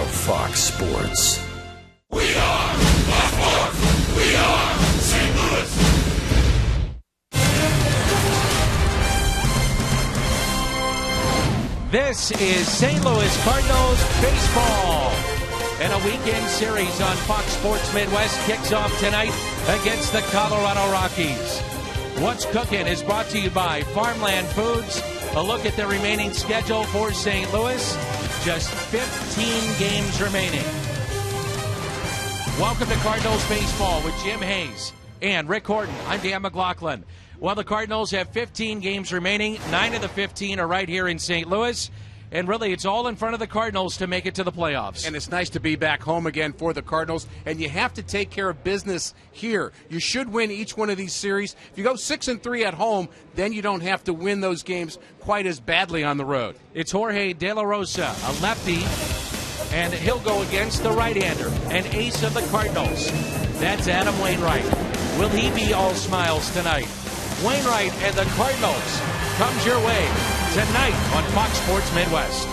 Fox Sports. We are Fox Sports. We are St. Louis. This is St. Louis Cardinals baseball. And a weekend series on Fox Sports Midwest kicks off tonight against the Colorado Rockies. What's Cooking is brought to you by Farmland Foods. A look at the remaining schedule for St. Louis. Just 15 games remaining. Welcome to Cardinals baseball with Jim Hayes and Rick Horton. I'm Dan McLaughlin. Well, the Cardinals have 15 games remaining. 9 of the 15 are right here in St. Louis. And really, it's all in front of the Cardinals to make it to the playoffs. And it's nice to be back home again for the Cardinals. And you have to take care of business here. You should win each one of these series. If you go 6-3 at home, then you don't have to win those games quite as badly on the road. It's Jorge De La Rosa, a lefty, and he'll go against the right-hander, an ace of the Cardinals. That's Adam Wainwright. Will he be all smiles tonight? Wainwright and the Cardinals comes your way tonight on Fox Sports Midwest.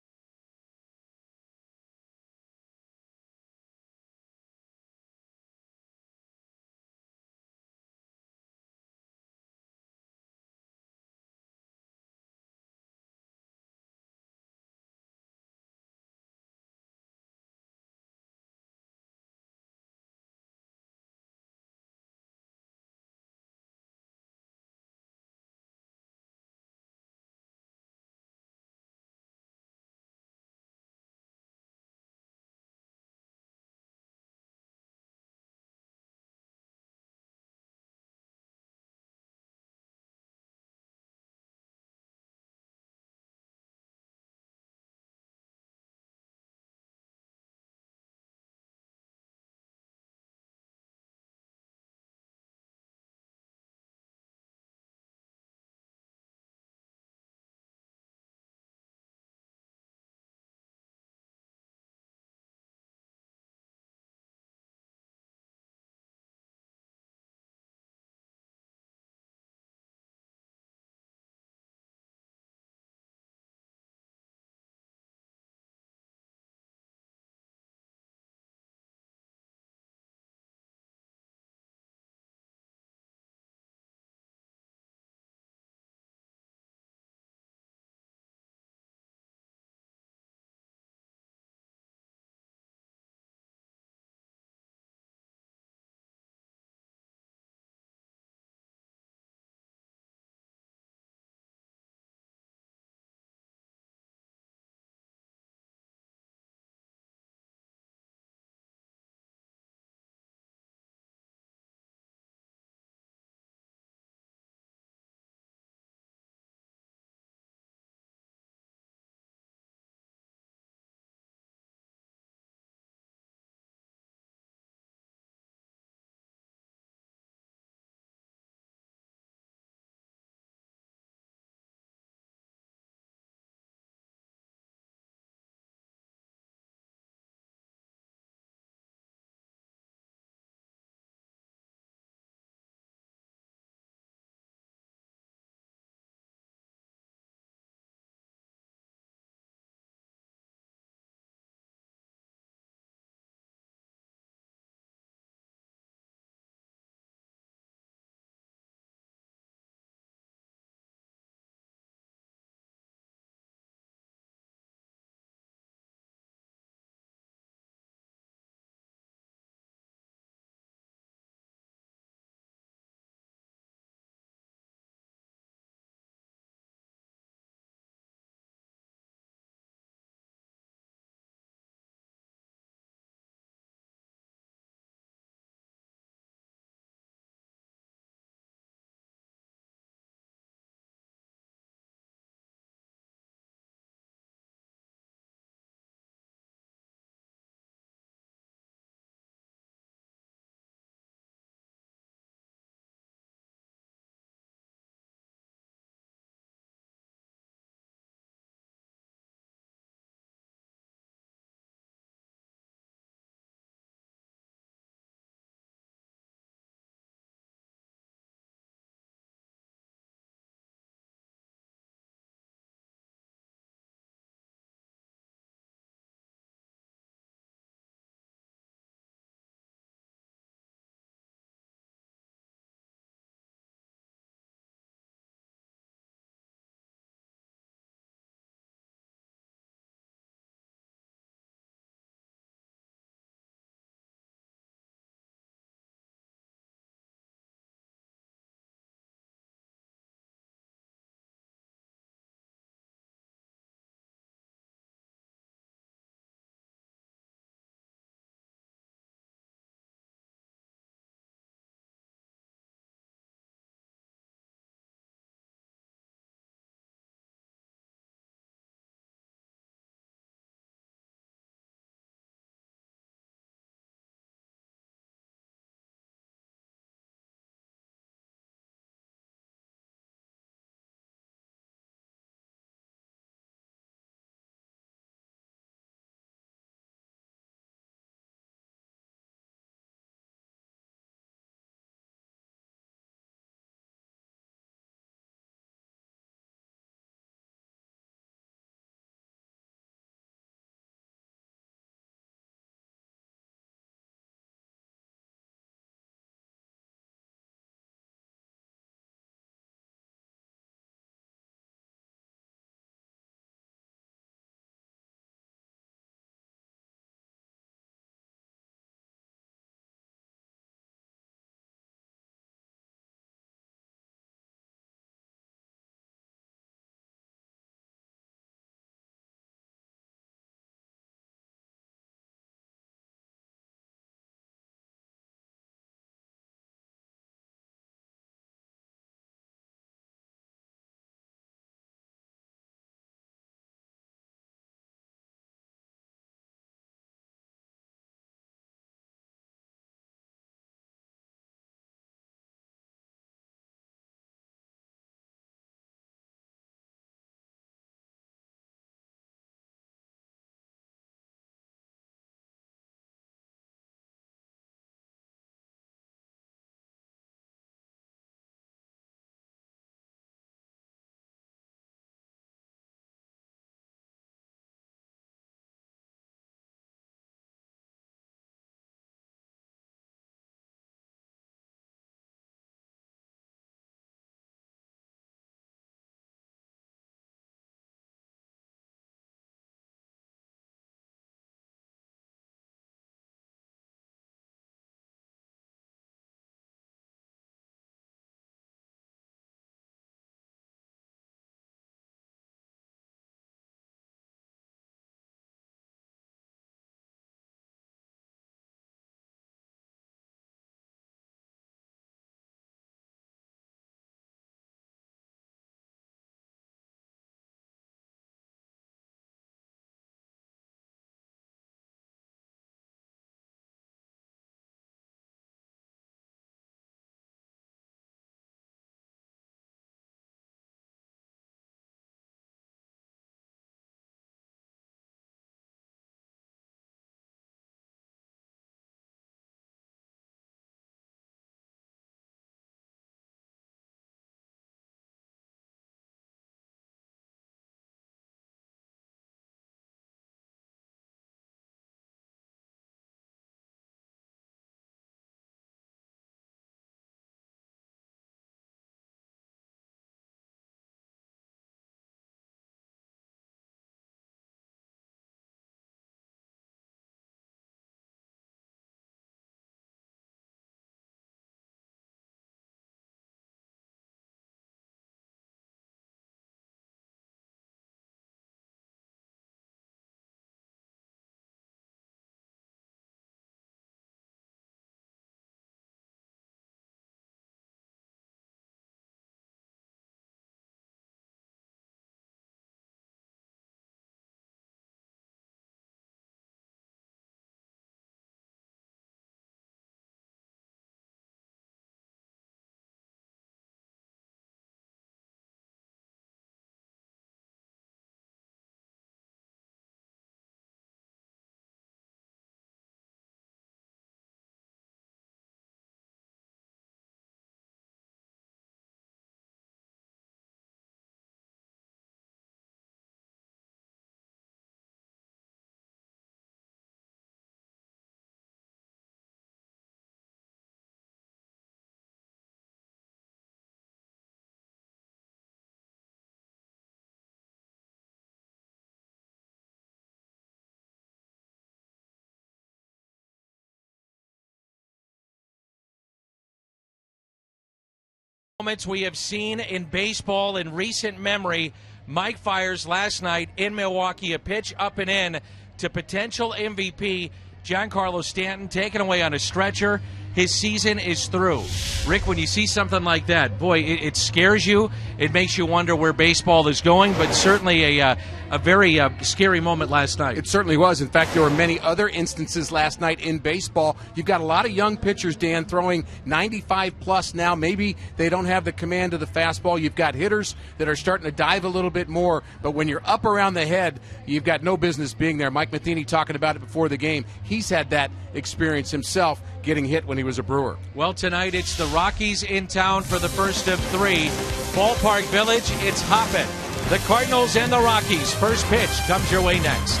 Moments we have seen in baseball in recent memory. Mike fires last night in Milwaukee, a pitch up and in to potential MVP Giancarlo Stanton, taken away on a stretcher. His season is through. Rick, when you see something like that, boy, it scares you. It makes you wonder where baseball is going, but certainly a very scary moment last night. It certainly was. In fact, there were many other instances last night in baseball. You've got a lot of young pitchers, Dan, throwing 95-plus now. Maybe they don't have the command of the fastball. You've got hitters that are starting to dive a little bit more, but when you're up around the head, you've got no business being there. Mike Matheny talking about it before the game. He's had that experience himself, getting hit when he was a Brewer. Well, tonight it's the Rockies in town for the first of three. Ballpark Village, it's hopping. The Cardinals and the Rockies. First pitch comes your way next.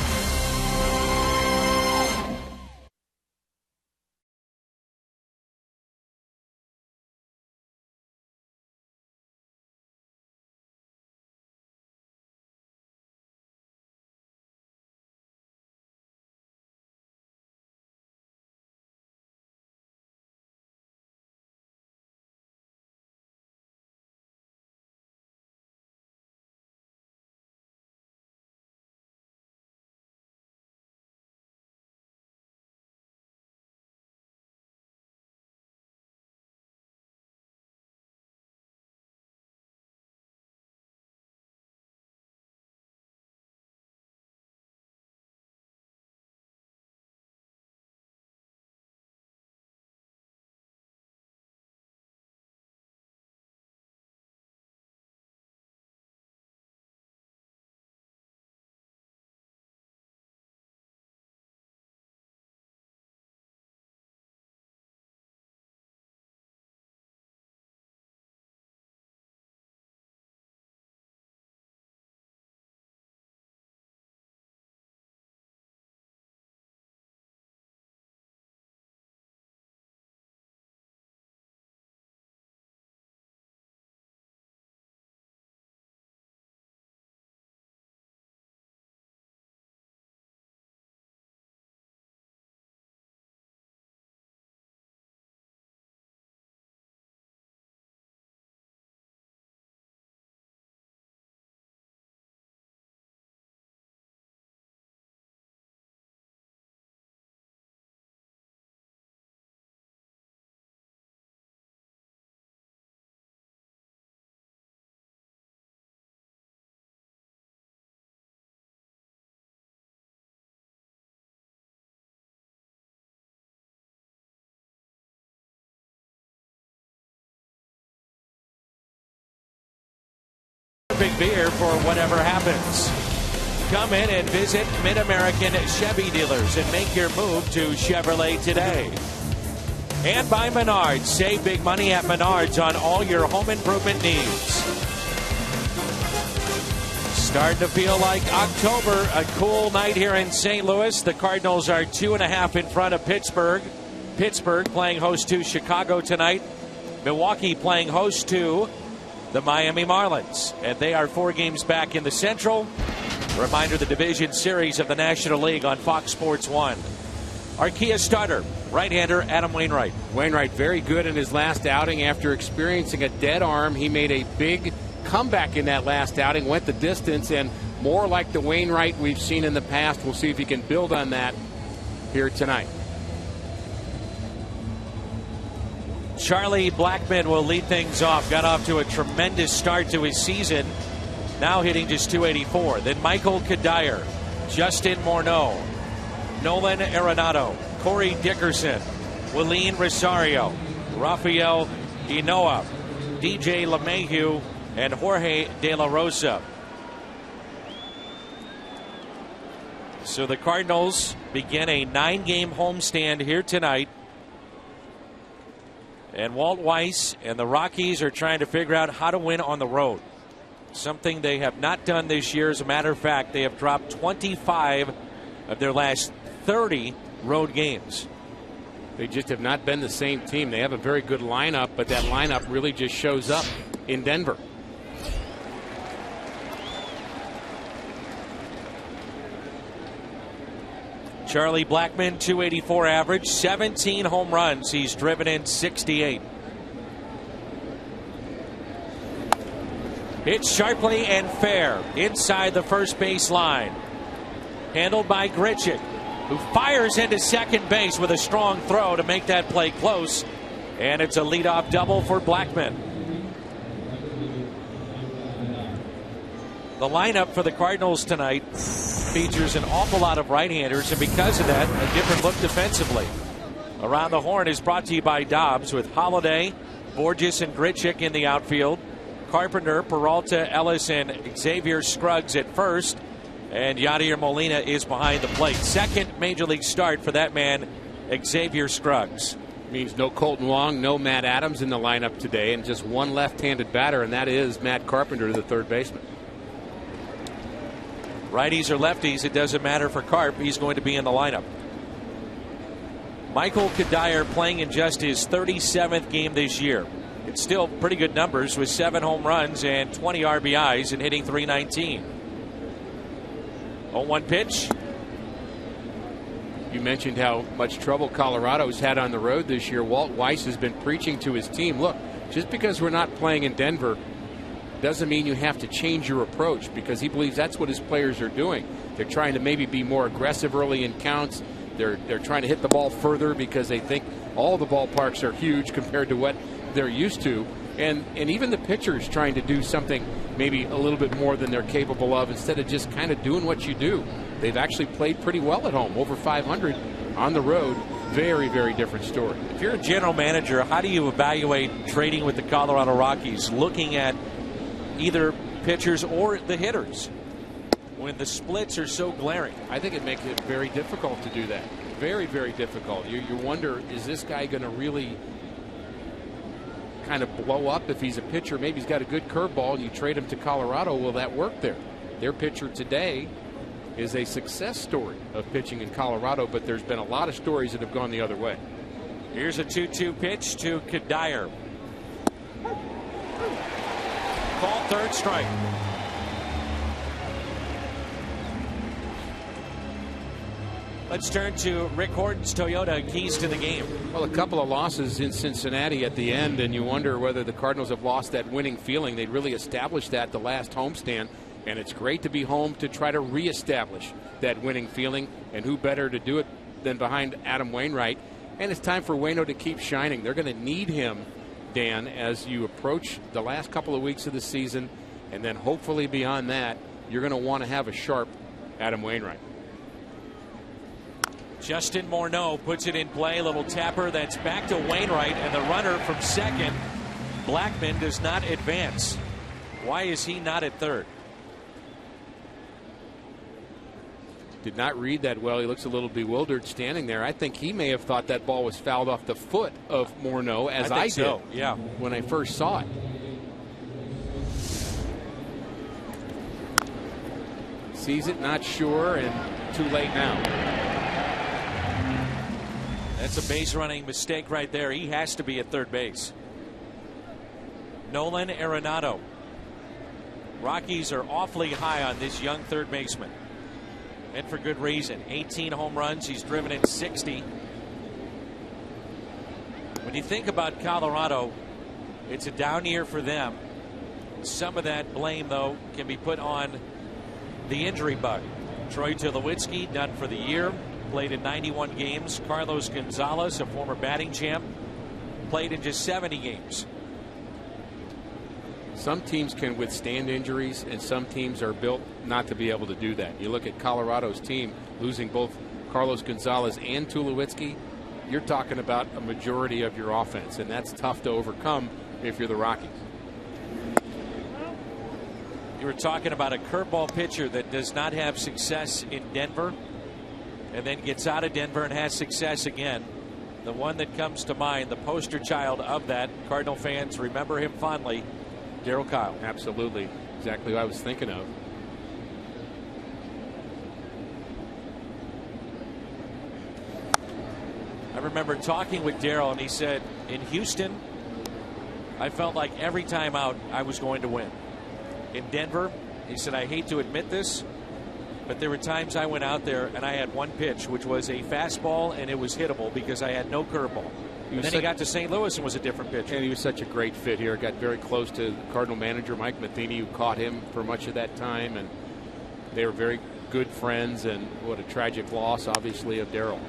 Big beer for whatever happens. Come in and visit Mid-American Chevy dealers and make your move to Chevrolet today. And by Menards. Save big money at Menards on all your home improvement needs. Starting to feel like October. A cool night here in St. Louis. The Cardinals are 2.5 in front of Pittsburgh. Pittsburgh playing host to Chicago tonight. Milwaukee playing host to the Miami Marlins, and they are 4 games back in the Central. Reminder, the division series of the National League on Fox Sports 1. Our Kia starter, right-hander Adam Wainwright. Wainwright very good in his last outing after experiencing a dead arm. He made a big comeback in that last outing, went the distance, and more like the Wainwright we've seen in the past. We'll see if he can build on that here tonight. Charlie Blackmon will lead things off. Got off to a tremendous start to his season. Now hitting just .284. Then Michael Kadire, Justin Morneau, Nolan Arenado, Corey Dickerson, Willeen Rosario, Rafael Inoa, DJ LeMahieu, and Jorge De La Rosa. So the Cardinals begin a 9-game homestand here tonight. And Walt Weiss and the Rockies are trying to figure out how to win on the road. Something they have not done this year. As a matter of fact, they have dropped 25 of their last 30 road games. They just have not been the same team. They have a very good lineup, but that lineup really just shows up in Denver. Charlie Blackmon, .284 average, 17 home runs. He's driven in 68. It's sharply and fair inside the first base line. Handled by Grichuk, who fires into second base with a strong throw to make that play close. And it's a leadoff double for Blackmon. The lineup for the Cardinals tonight features an awful lot of right-handers, and because of that, a different look defensively. Around the Horn is brought to you by Dobbs, with Holiday, Borges, and Grichuk in the outfield. Carpenter, Peralta, Ellis, and Xavier Scruggs at first. And Yadier Molina is behind the plate. Second major league start for that man, Xavier Scruggs. Means no Colton Wong, no Matt Adams in the lineup today, and just one left-handed batter, and that is Matt Carpenter, the third baseman. Righties or lefties, it doesn't matter for Carp. He's going to be in the lineup. Michael Kadire playing in just his 37th game this year. It's still pretty good numbers with 7 home runs and 20 RBIs and hitting .319. 0-1 pitch. You mentioned how much trouble Colorado's had on the road this year. Walt Weiss has been preaching to his team, look, just because we're not playing in Denver doesn't mean you have to change your approach, because he believes that's what his players are doing. They're trying to maybe be more aggressive early in counts. They're trying to hit the ball further because they think all the ballparks are huge compared to what they're used to. And even the pitchers trying to do something maybe a little bit more than they're capable of, instead of just kind of doing what you do. They've actually played pretty well at home, over 500 on the road. Very, very different story. If you're a general manager, how do you evaluate trading with the Colorado Rockies, looking at either pitchers or the hitters when the splits are so glaring? I think it makes it very difficult to do that. Very, very difficult. You wonder, is this guy going to really kind of blow up if he's a pitcher? Maybe he's got a good curveball and you trade him to Colorado. Will that work there? Their pitcher today is a success story of pitching in Colorado, but there's been a lot of stories that have gone the other way. Here's a 2-2 pitch to Kadire. Call third strike. Let's turn to Rick Horton's Toyota keys to the game. Well, a couple of losses in Cincinnati at the end, and you wonder whether the Cardinals have lost that winning feeling. They'd really established that the last homestand, and it's great to be home to try to reestablish that winning feeling, and who better to do it than behind Adam Wainwright. And it's time for Waino to keep shining. They're going to need him, Dan, as you approach the last couple of weeks of the season, and then hopefully beyond that, you're going to want to have a sharp Adam Wainwright. Justin Morneau puts it in play. Little tapper that's back to Wainwright, and the runner from second, Blackmon, does not advance. Why is he not at third? Did not read that well. He looks a little bewildered standing there. I think he may have thought that ball was fouled off the foot of Morneau, as I did when I first saw it. Sees it, not sure, and too late now. That's a base running mistake right there. He has to be at third base. Nolan Arenado. Rockies are awfully high on this young third baseman, and for good reason. 18 home runs. He's driven in 60. When you think about Colorado, it's a down year for them. Some of that blame, though, can be put on the injury bug. Troy Tulowitzki done for the year. Played in 91 games. Carlos Gonzalez, a former batting champ, played in just 70 games. Some teams can withstand injuries, and some teams are built not to be able to do that. You look at Colorado's team, losing both Carlos Gonzalez and Tulowitzki, you're talking about a majority of your offense, and that's tough to overcome if you're the Rockies. You were talking about a curveball pitcher that does not have success in Denver and then gets out of Denver and has success again. The one that comes to mind, the poster child of that, Cardinal fans remember him fondly, Darryl Kyle. Absolutely. Exactly what I was thinking of. I remember talking with Darryl, and he said, in Houston, I felt like every time out I was going to win. In Denver, he said, I hate to admit this, But there were times I went out there and I had one pitch, which was a fastball, and it was hittable because I had no curveball. And then he got to St. Louis and was a different pitcher. And he was such a great fit here. Got very close to Cardinal manager Mike Matheny, who caught him for much of that time. And they were very good friends. And what a tragic loss, obviously, of Darryl.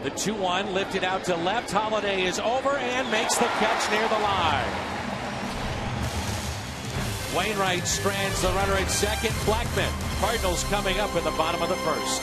The 2-1 lifted out to left. Holiday is over and makes the catch near the line. Wainwright strands the runner at second. Blackman. Cardinals coming up in the bottom of the first.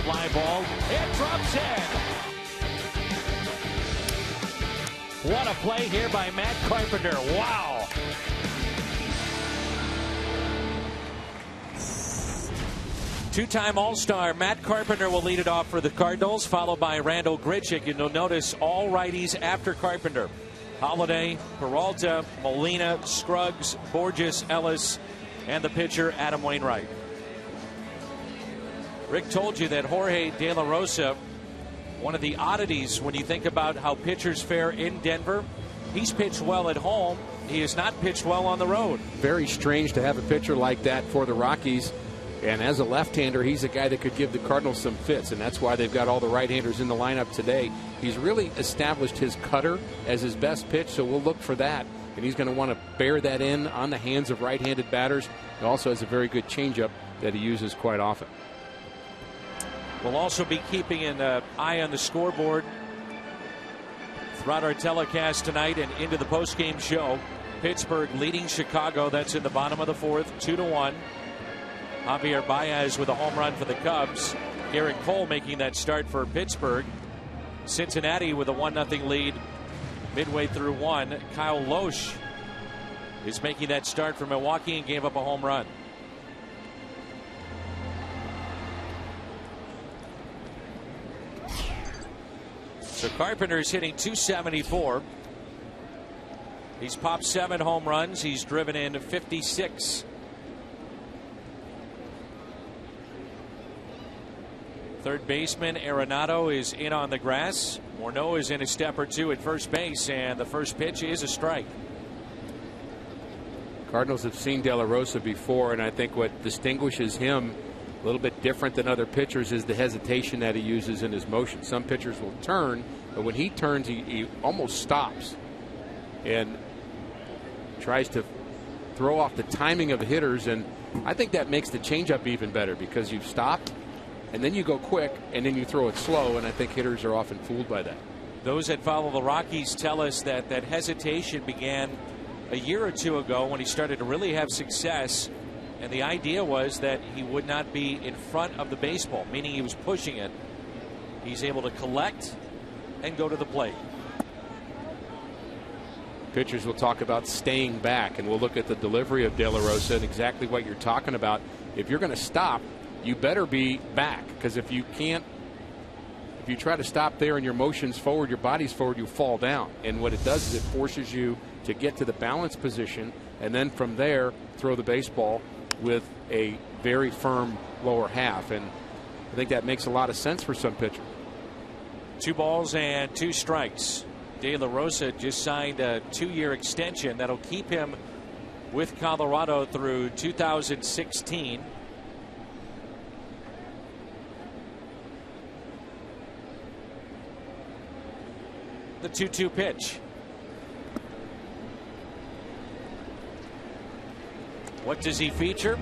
Fly ball. It drops in. What a play here by Matt Carpenter. Wow. Two-time All-Star Matt Carpenter will lead it off for the Cardinals, followed by Randall Grichuk. And you'll notice all righties after Carpenter. Holiday, Peralta, Molina, Scruggs, Borges, Ellis, and the pitcher Adam Wainwright. Rick told you that Jorge De La Rosa, one of the oddities when you think about how pitchers fare in Denver, he's pitched well at home. He has not pitched well on the road. Very strange to have a pitcher like that for the Rockies. And as a left-hander, he's a guy that could give the Cardinals some fits, and that's why they've got all the right-handers in the lineup today. He's really established his cutter as his best pitch, so we'll look for that. And he's going to want to bear that in on the hands of right-handed batters. He also has a very good changeup that he uses quite often. We'll also be keeping an eye on the scoreboard throughout our telecast tonight and into the postgame show. Pittsburgh leading Chicago. That's in the bottom of the fourth, 2-1. Javier Baez with a home run for the Cubs. Garrett Cole making that start for Pittsburgh. Cincinnati with a 1-0 lead midway through one. Kyle Loesch is making that start for Milwaukee and gave up a home run. So Carpenter's hitting .274. He's popped 7 home runs. He's driven in 56. Third baseman Arenado is in on the grass. Morneau is in a step or two at first base, and the first pitch is a strike. Cardinals have seen De La Rosa before, and I think what distinguishes him a little bit different than other pitchers is the hesitation that he uses in his motion. Some pitchers will turn, but when he turns, he almost stops and tries to throw off the timing of hitters, and I think that makes the changeup even better because you've stopped and then you go quick and then you throw it slow, and I think hitters are often fooled by that. Those that follow the Rockies tell us that that hesitation began a year or two ago when he started to really have success, and the idea was that he would not be in front of the baseball, meaning he was pushing it. He's able to collect and go to the plate. Pitchers will talk about staying back, and we'll look at the delivery of De La Rosa and exactly what you're talking about. If you're going to stop, you better be back, because if you can't, if you try to stop there and your motion's forward, your body's forward, you fall down. And what it does is it forces you to get to the balance position and then from there throw the baseball with a very firm lower half. And I think that makes a lot of sense for some pitchers. 2 balls and 2 strikes. De La Rosa just signed a 2-year extension that'll keep him with Colorado through 2016. The 2-2 pitch. What does he feature?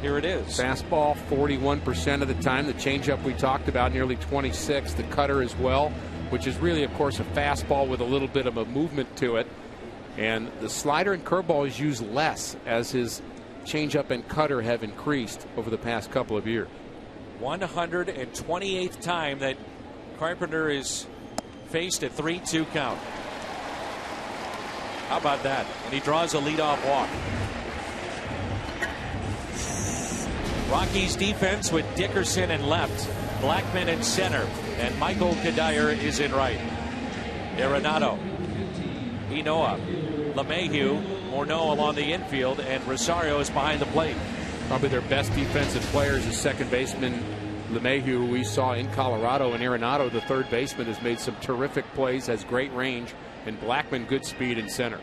Here it is. Fastball 41% of the time. The changeup we talked about, nearly 26. The cutter as well, which is really, of course, a fastball with a little bit of a movement to it. And the slider and curveball is used less as his changeup and cutter have increased over the past couple of years. 128th time that Carpenter is faced a 3-2 count. How about that? And he draws a leadoff walk. Rockies defense with Dickerson in left, Blackman in center, and Michael Kadire is in right. Arenado, Inoa, LeMahieu, Morneau along the infield, and Rosario is behind the plate. Probably their best defensive players is second baseman LeMahieu, who we saw in Colorado, and Arenado, the third baseman, has made some terrific plays, has great range, and Blackman good speed in center.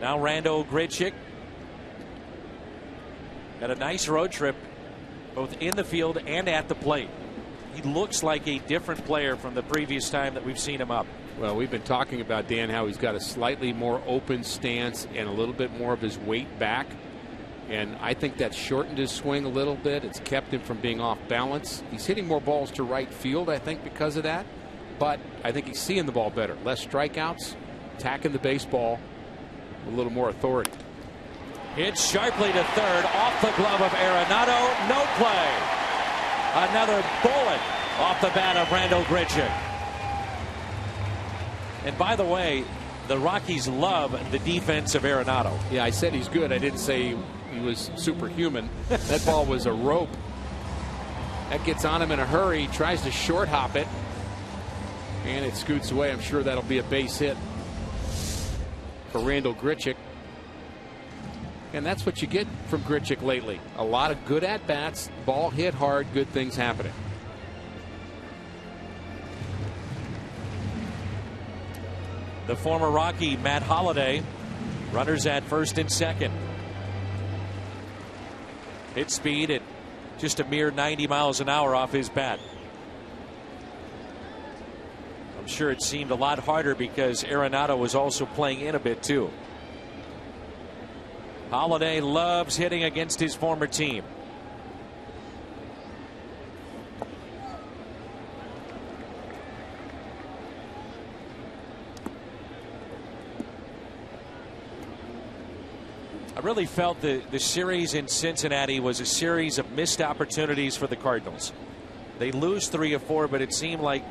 Now Randall Grichuk had a nice road trip both in the field and at the plate. He looks like a different player from the previous time that we've seen him up. Well, we've been talking about, Dan, how he's got a slightly more open stance and a little bit more of his weight back. And I think that's shortened his swing a little bit. It's kept him from being off balance. He's hitting more balls to right field, I think, because of that. But I think he's seeing the ball better. Less strikeouts, attacking the baseball, a little more authority. Hit sharply to third, off the glove of Arenado, no play. Another bullet off the bat of Randall Grichuk. And by the way, the Rockies love the defense of Arenado. Yeah, I said he's good. I didn't say he was superhuman. That ball was a rope. That gets on him in a hurry. Tries to short hop it, and it scoots away. I'm sure that'll be a base hit for Randall Grichuk. And that's what you get from Grichuk lately. A lot of good at-bats, ball hit hard, good things happening. The former Rocky, Matt Holliday, runners at first and second. Hit speed at just a mere 90 miles an hour off his bat. I'm sure it seemed a lot harder because Arenado was also playing in a bit too. Holliday loves hitting against his former team. I really felt the series in Cincinnati was a series of missed opportunities for the Cardinals. They lose 3 of 4, but it seemed like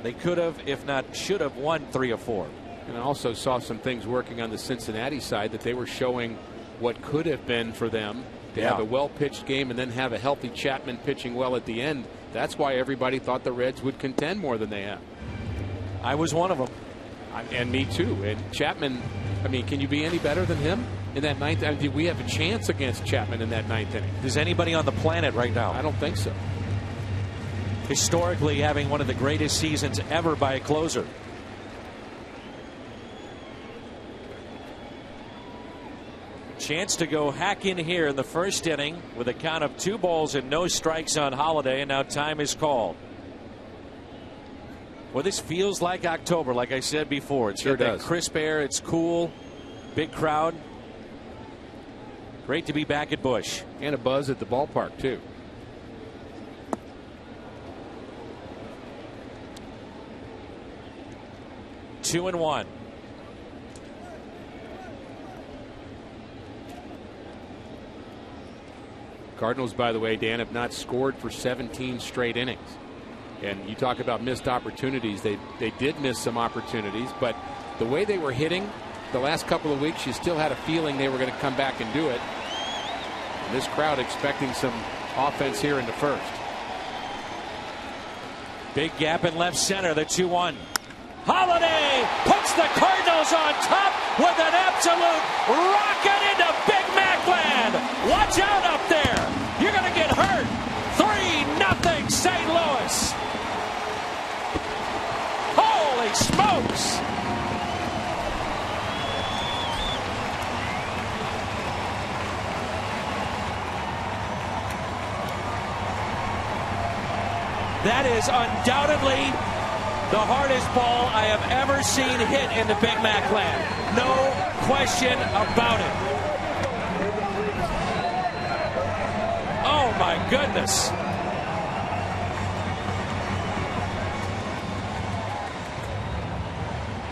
they could have, if not should have, won 3 of 4. And I also saw some things working on the Cincinnati side that they were showing what could have been for them to have a well-pitched game and then have a healthy Chapman pitching well at the end. That's why everybody thought the Reds would contend more than they have. I was one of them. And me too. And Chapman, I mean, can you be any better than him in that ninth? I mean, we have a chance against Chapman in that ninth inning. Does anybody on the planet right now? I don't think so. Historically having one of the greatest seasons ever by a closer. Chance to go hack in here in the first inning with a count of 2 balls and no strikes on Holliday, and now time is called. Well, this feels like October, like I said before. It's sure got that does. crisp air. It's cool. Big crowd. Great to be back at Busch. And a buzz at the ballpark, too. Two and one. Cardinals, by the way, Dan, have not scored for 17 straight innings. And you talk about missed opportunities. They did miss some opportunities, but the way they were hitting the last couple of weeks, you still had a feeling they were going to come back and do it. And this crowd expecting some offense here in the first. Big gap in left center, the 2-1. Holiday puts the Cardinals on top with an absolute rocket into Big Mac land. Watch out up there. You're going to get hurt. 3-0 St. Louis. Holy smokes. That is undoubtedly the hardest ball I have ever seen hit in the Big Mac land. No question about it. Oh, my goodness.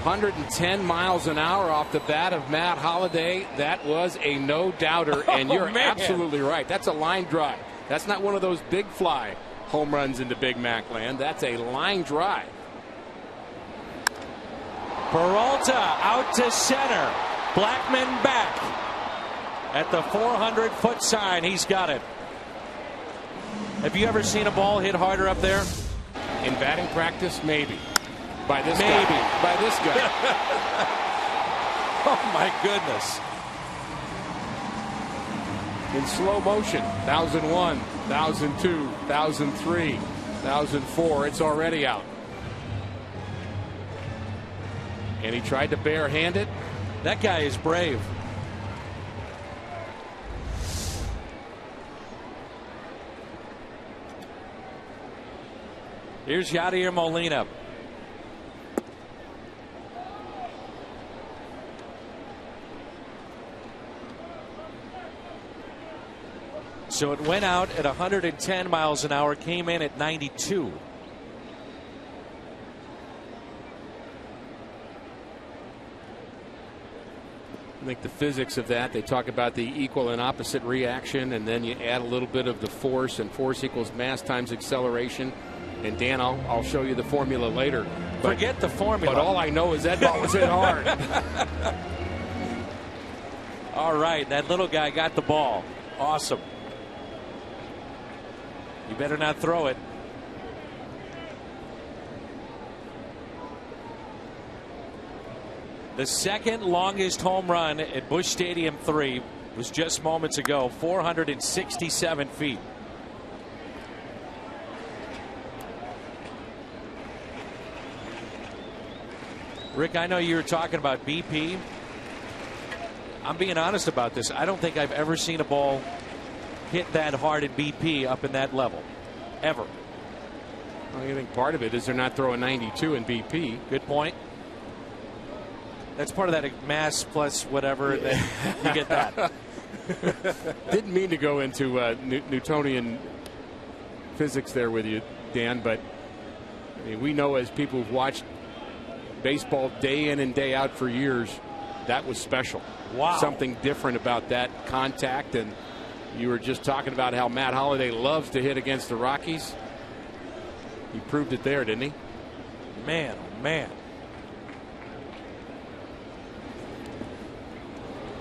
.110 miles an hour off the bat of Matt Holliday. That was a no-doubter, and you're absolutely right. That's a line drive. That's not one of those big fly home runs into Big Mac land. That's a line drive. Peralta out to center. Blackman back at the 400-foot sign. He's got it. Have you ever seen a ball hit harder up there? In batting practice, maybe. By this maybe. guy. By this guy. Oh, my goodness. In slow motion. 1001, 1002, 1003, 1004. It's already out. And he tried to barehand it. That guy is brave. Here's Yadier Molina. So it went out at 110 miles an hour, came in at 92. I think the physics of that, they talk about the equal and opposite reaction, and then you add a little bit of the force, and force equals mass times acceleration. And Dan, I'll show you the formula later. Forget the formula. But all I know is that ball was hit hard. All right, that little guy got the ball. Awesome. You better not throw it. The second longest home run at Busch Stadium 3 was just moments ago, 467 feet. Rick, I know you were talking about BP. I'm being honest about this. I don't think I've ever seen a ball hit that hard at BP up in that level. Ever. Well, I think part of it is they're not throwing 92 in BP. Good point. That's part of that mass plus whatever. Yeah. You get that. Didn't mean to go into Newtonian physics there with you, Dan, but I mean, we know as people who've watched baseball day in and day out for years, that was special. Wow. Something different about that contact. And you were just talking about how Matt Holliday loves to hit against the Rockies. He proved it there, didn't he? Man, oh man.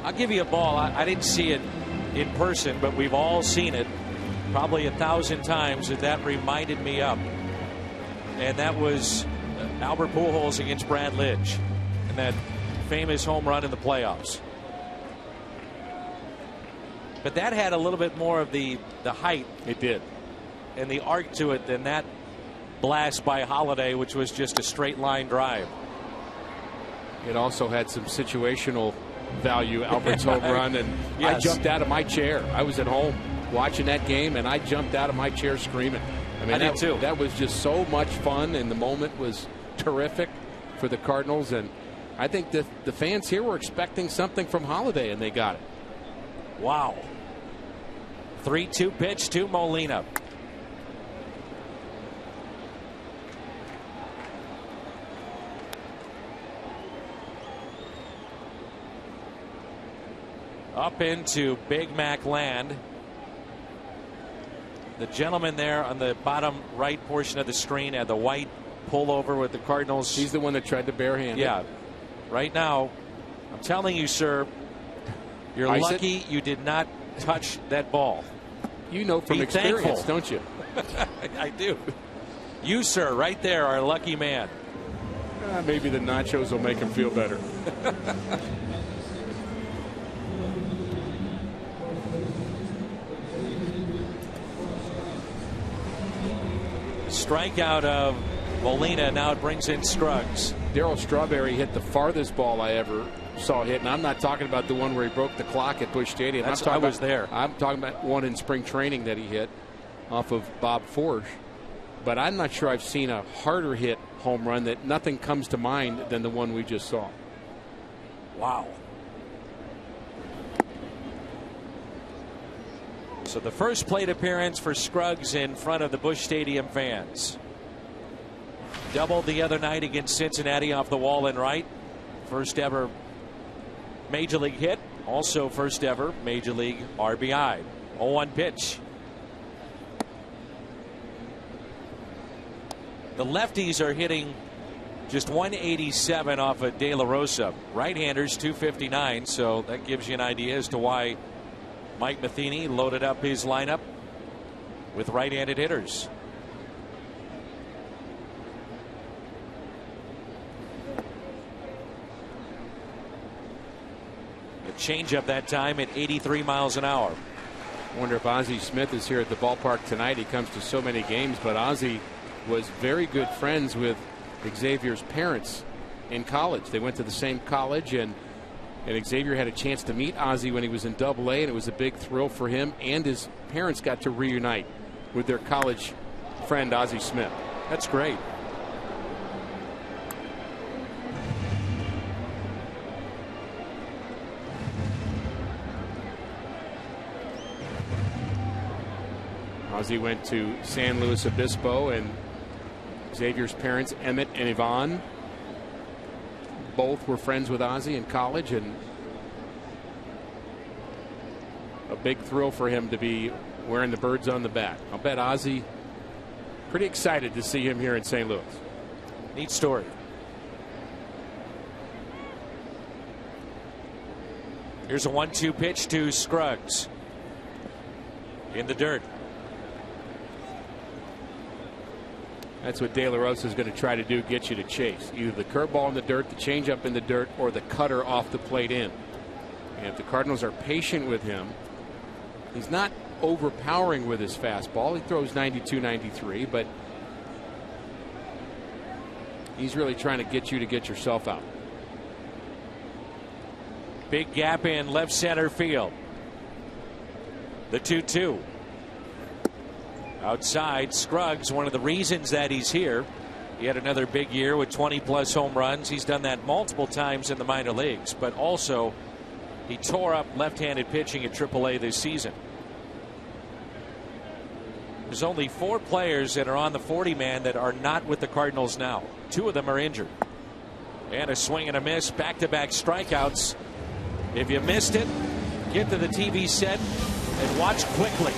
I'll give you a ball. I didn't see it in person, but we've all seen it probably 1,000 times, and that reminded me of. And that was Albert Pujols against Brad Lidge and that famous home run in the playoffs. But that had a little bit more of the height. It did. And the arc to it than that blast by Holliday, which was just a straight line drive. It also had some situational value, Albert's home run, and yes. I jumped out of my chair. I was at home watching that game, and I jumped out of my chair screaming. I mean, did too. That was just so much fun, and the moment was terrific for the Cardinals. And I think the fans here were expecting something from Holliday, and they got it. Wow. 3-2 pitch to Molina. Up into Big Mac land. The gentleman there on the bottom right portion of the screen had the white pullover with the Cardinals. He's the one that tried to barehand it. Yeah. Right now, I'm telling you, sir, you're lucky you did not touch that ball. You know from experience, don't you? I do. You, sir, right there are a lucky man. Maybe the nachos will make him feel better. Strikeout of Molina. Now it brings in Scruggs. Darryl Strawberry hit the farthest ball I ever saw hit, and I'm not talking about the one where he broke the clock at Busch Stadium. I was there. I'm talking about one in spring training that he hit off of Bob Forge. But I'm not sure I've seen a harder hit home run that nothing comes to mind than the one we just saw. Wow. So the first plate appearance for Scruggs in front of the Busch Stadium fans. Doubled the other night against Cincinnati off the wall and right. First ever Major League hit. Also first ever Major League RBI. 0-1 pitch. The lefties are hitting just 187 off of De La Rosa. Right-handers 259, so that gives you an idea as to why Mike Matheny loaded up his lineup with right-handed hitters. A changeup that time at 83 miles an hour. I wonder if Ozzie Smith is here at the ballpark tonight. He comes to so many games, but Ozzie was very good friends with Xavier's parents in college. They went to the same college, and Xavier had a chance to meet Ozzie when he was in Double-A, and it was a big thrill for him, and his parents got to reunite with their college friend Ozzie Smith. That's great. Ozzie went to San Luis Obispo, and Xavier's parents, Emmett and Yvonne, both were friends with Ozzie in college, and a big thrill for him to be wearing the birds on the bat. I'll bet Ozzie pretty excited to see him here in St. Louis. Neat story. Here's a 1-2 pitch to Scruggs. In the dirt. That's what De La Rosa is going to try to do, get you to chase. Either the curveball in the dirt, the changeup in the dirt, or the cutter off the plate in. And if the Cardinals are patient with him, he's not overpowering with his fastball. He throws 92, 93, but he's really trying to get you to get yourself out. Big gap in left center field. The 2-2. Outside, Scruggs, one of the reasons that he's here. He had another big year with 20-plus home runs. He's done that multiple times in the minor leagues, but also he tore up left-handed pitching at AAA this season. There's only 4 players that are on the 40-man that are not with the Cardinals now. 2 of them are injured. And a swing and a miss, back-to-back strikeouts. If you missed it, get to the TV set and watch quickly.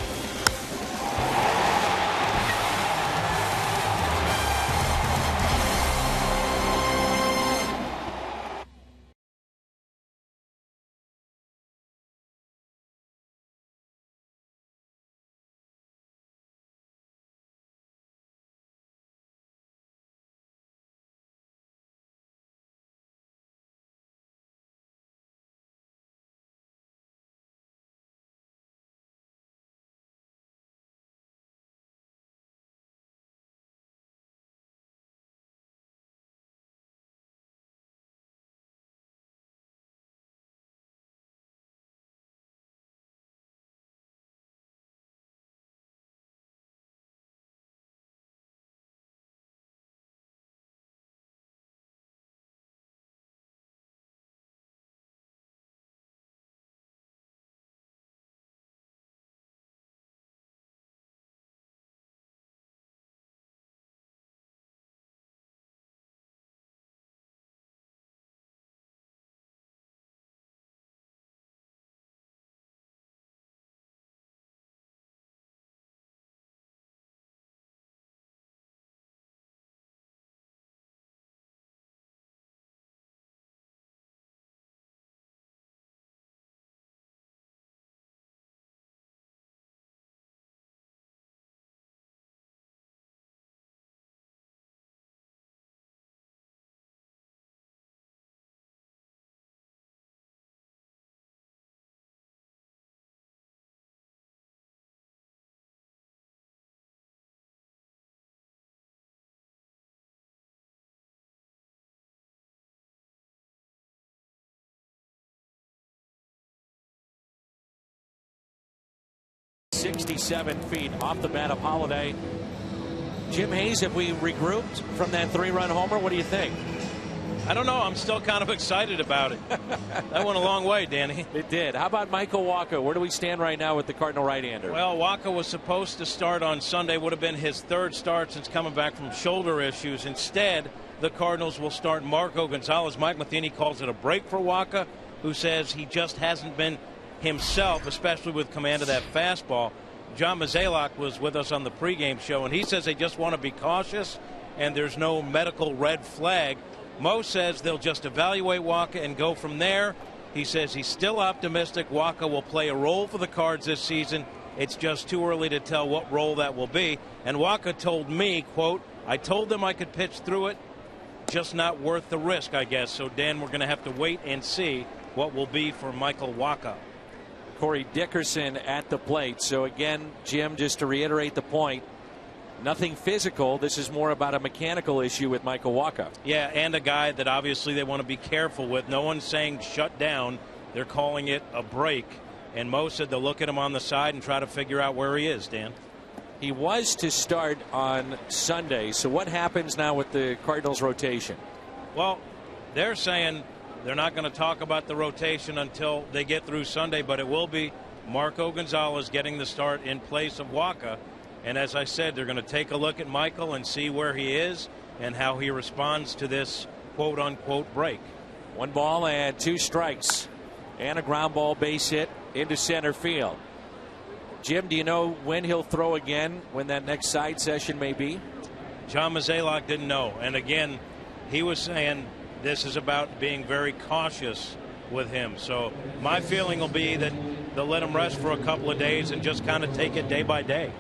67 feet off the bat of Holiday. Jim Hayes, have we regrouped from that 3-run homer? What do you think? I don't know. I'm still kind of excited about it. That went a long way, Danny. It did. How about Michael Wacha? Where do we stand right now with the Cardinal right-hander? Well, Wacha was supposed to start on Sunday. Would have been his 3rd start since coming back from shoulder issues. Instead, the Cardinals will start Marco Gonzalez. Mike Matheny calls it a break for Wacha, who says he just hasn't been himself, especially with command of that fastball. John Mozeliak was with us on the pregame show, and he says they just want to be cautious, and there's no medical red flag. Mo says they'll just evaluate Wacha and go from there. He says he's still optimistic Wacha will play a role for the Cards this season. It's just too early to tell what role that will be. And Wacha told me, quote, I told them I could pitch through it, just not worth the risk, I guess. So, Dan, we're going to have to wait and see what will be for Michael Wacha. Corey Dickerson at the plate. So, again, Jim, just to reiterate the point, nothing physical. This is more about a mechanical issue with Michael Wacha. Yeah, and a guy that obviously they want to be careful with. No one's saying shut down. They're calling it a break. And Mo said they'll look at him on the side and try to figure out where he is, Dan. He was to start on Sunday. So what happens now with the Cardinals rotation? Well, they're saying they're not going to talk about the rotation until they get through Sunday, but it will be Marco Gonzalez getting the start in place of Wacha. And as I said, they're going to take a look at Michael and see where he is and how he responds to this quote-unquote break. 1 ball and 2 strikes and a ground ball base hit into center field. Jim, do you know when he'll throw again, when that next side session may be? John Mozeliak didn't know. And again, he was saying this is about being very cautious with him. So my feeling will be that they'll let him rest for a couple of days and just kind of take it day by day.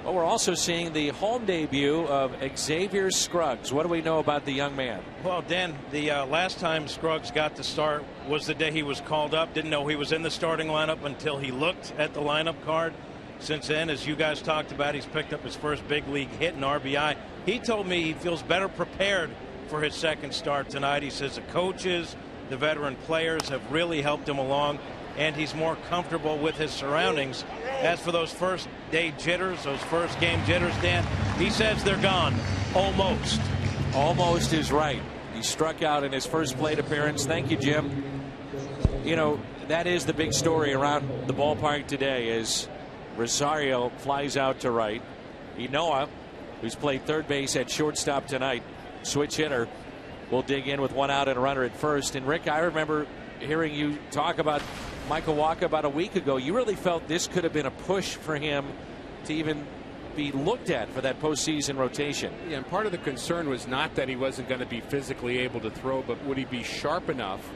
Well, we're also seeing the home debut of Xavier Scruggs. What do we know about the young man? Well, Dan, the last time Scruggs got to start was the day he was called up. Didn't know he was in the starting lineup until he looked at the lineup card. Since then, as you guys talked about, he's picked up his first big league hit in RBI. He told me he feels better prepared for his second start tonight. He says the coaches, the veteran players have really helped him along, and he's more comfortable with his surroundings. As for those first day jitters, those first game jitters, Dan, he says they're gone. Almost. Almost is right. He struck out in his first plate appearance. Thank you, Jim. You know, that is the big story around the ballpark today is Rosario flies out to right. Inoa, who's played third base at shortstop tonight, switch hitter, will dig in with 1 out and a runner at first. And Rick, I remember hearing you talk about Michael Wacha about a week ago. You really felt this could have been a push for him to even be looked at for that postseason rotation. Yeah, and part of the concern was not that he wasn't going to be physically able to throw, but would he be sharp enough,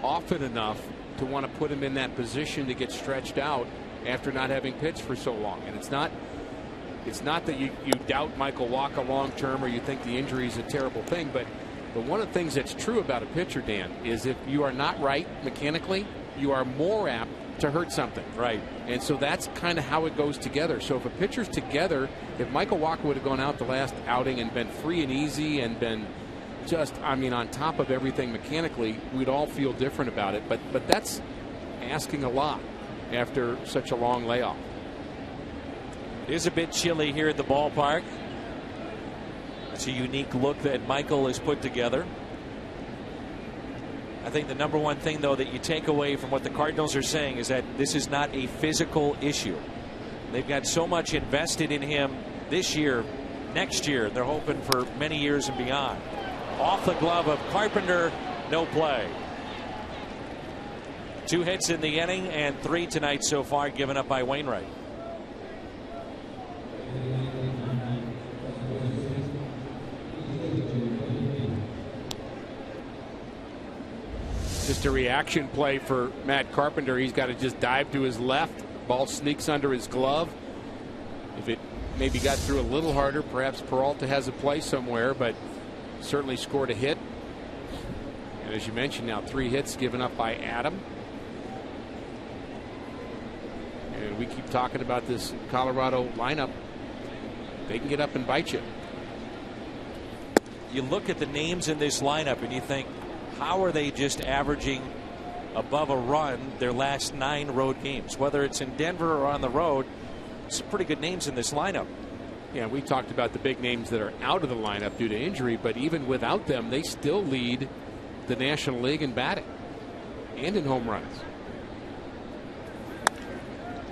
often enough, to want to put him in that position to get stretched out after not having pitched for so long. And it's not that you doubt Michael Wacha long term or you think the injury is a terrible thing, but one of the things that's true about a pitcher, Dan, is if you are not right mechanically, you are more apt to hurt something. Right. And so that's kind of how it goes together. So if a pitcher's together, if Michael Wacha would have gone out the last outing and been free and easy and been just, I mean, on top of everything mechanically, we'd all feel different about it. But that's asking a lot after such a long layoff. It is a bit chilly here at the ballpark. It's a unique look that Michael has put together. I think the number one thing, though, that you take away from what the Cardinals are saying is that this is not a physical issue. They've got so much invested in him this year, next year. They're hoping for many years and beyond. Off the glove of Carpenter, no play. 2 hits in the inning and 3 tonight so far given up by Wainwright. Just a reaction play for Matt Carpenter. He's got to just dive to his left. Ball sneaks under his glove. If it maybe got through a little harder, perhaps Peralta has a play somewhere, but certainly scored a hit. And as you mentioned, now 3 hits given up by Adam. And we keep talking about this Colorado lineup. They can get up and bite you. You look at the names in this lineup and you think, how are they just averaging above a run their last 9 road games? Whether it's in Denver or on the road, some pretty good names in this lineup. Yeah, we talked about the big names that are out of the lineup due to injury, but even without them, they still lead the National League in batting and in home runs.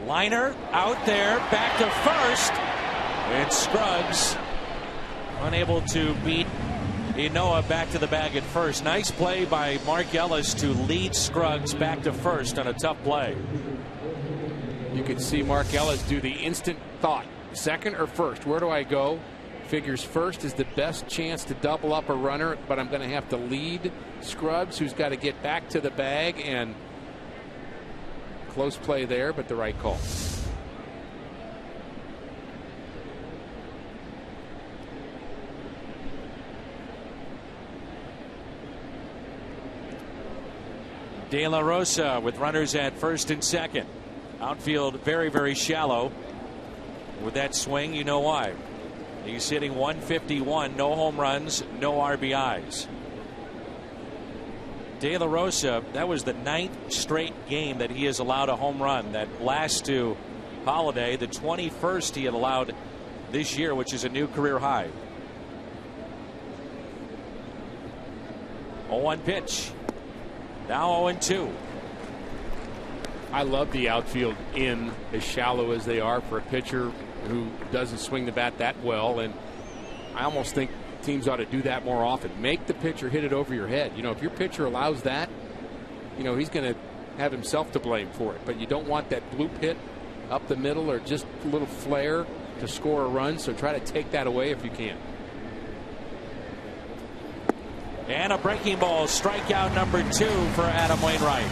Liner out there, back to first, and Scruggs unable to beat Enoa back to the bag at first. Nice play by Mark Ellis to lead Scruggs back to first on a tough play. You can see Mark Ellis do the instant thought. Second or first, where do I go? Figures first is the best chance to double up a runner, but I'm going to have to lead Scruggs, who's got to get back to the bag, and close play there, but the right call. De La Rosa with runners at first and second. Outfield very, very shallow. With that swing, you know why. He's hitting 151, no home runs, no RBIs. De La Rosa, that was the 9th straight game that he has allowed a home run. That last to Holiday, the 21st he had allowed this year, which is a new career high. 0-1 pitch. Now 0-2. I love the outfield in as shallow as they are for a pitcher who doesn't swing the bat that well, and I almost think teams ought to do that more often. Make the pitcher hit it over your head. You know, if your pitcher allows that, you know, he's going to have himself to blame for it. But you don't want that bloop hit up the middle or just a little flare to score a run, so try to take that away if you can. And a breaking ball, strikeout number 2 for Adam Wainwright.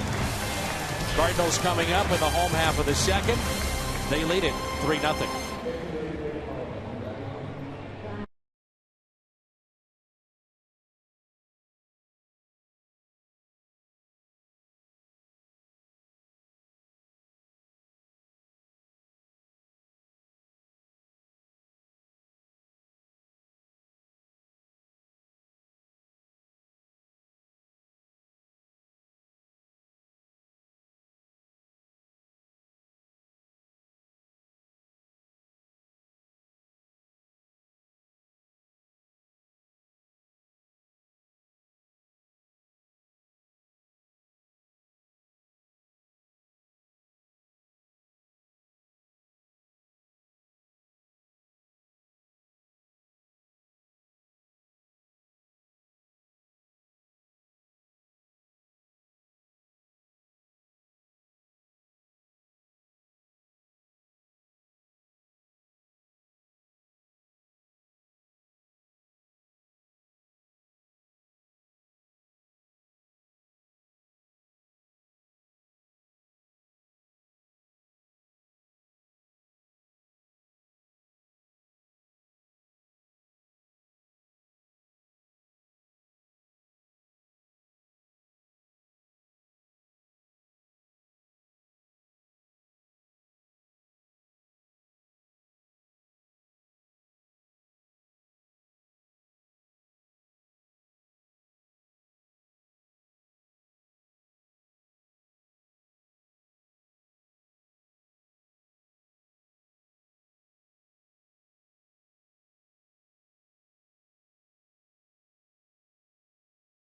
Cardinals coming up in the home half of the second. They lead it 3-0.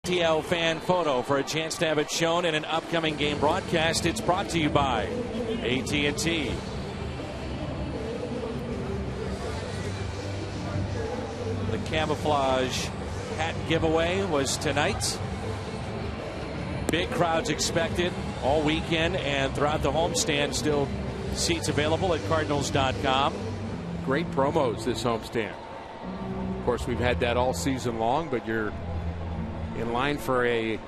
TL fan photo for a chance to have it shown in an upcoming game broadcast. It's brought to you by AT&T. The camouflage hat giveaway was tonight. Big crowds expected all weekend and throughout the homestand. Still seats available at Cardinals.com. Great promos this homestand. Of course, we've had that all season long, but you're in line for a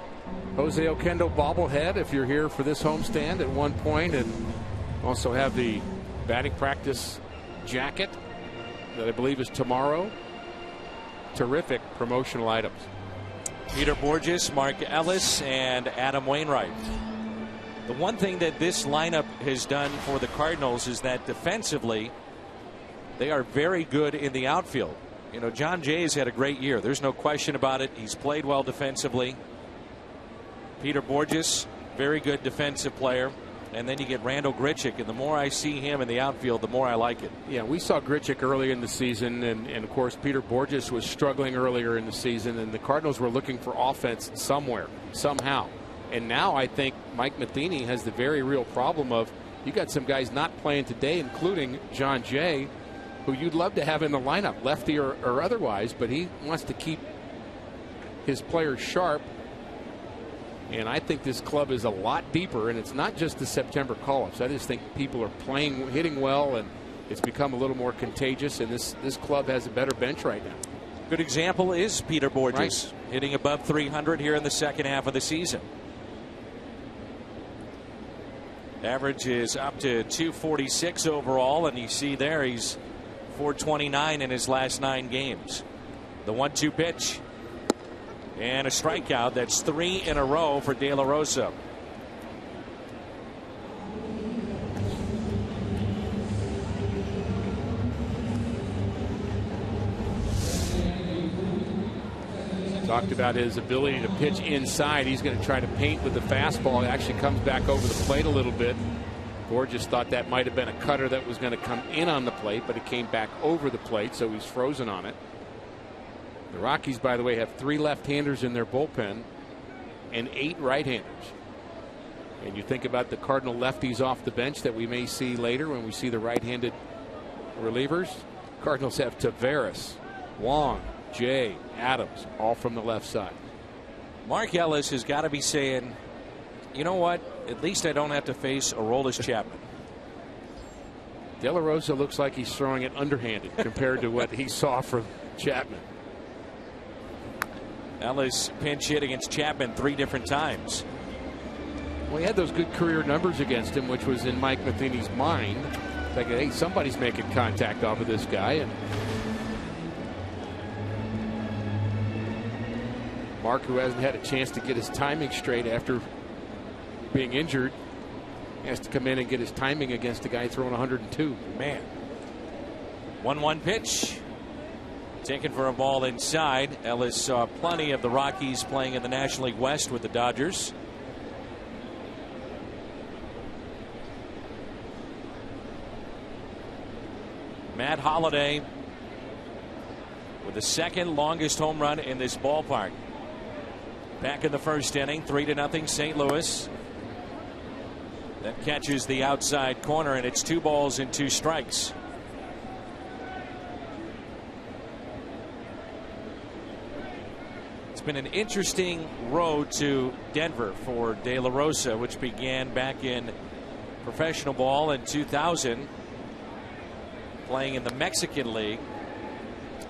Jose Oquendo bobblehead if you're here for this homestand at one point, and also have the batting practice jacket that I believe is tomorrow. Terrific promotional items. Peter Borges, Mark Ellis, and Adam Wainwright. The one thing that this lineup has done for the Cardinals is that defensively they are very good in the outfield. You know, John Jay's had a great year. There's no question about it. He's played well defensively. Peter Borges, very good defensive player. And then you get Randal Grichuk, and the more I see him in the outfield, the more I like it. Yeah, we saw Grichuk early in the season, and of course Peter Borges was struggling earlier in the season, and the Cardinals were looking for offense somewhere, somehow. And now I think Mike Matheny has the very real problem of you got some guys not playing today, including John Jay, who you'd love to have in the lineup, lefty or otherwise, but he wants to keep his players sharp. And I think this club is a lot deeper, and it's not just the September call-ups. I just think people are playing, hitting well, and it's become a little more contagious, and this club has a better bench right now. Good example is Peter Borges, right, hitting above 300 here in the second half of the season. Average is up to 246 overall, and you see there he's 429 in his last 9 games. The 1-2 pitch. And a strikeout. That's 3 in a row for De La Rosa. Talked about his ability to pitch inside. He's going to try to paint with the fastball. It actually comes back over the plate a little bit. Borges thought that might have been a cutter that was going to come in on the plate, but it came back over the plate, so he's frozen on it. The Rockies, by the way, have 3 left-handers in their bullpen and 8 right-handers. And you think about the Cardinal lefties off the bench that we may see later when we see the right-handed relievers. Cardinals have Taveras, Wong, Jay, Adams, all from the left side. Mark Ellis has got to be saying, you know what, at least I don't have to face Aroldis Chapman. De La Rosa looks like he's throwing it underhanded compared to what he saw from Chapman. Ellis pinch hit against Chapman 3 different times. Well, he had those good career numbers against him, which was in Mike Matheny's mind. Like, hey, somebody's making contact off of this guy. And Mark, who hasn't had a chance to get his timing straight after being injured, has to come in and get his timing against a guy throwing 102. Man. 1-1 pitch. Taken for a ball inside. Ellis saw plenty of the Rockies playing in the National League West with the Dodgers. Matt Holliday with the second longest home run in this ballpark. Back in the first inning, 3-0 St. Louis. That catches the outside corner, and it's 2 balls and 2 strikes. Been an interesting road to Denver for De La Rosa, which began back in professional ball in 2000, playing in the Mexican League.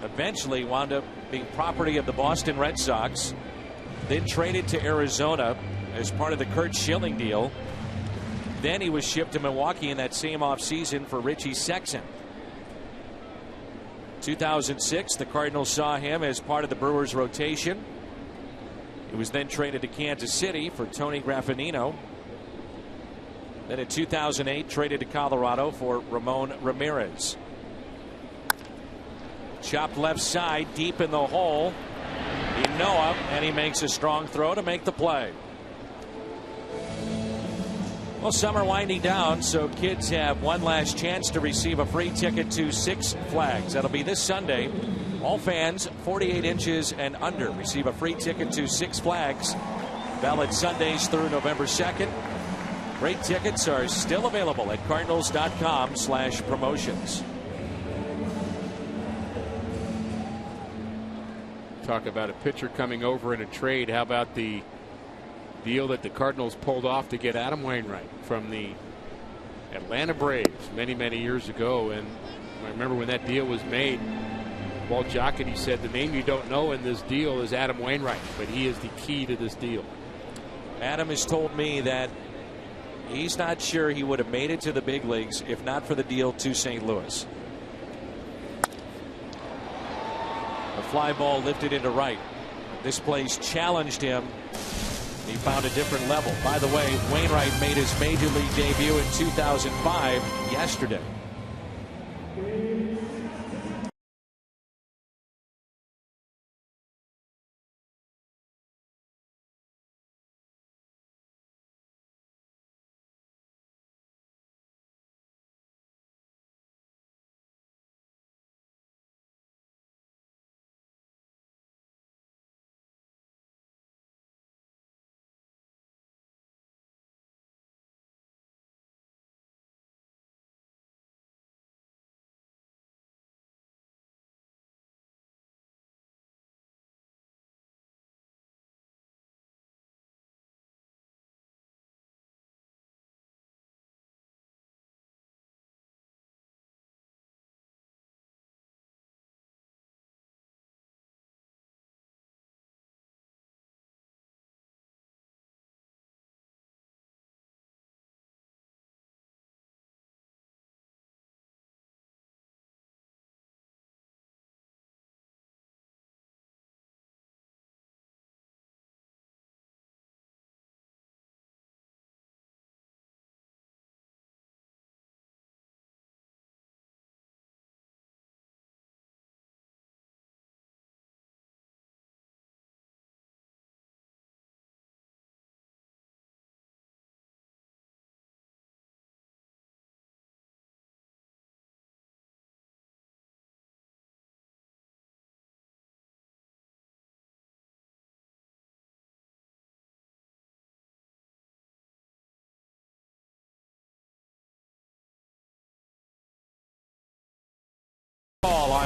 Eventually wound up being property of the Boston Red Sox, then traded to Arizona as part of the Curt Schilling deal. Then he was shipped to Milwaukee in that same offseason for Richie Sexson. 2006, the Cardinals saw him as part of the Brewers rotation. He was then traded to Kansas City for Tony Graffinino. Then in 2008, traded to Colorado for Ramon Ramirez. Chopped left side, deep in the hole. Inoa, and he makes a strong throw to make the play. Well, summer winding down, so kids have one last chance to receive a free ticket to Six Flags. That'll be this Sunday. All fans 48 inches and under receive a free ticket to Six Flags. Valid Sundays through November 2nd. Great tickets are still available at cardinals.com/promotions. Talk about a pitcher coming over in a trade. How about the deal that the Cardinals pulled off to get Adam Wainwright from the Atlanta Braves many years ago? And I remember when that deal was made, Walt Jocketty said the name you don't know in this deal is Adam Wainwright, but he is the key to this deal. Adam has told me that he's not sure he would have made it to the big leagues if not for the deal to St. Louis. A fly ball lifted into right. This place challenged him. He found a different level. By the way, Wainwright made his major league debut in 2005 yesterday.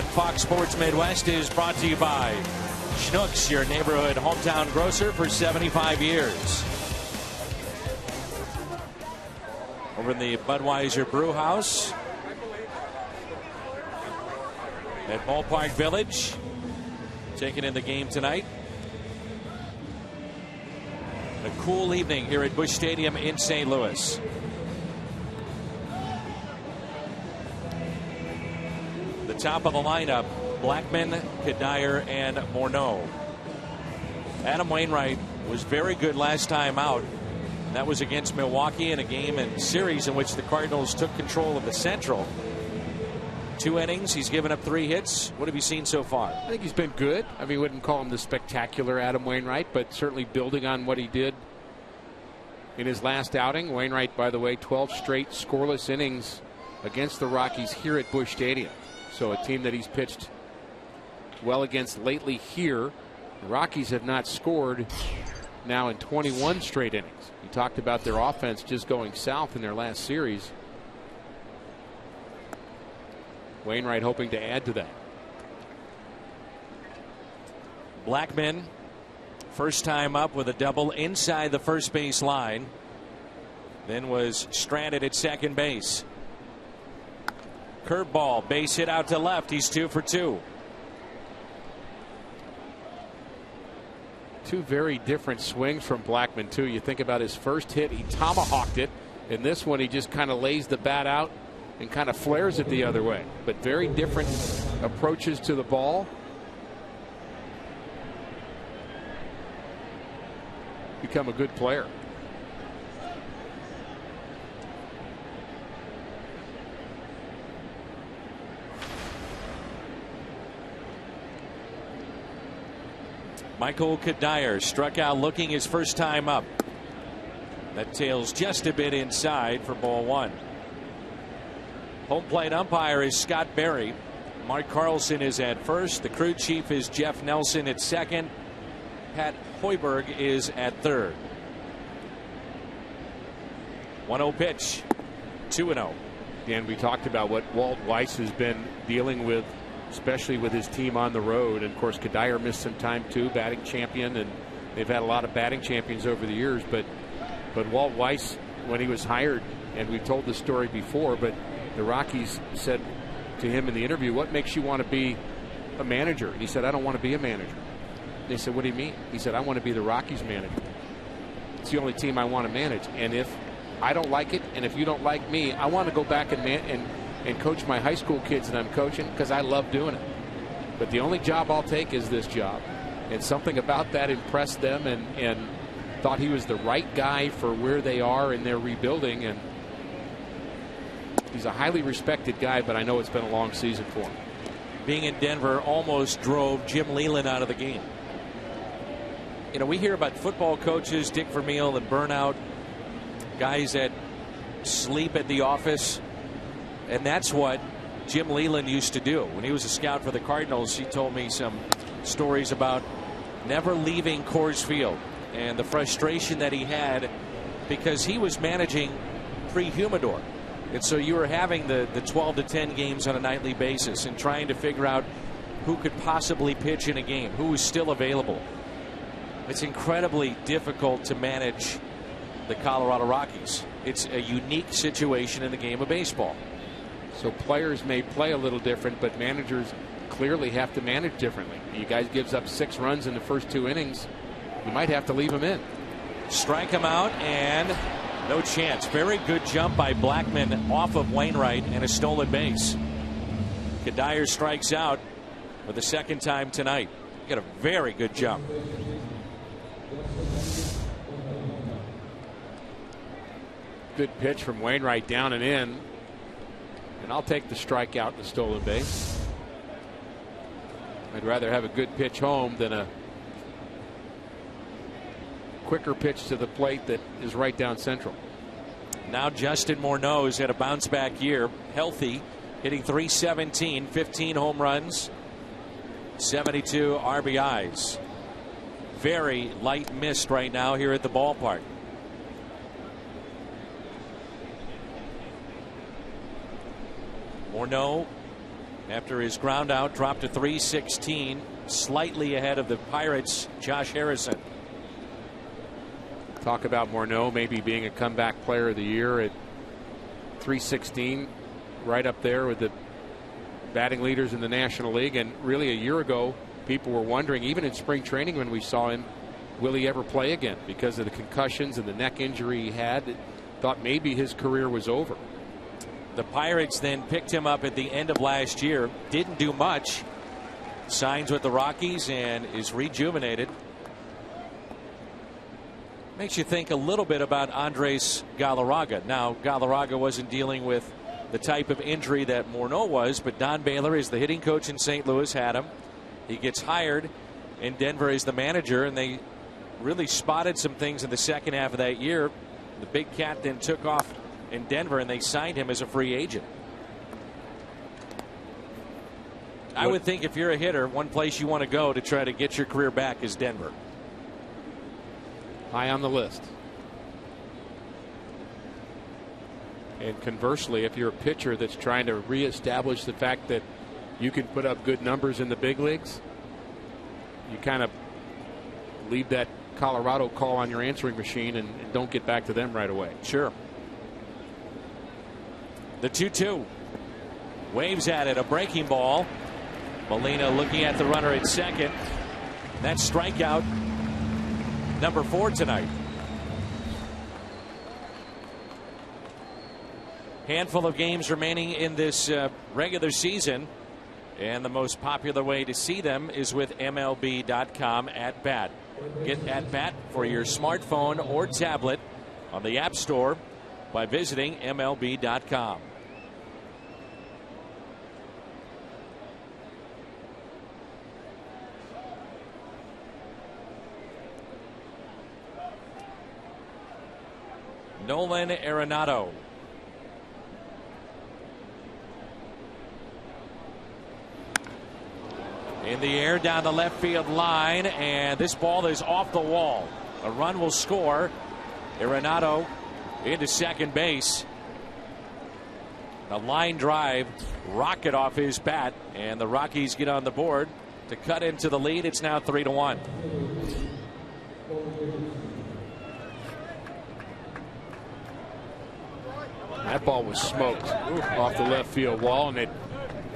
on Fox Sports Midwest is brought to you by Schnucks, your neighborhood hometown grocer for 75 years. Over in the Budweiser Brew House at Ballpark Village, taking in the game tonight. A cool evening here at Busch Stadium in St. Louis. The top of the lineup, Blackman, Kadire, and Morneau. Adam Wainwright was very good last time out. That was against Milwaukee in a game and series in which the Cardinals took control of the Central. 2 innings, he's given up 3 hits. What have you seen so far? I think he's been good. I mean, wouldn't call him the spectacular Adam Wainwright, but certainly building on what he did in his last outing. Wainwright, by the way, 12 straight scoreless innings against the Rockies here at Busch Stadium. So a team that he's pitched well against lately here. The Rockies have not scored now in 21 straight innings. You talked about their offense just going south in their last series. Wainwright hoping to add to that. Blackman, first time up with a double inside the first base line, then was stranded at second base. Curveball, base hit out to left. He's 2 for 2. Two very different swings from Blackman, too. You think about his first hit, he tomahawked it. In this one, he just kind of lays the bat out and kind of flares it the other way. But very different approaches to the ball. Become a good player. Michael Kadire struck out looking his first time up. That tails just a bit inside for ball 1. Home plate umpire is Scott Berry. Mark Carlson is at first. The crew chief is Jeff Nelson at second. Pat Hoiberg is at third. 1-0 pitch. 2-0. And we talked about what Walt Weiss has been dealing with, especially with his team on the road. And of course, Kadire missed some time too, batting champion, and they've had a lot of batting champions over the years. But Walt Weiss, when he was hired, and we've told this story before, but the Rockies said to him in the interview, "What makes you want to be a manager?" And he said, "I don't want to be a manager." They said, "What do you mean?" He said, "I want to be the Rockies manager. It's the only team I want to manage. And if I don't like it, and if you don't like me, I want to go back and coach my high school kids that I'm coaching because I love doing it. But the only job I'll take is this job." And something about that impressed them and thought he was the right guy for where they are in their rebuilding. And he's a highly respected guy, but I know it's been a long season for him. Being in Denver almost drove Jim Leyland out of the game. You know, we hear about football coaches, Dick Vermeil, and burnout, guys that sleep at the office. And that's what Jim Leyland used to do. When he was a scout for the Cardinals, he told me some stories about never leaving Coors Field and the frustration that he had because he was managing pre-Humidor. And so you were having the 12 to 10 games on a nightly basis and trying to figure out who could possibly pitch in a game, who was still available. It's incredibly difficult to manage the Colorado Rockies. It's a unique situation in the game of baseball. So players may play a little different, but managers clearly have to manage differently. You guys gives up 6 runs in the first 2 innings. You might have to leave him in. Strike him out, and no chance. Very good jump by Blackman off of Wainwright and a stolen base. Kadire strikes out for the second time tonight. Got a very good jump. Good pitch from Wainwright down and in. And I'll take the strikeout and the stolen base. I'd rather have a good pitch home than a quicker pitch to the plate that is right down central. Now Justin Morneau has had a bounce back year, healthy, hitting .317, 15 home runs, 72 RBIs. Very light mist right now here at the ballpark. Morneau after his ground out dropped to 316, slightly ahead of the Pirates' Josh Harrison. Talk about Morneau maybe being a comeback player of the year at 316, right up there with the batting leaders in the National League. And really a year ago, people were wondering, even in spring training when we saw him, will he ever play again because of the concussions and the neck injury he had? Thought maybe his career was over. The Pirates then picked him up at the end of last year. Didn't do much. Signs with the Rockies and is rejuvenated. Makes you think a little bit about Andres Galarraga. Now, Galarraga wasn't dealing with the type of injury that Morneau was, but Don Baylor is the hitting coach in St. Louis, had him. He gets hired in Denver as the manager, and they really spotted some things in the second half of that year. The Big Cat then took off in Denver, and they signed him as a free agent. I would think if you're a hitter, one place you want to go to try to get your career back is Denver. High on the list. And conversely, if you're a pitcher that's trying to reestablish the fact that you can put up good numbers in the big leagues, you kind of leave that Colorado call on your answering machine and don't get back to them right away. Sure. The 2-2. Waves at it, a breaking ball. Molina looking at the runner at second. That's strikeout number 4 tonight. Handful of games remaining in this regular season, and the most popular way to see them is with MLB.com at bat. Get at bat for your smartphone or tablet on the App Store by visiting MLB.com. Nolan Arenado. In the air down the left field line, and this ball is off the wall. A run will score. Arenado into second base. A line drive rocket off his bat, and the Rockies get on the board to cut into the lead. It's now 3-1. That ball was smoked off the left field wall, and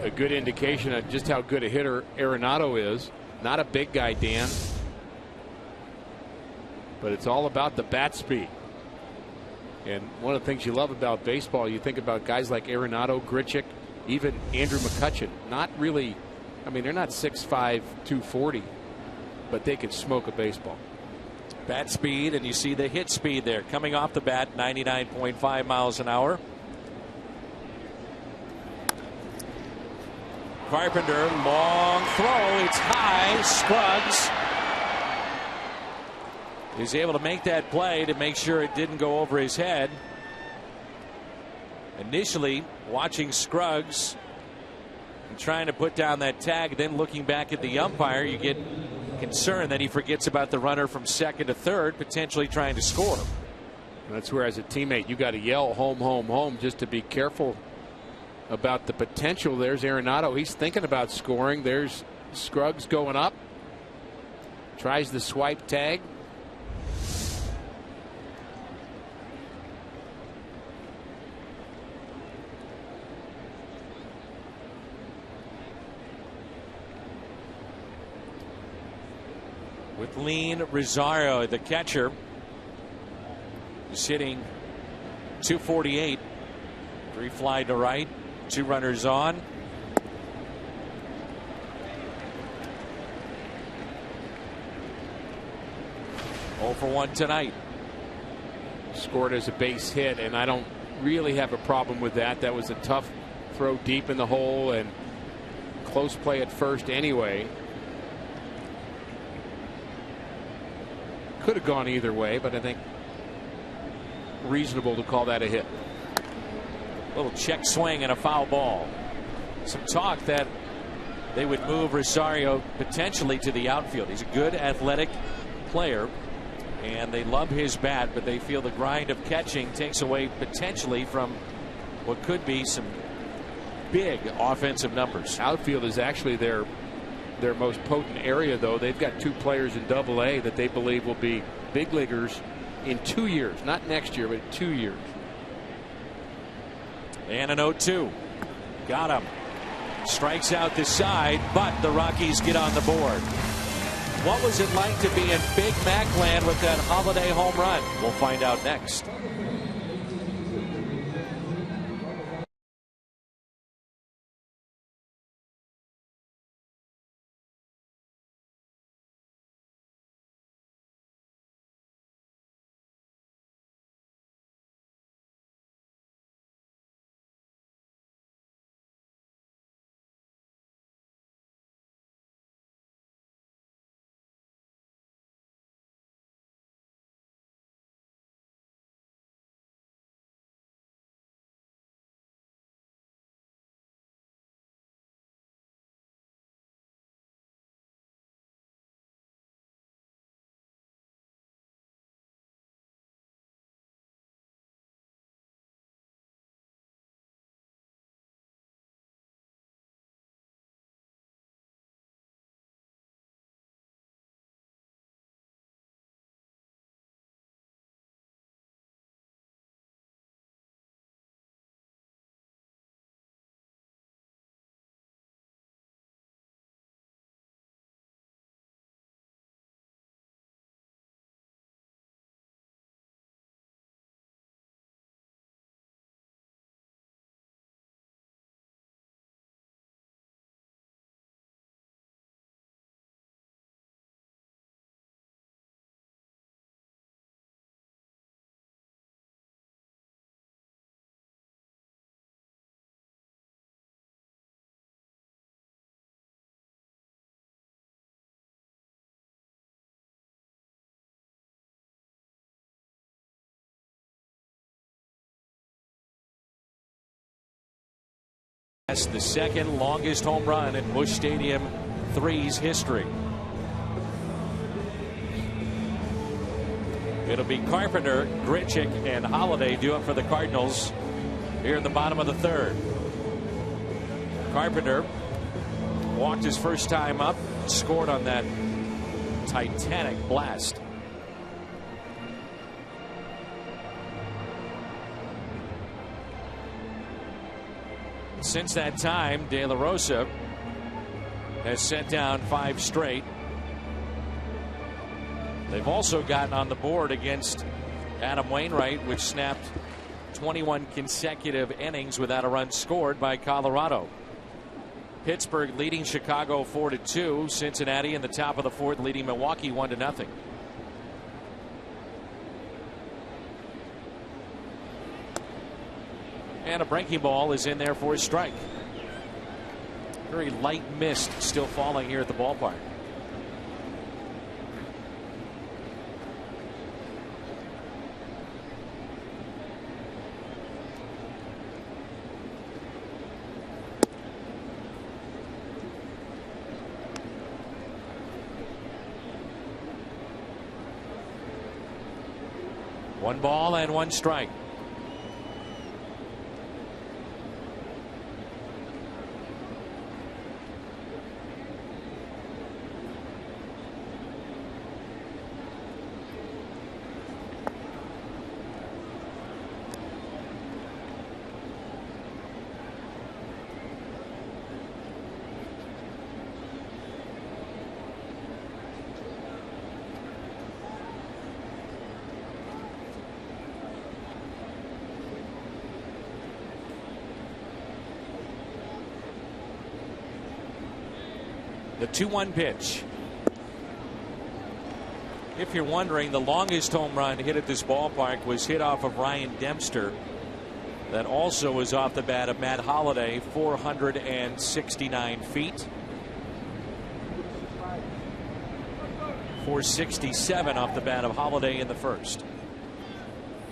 a good indication of just how good a hitter Arenado is. Not a big guy, Dan, but it's all about the bat speed. And one of the things you love about baseball, you think about guys like Arenado, Grichuk, even Andrew McCutchen. Not really, I mean, they're not 6'5", 240, but they can smoke a baseball. Bat speed, and you see the hit speed there coming off the bat, 99.5 miles an hour. Carpenter, long throw. It's high. Scruggs is able to make that play to make sure it didn't go over his head. Initially watching Scruggs and trying to put down that tag, then looking back at the umpire, you get concerned that he forgets about the runner from second to third, potentially trying to score. That's where, as a teammate, you got to yell home, home, home, just to be careful about the potential. There's Arenado. He's thinking about scoring. There's Scruggs going up. Tries the swipe tag. With Lean Rosario, the catcher, is hitting .248. 3 fly to right, 2 runners on. Oh for 1 tonight. Scored as a base hit, and I don't really have a problem with that. That was a tough throw deep in the hole and close play at first anyway. Could have gone either way, but I think reasonable to call that a hit. Little check swing and a foul ball. Some talk that they would move Rosario potentially to the outfield. He's a good athletic player, and they love his bat, but they feel the grind of catching takes away potentially from what could be some big offensive numbers. Outfield is actually their most potent area, though. They've got 2 players in Double-A that they believe will be big leaguers in 2 years, not next year, but 2 years. And an 0-2. Got him. Strikes out the side, but the Rockies get on the board. What was it like to be in Big Mac land with that Holiday home run? We'll find out next. That's the second longest home run in Busch Stadium 3's history. It'll be Carpenter, Grichuk, and Holiday due up for the Cardinals here at the bottom of the 3rd. Carpenter walked his first time up, scored on that titanic blast. Since that time, De La Rosa has sent down 5 straight. They've also gotten on the board against Adam Wainwright, which snapped 21 consecutive innings without a run scored by Colorado. Pittsburgh leading Chicago 4-2. Cincinnati in the top of the 4th leading Milwaukee 1-0. And a breaking ball is in there for a strike. Very light mist still falling here at the ballpark. One ball and 1 strike. The 2-1 pitch. If you're wondering, the longest home run hit at this ballpark was hit off of Ryan Dempster. That also was off the bat of Matt Holliday, 469 feet. 467 off the bat of Holliday in the first.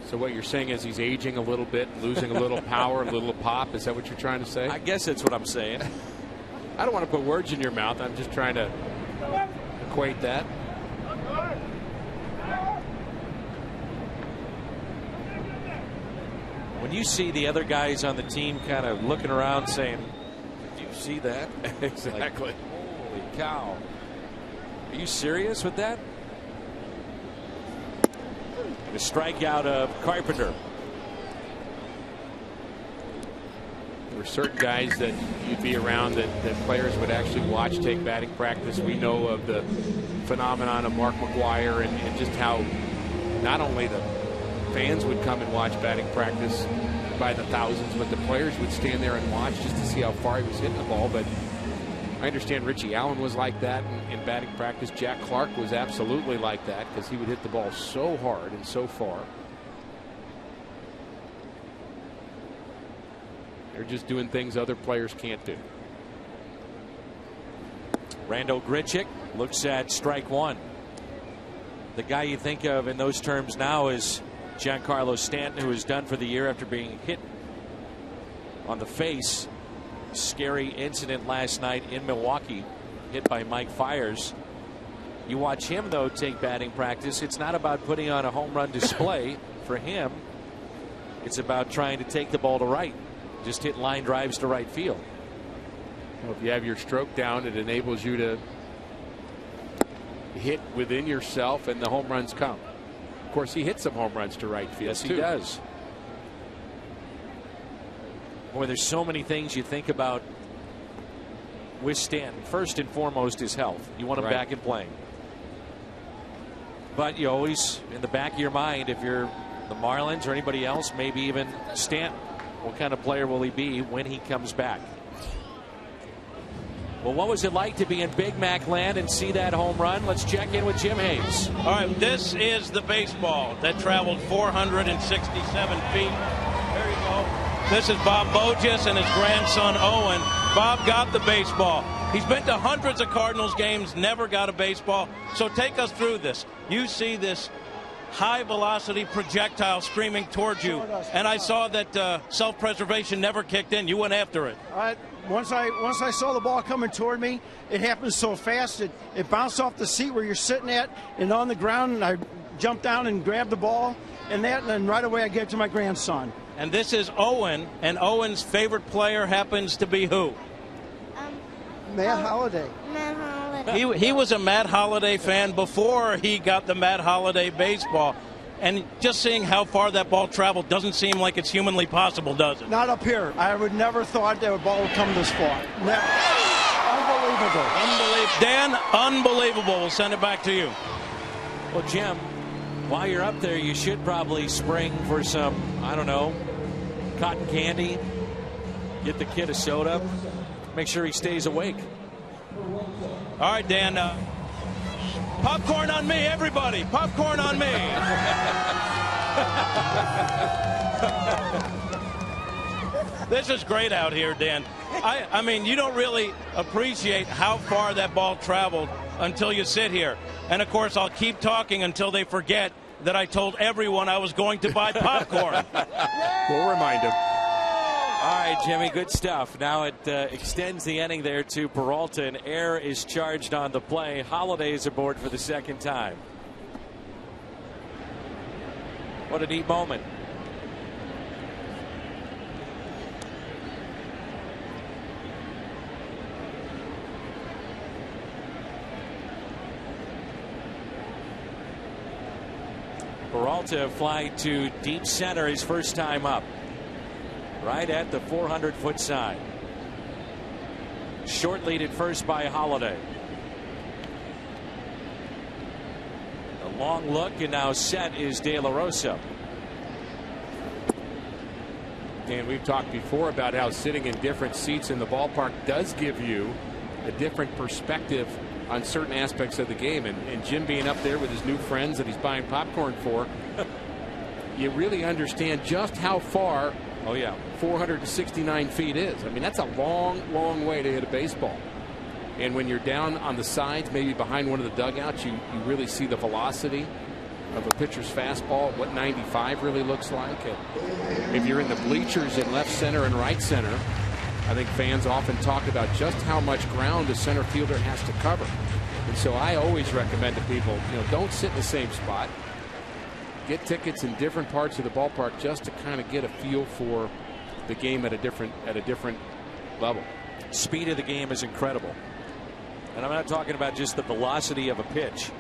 So what you're saying is he's aging a little bit, losing a little power, a little pop. Is that what you're trying to say? I guess that's what I'm saying. I don't want to put words in your mouth. I'm just trying to equate that. When When you see the other guys on the team kind of looking around saying, "Did you see that?" Exactly. Like, holy cow! Are you serious with that? And a strikeout of Carpenter. There were certain guys that you'd be around that players would actually watch take batting practice. We know of the phenomenon of Mark McGwire and just how not only the fans would come and watch batting practice by the thousands, but the players would stand there and watch just to see how far he was hitting the ball. But I understand Richie Allen was like that in batting practice. Jack Clark was absolutely like that because he would hit the ball so hard and so far. They're just doing things other players can't do. Randall Grichuk looks at strike one. The guy you think of in those terms now is Giancarlo Stanton, who is done for the year after being hit on the face. Scary incident last night in Milwaukee, hit by Mike Fiers. You watch him, though, take batting practice. It's not about putting on a home run display for him. It's about trying to take the ball to right. Just hit line drives to right field. Well, if you have your stroke down, it enables you to hit within yourself, and the home runs come. Of course, he hit some home runs to right field. Yes, too. he does. Boy, there's so many things you think about with Stanton. First and foremost, his health. You want him back and playing. But you always, in the back of your mind, if you're the Marlins or anybody else, maybe even Stanton, what kind of player will he be when he comes back? Well, what was it like to be in Big Mac land and see that home run? Let's check in with Jim Hayes. All right, this is the baseball that traveled 467 feet. There you go. This is Bob Bogus and his grandson Owen. Bob got the baseball. He's been to hundreds of Cardinals games, never got a baseball. So take us through this. You see this high velocity projectile screaming towards you, and I saw that self-preservation never kicked in. You went after it. Once I saw the ball coming toward me, it happened so fast it bounced off the seat where you're sitting at and on the ground, and I jumped down and grabbed the ball and then right away I gave it to my grandson. And this is Owen, and Owen's favorite player happens to be who? Matt Holliday. Matt Holliday. He was a Matt Holliday fan before he got the Matt Holliday baseball. And just seeing how far that ball traveled doesn't seem like it's humanly possible, does it? Not up here. I would never thought that a ball would come this far. Never. Unbelievable. Dan, unbelievable. We'll send it back to you. Well, Jim, while you're up there, you should probably spring for some, I don't know, cotton candy. Get the kid a soda. Make sure he stays awake. All right, Dan. Popcorn on me, everybody. Popcorn on me. This is great out here, Dan. I mean, you don't really appreciate how far that ball traveled until you sit here. And, of course, I'll keep talking until they forget that I told everyone I was going to buy popcorn. We'll remind him. All right, Jimmy, good stuff. Now it extends the inning there to Peralta, and air is charged on the play. Holiday's aboard for the second time. What a neat moment. Peralta flying to deep center his first time up. Right at the 400-foot side. Short lead at first by Holliday. A long look, and now set is De La Rosa. And we've talked before about how sitting in different seats in the ballpark does give you a different perspective on certain aspects of the game. And Jim being up there with his new friends that he's buying popcorn for, you really understand just how far 469 feet is. I mean, that's a long, long way to hit a baseball. And when you're down on the sides, maybe behind one of the dugouts, you really see the velocity of a pitcher's fastball, what 95 really looks like. And if you're in the bleachers in left center and right center, I think fans often talk about just how much ground a center fielder has to cover. And so I always recommend to people, don't sit in the same spot. get tickets in different parts of the ballpark just to kind of get a feel for the game at a different level. Speed of the game is incredible. And I'm not talking about just the velocity of a pitch.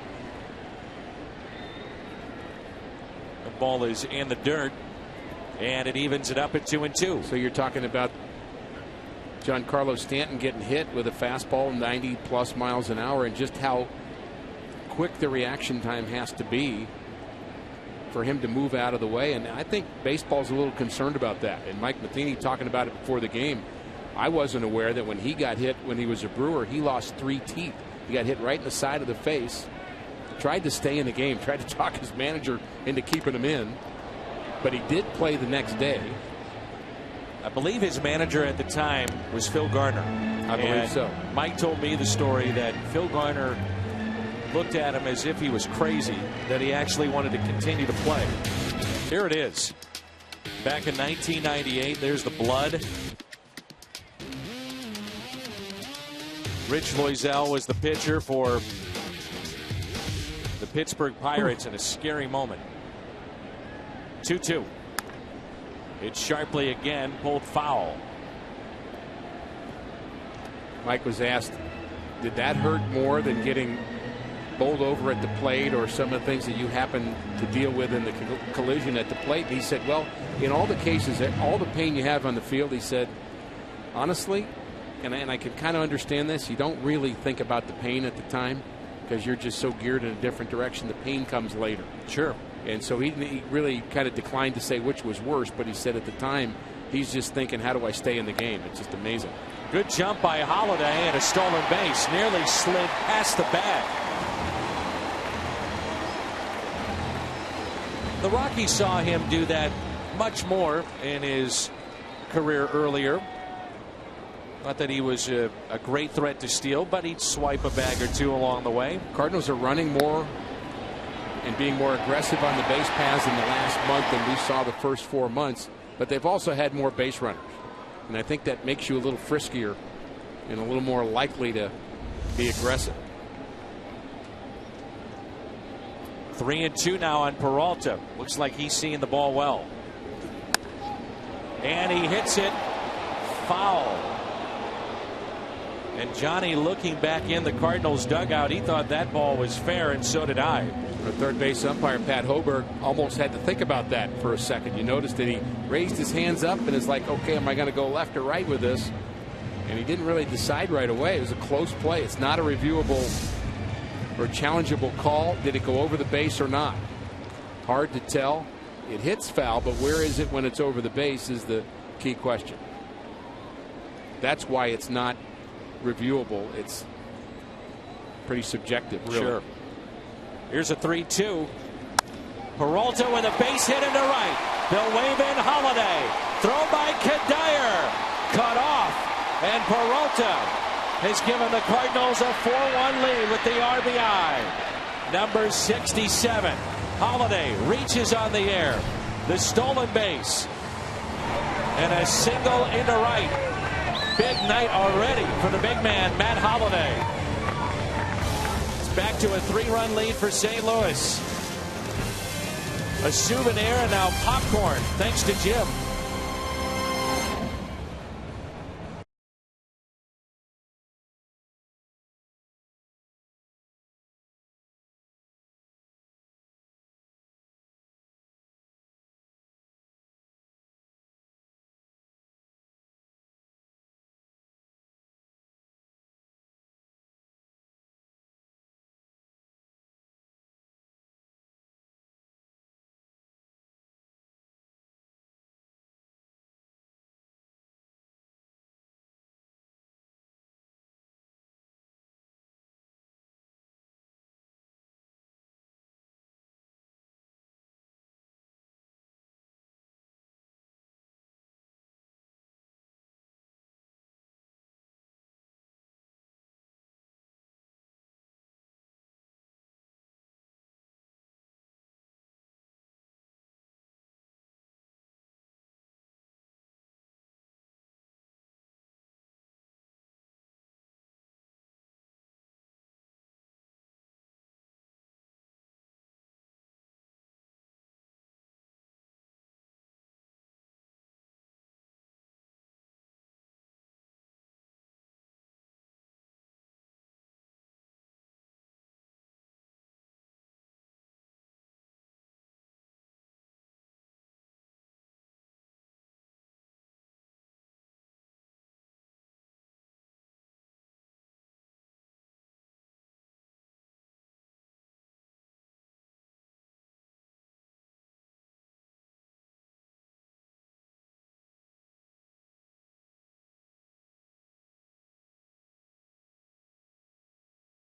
The ball is in the dirt, and it evens it up at 2-2. So you're talking about Giancarlo Stanton getting hit with a fastball 90+ miles an hour, and just how quick the reaction time has to be for him to move out of the way. And I think baseball's a little concerned about that. And Mike Matheny talking about it before the game. I wasn't aware that when he got hit when he was a Brewer, he lost 3 teeth. He got hit right in the side of the face. Tried to stay in the game, tried to talk his manager into keeping him in, but he did play the next day. I believe his manager at the time was Phil Garner. I believe so. Mike told me the story that Phil Garner looked at him as if he was crazy, that he actually wanted to continue to play. Here it is. Back in 1998, there's the blood. Rich Loisel was the pitcher for the Pittsburgh Pirates in a scary moment. 2-2. It's sharply again, pulled foul. Mike was asked, did that hurt more than getting bowled over at the plate or some of the things that you happen to deal with in the collision at the plate? And he said, well, in all the cases, all the pain you have on the field, he said, honestly, and I can kind of understand this, you don't really think about the pain at the time because you're just so geared in a different direction. The pain comes later. Sure. And so he really kind of declined to say which was worse, but he said at the time he's just thinking, how do I stay in the game? It's just amazing. Good jump by Holiday and a stolen base. Nearly slid past the bag. The Rockies saw him do that much more in his career earlier. Not that he was a great threat to steal, but he'd swipe a bag or two along the way. Cardinals are running more and being more aggressive on the base paths in the last month than we saw the first 4 months, but they've also had more base runners. And I think that makes you a little friskier and a little more likely to be aggressive. 3-2 now on Peralta. Looks like he's seeing the ball well. And he hits it foul. And Johnny looking back in the Cardinals dugout, he thought that ball was fair, and so did I. Our third base umpire, Pat Hoberg, almost had to think about that for a second. You noticed that he raised his hands up and is like, okay, am I going to go left or right with this? And he didn't really decide right away. It was a close play. It's not a reviewable or challengeable call. Did it go over the base or not? Hard to tell. It hits foul, but where is it when it's over the base is the key question. That's why it's not reviewable. It's pretty subjective, really. Sure. Here's a 3-2. Peralta with a base hit into right. They'll wave in Holiday. Throw by Kadire. Cut off. And Peralta has given the Cardinals a 4-1 lead with the RBI. Number 67. Holiday reaches on the air. The stolen base. And a single into right. Big night already for the big man, Matt Holliday. It's back to a 3-run lead for St. Louis. A souvenir and now popcorn, thanks to Jim.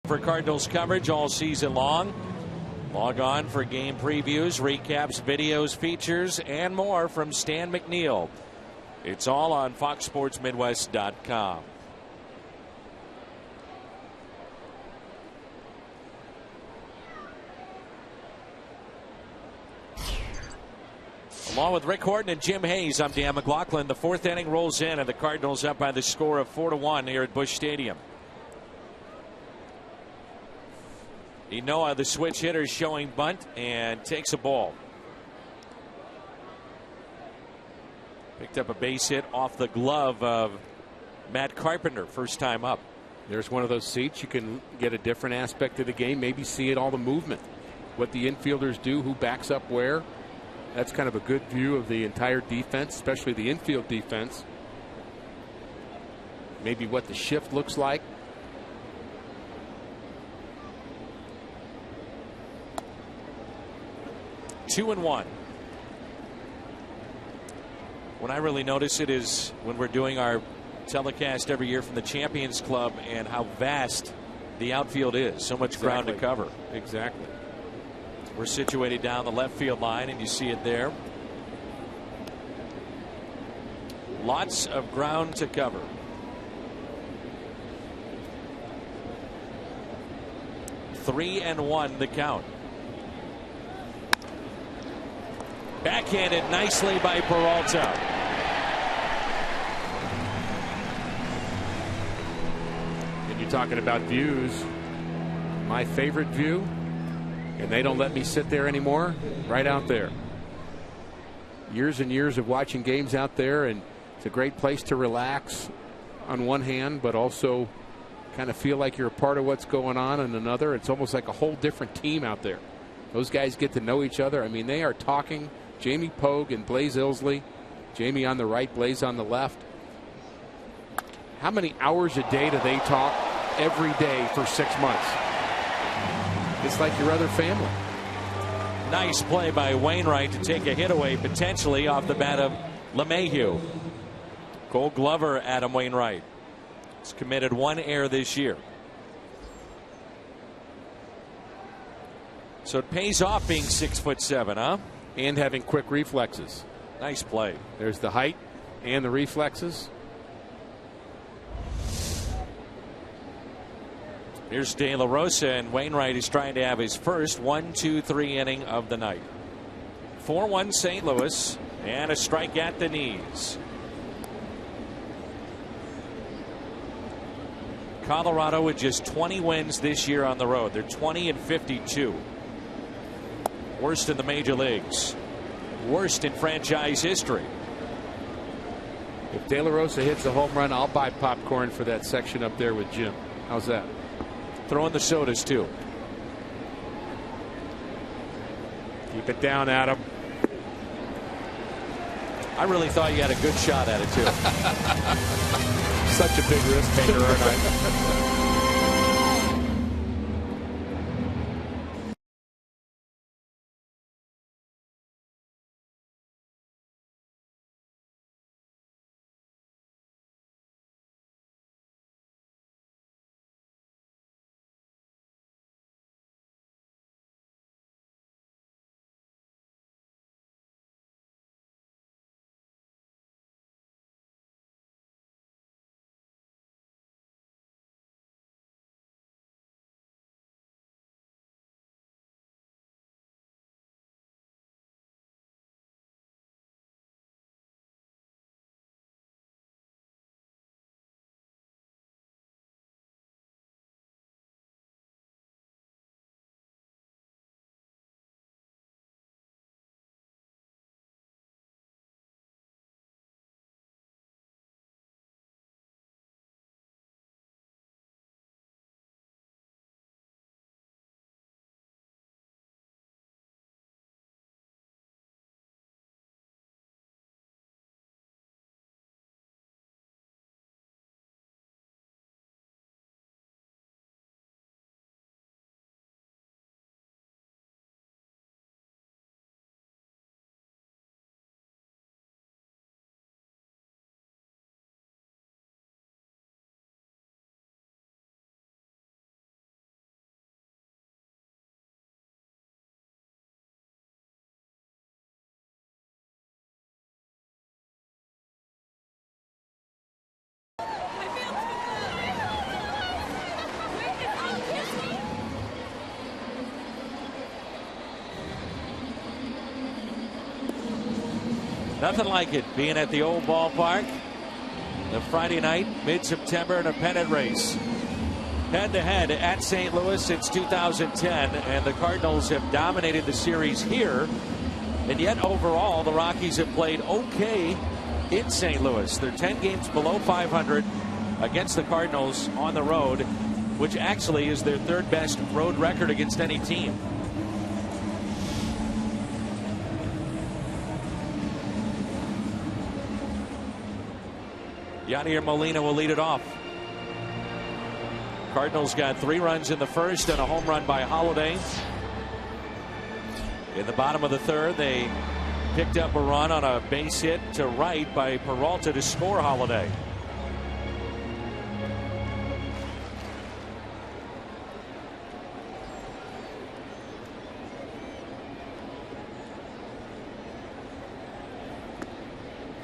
For Cardinals coverage all season long. Log on for game previews, recaps, videos, features, and more from Stan McNeil. It's all on FoxSportsMidwest.com. Along with Rick Horton and Jim Hayes, I'm Dan McLaughlin. The fourth inning rolls in, and the Cardinals up by the score of 4-1 here at Busch Stadium. Inoa, the switch hitter, showing bunt and takes a ball. Picked up a base hit off the glove of Matt Carpenter, first time up. There's one of those seats you can get a different aspect of the game, maybe see it all the movement, what the infielders do, who backs up where. That's kind of a good view of the entire defense, especially the infield defense. Maybe what the shift looks like. 2-1. When I really notice it is when we're doing our telecast every year from the Champions Club and how vast the outfield is. So much ground to cover. Exactly. We're situated down the left field line, and you see it there. Lots of ground to cover. Three and one the count. Backhanded nicely by Peralta. And you're talking about views. My favorite view, and they don't let me sit there anymore, right out there. Years and years of watching games out there, and it's a great place to relax on one hand, but also kind of feel like you're a part of what's going on another. It's almost like a whole different team out there. Those guys get to know each other. I mean, they are talking. Jamie Pogue and Blaze Ilsley. Jamie on the right, Blaze on the left. How many hours a day do they talk every day for 6 months? It's like your other family. Nice play by Wainwright to take a hit away potentially off the bat of LeMahieu. Gold Glover Adam Wainwright. He's committed one error this year. So it pays off being 6'7", huh? And having quick reflexes. Nice play. There's the height and the reflexes. Here's De La Rosa, and Wainwright is trying to have his first 1-2-3 inning of the night. 4-1 St. Louis, and a strike at the knees. Colorado with just 20 wins this year on the road. They're 20-52. Worst in the major leagues. Worst in franchise history. If De La Rosa hits a home run, I'll buy popcorn for that section up there with Jim. How's that? Throwing the sodas too. Keep it down, Adam. I really thought you had a good shot at it too. Such a big risk taker, aren't I? Nothing like it being at the old ballpark. The Friday night, mid-September, in a pennant race. Head-to-head at St. Louis since 2010, and the Cardinals have dominated the series here. And yet, overall, the Rockies have played okay in St. Louis. They're 10 games below 500 against the Cardinals on the road, which actually is their third best road record against any team. Yadier Molina will lead it off. Cardinals got 3 runs in the first and a home run by Holiday. In the bottom of the third, they picked up a run on a base hit to right by Peralta to score Holiday.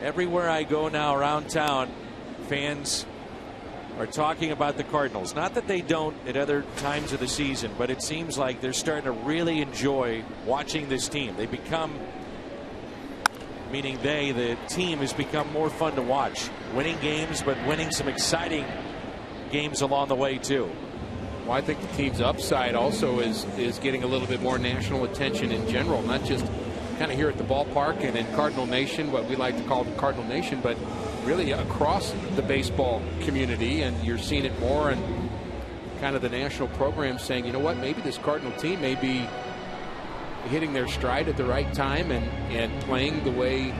Everywhere I go now around town, fans are talking about the Cardinals. Not that they don't at other times of the season, but it seems like they're starting to really enjoy watching this team. They become, meaning the team has become more fun to watch. Winning games, but winning some exciting games along the way too. Well, I think the team's upside also is getting a little bit more national attention in general, not just kind of here at the ballpark and in Cardinal Nation, what we like to call the Cardinal Nation, but really across the baseball community. And you're seeing it more and kind of the national program saying, you know what, maybe this Cardinal team may be hitting their stride at the right time and playing the way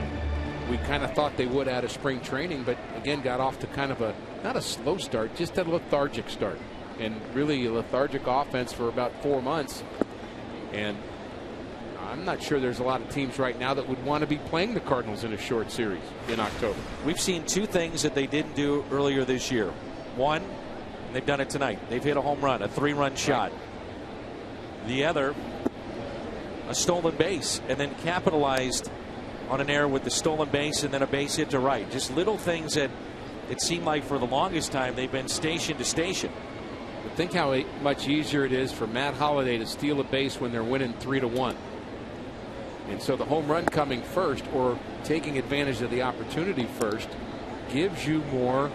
we kind of thought they would out of spring training, but again got off to kind of a, not a slow start, just a lethargic start, and really a lethargic offense for about 4 months. And I'm not sure there's a lot of teams right now that would want to be playing the Cardinals in a short series in October. We've seen 2 things that they didn't do earlier this year. One, they've done it tonight. They've hit a home run, a 3-run shot. The other, a stolen base, and then capitalized on an error with the stolen base and then a base hit to right. Just little things that it seemed like for the longest time they've been station to station. But think how much easier it is for Matt Holliday to steal a base when they're winning 3-1. And so the home run coming first, or taking advantage of the opportunity first, gives you more,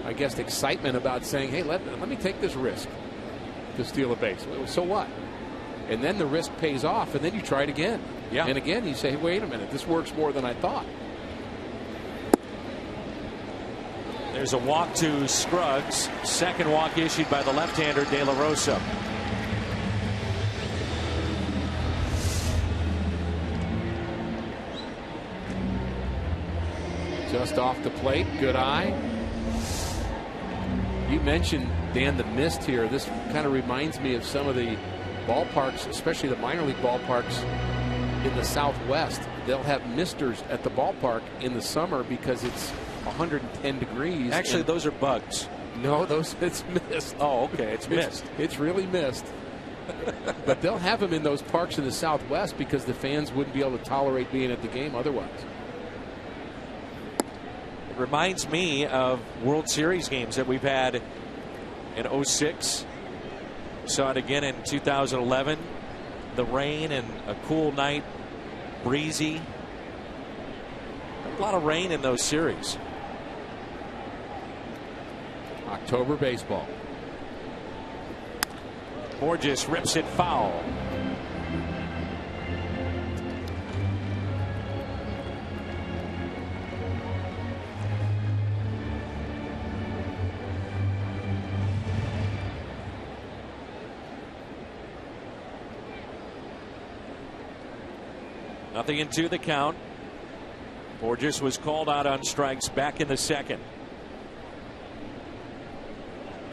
I guess, excitement about saying, hey, let me take this risk to steal a base. So what? And then the risk pays off, and then you try it again. Yeah. And again, you say, hey, wait a minute, this works more than I thought. There's a walk to Scruggs. Second walk issued by the left-hander De La Rosa. Just off the plate. Good eye. You mentioned, Dan, the mist here. This kind of reminds me of some of the ballparks, especially the minor league ballparks in the Southwest. They'll have misters at the ballpark in the summer because it's 110 degrees. Actually, those are bugs. No, it's mist. Oh, okay. It's mist. It's really mist. But they'll have them in those parks in the Southwest because the fans wouldn't be able to tolerate being at the game otherwise. It reminds me of World Series games that we've had in 06. Saw it again in 2011. The rain and a cool night, breezy. A lot of rain in those series. October baseball. Borges rips it foul. Nothing into the count. Borges was called out on strikes back in the second.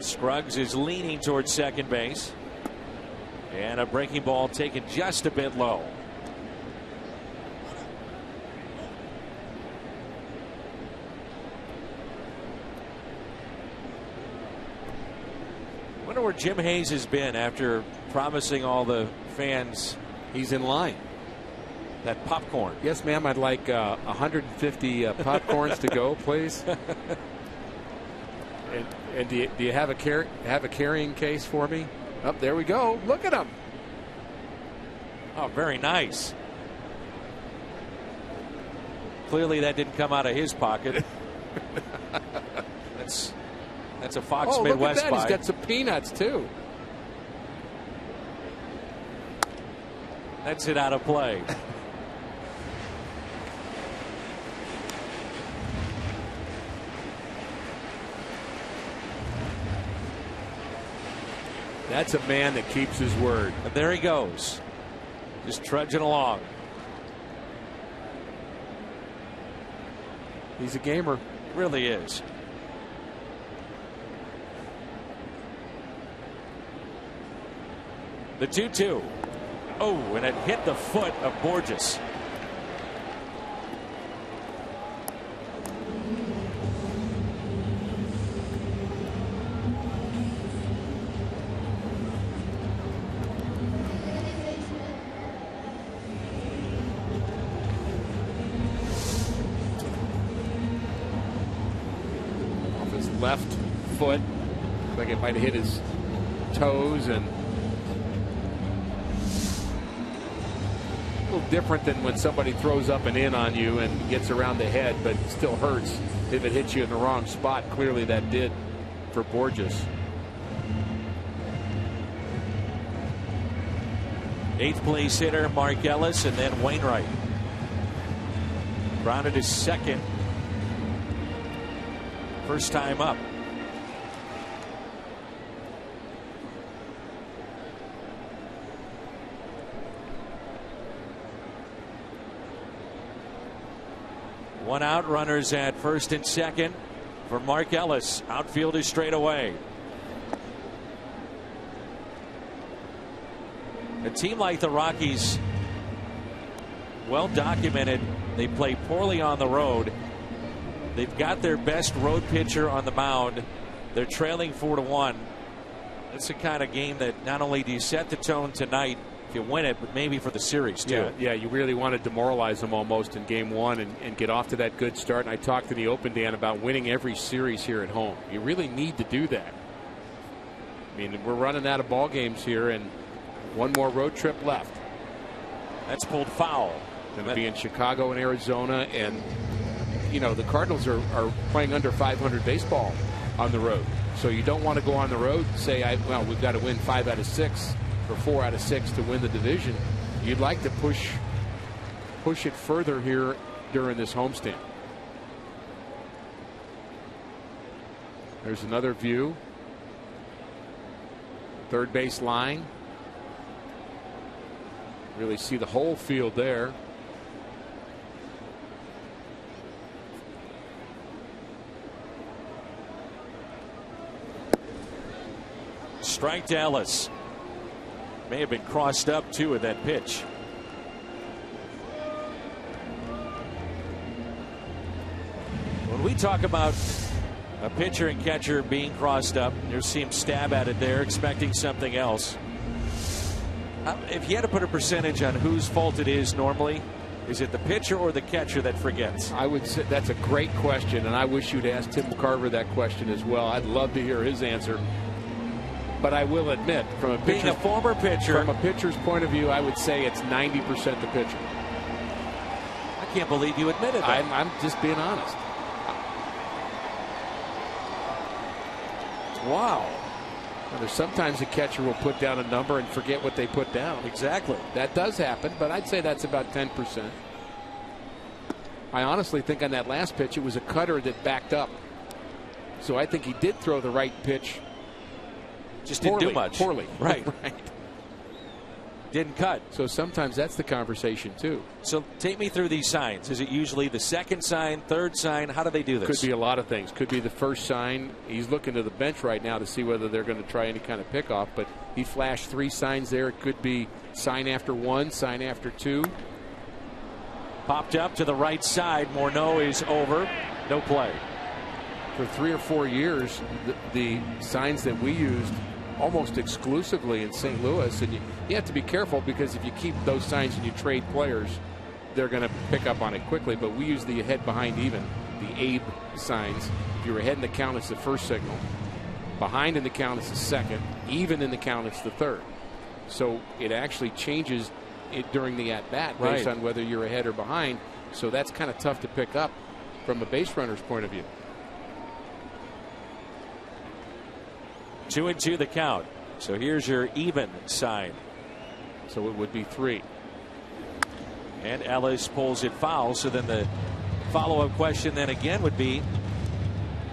Scruggs is leaning towards second base. And a breaking ball taken just a bit low. Wonder where Jim Hayes has been after promising all the fans. He's in line. That popcorn. Yes, ma'am. I'd like 150 popcorns to go, please. And do you have a carrying case for me? Oh, there we go. Look at him. Oh, very nice. Clearly that didn't come out of his pocket. That's a Fox Midwest look at that. buy. He's got some peanuts too. That's it out of play. That's a man that keeps his word. And there he goes. Just trudging along. He's a gamer. Really is. The 2-2. Oh, and it hit the foot of Borges. Off his left foot. Like it might have hit his toes, and a little different than when somebody throws up and in on you and gets around the head, but it still hurts if it hits you in the wrong spot. Clearly that did for Borges. Eighth place hitter Mark Ellis, and then Wainwright. Grounded his second. First time up. One out, runners at first and second for Mark Ellis. Outfield is straight away. A team like the Rockies, well documented, they play poorly on the road. They've got their best road pitcher on the mound. They're trailing 4-1. It's the kind of game that not only do you set the tone tonight if you win it, but maybe for the series too. Yeah, you really want to demoralize them almost in game one and get off to that good start. And I talked to the Open, Dan, about winning every series here at home. You really need to do that. I mean, we're running out of ball games here, and one more road trip left. That's pulled foul. Going to be in Chicago and Arizona, and you know the Cardinals are playing under 500 baseball on the road. So you don't want to go on the road and say, well, we've got to win 5 out of 6 or 4 out of 6 to win the division. You'd like to push it further here during this homestand. There's another view. Third base line. Really see the whole field there. Strike to Ellis. May have been crossed up too with that pitch. When we talk about a pitcher and catcher being crossed up, you see him stab at it there, expecting something else. If you had to put a percentage on whose fault it is normally, is it the pitcher or the catcher that forgets? I would say that's a great question, and I wish you'd asked Tim Carver that question as well. I'd love to hear his answer. But I will admit, from a being a former pitcher, from a pitcher's point of view, I would say it's 90% the pitcher. I can't believe you admitted that. I'm just being honest. Wow. Now, there's sometimes a catcher will put down a number and forget what they put down. Exactly. That does happen, but I'd say that's about 10%. I honestly think on that last pitch it was a cutter that backed up. So I think he did throw the right pitch. Just didn't do much. Poorly. Right. Didn't cut. So sometimes that's the conversation too. So take me through these signs. Is it usually the second sign, third sign? How do they do this? Could be a lot of things. Could be the first sign. He's looking to the bench right now to see whether they're going to try any kind of pickoff, but he flashed 3 signs there. It could be sign after 1, sign after 2. Popped up to the right side. Morneau is over. No play. For 3 or 4 years, the signs that we used almost exclusively in St. Louis, and you have to be careful because if you keep those signs and you trade players, they're going to pick up on it quickly. But we use the ahead behind even, the Abe signs. If you're ahead in the count, it's the first signal. Behind in the count, it's the second. Even in the count, it's the third. So it actually changes it during the at-bat based on whether you're ahead or behind. So that's kind of tough to pick up from a base runner's point of view. 2-2 the count. So here's your even sign. So it would be 3. And Ellis pulls it foul. So then the follow-up question then again would be,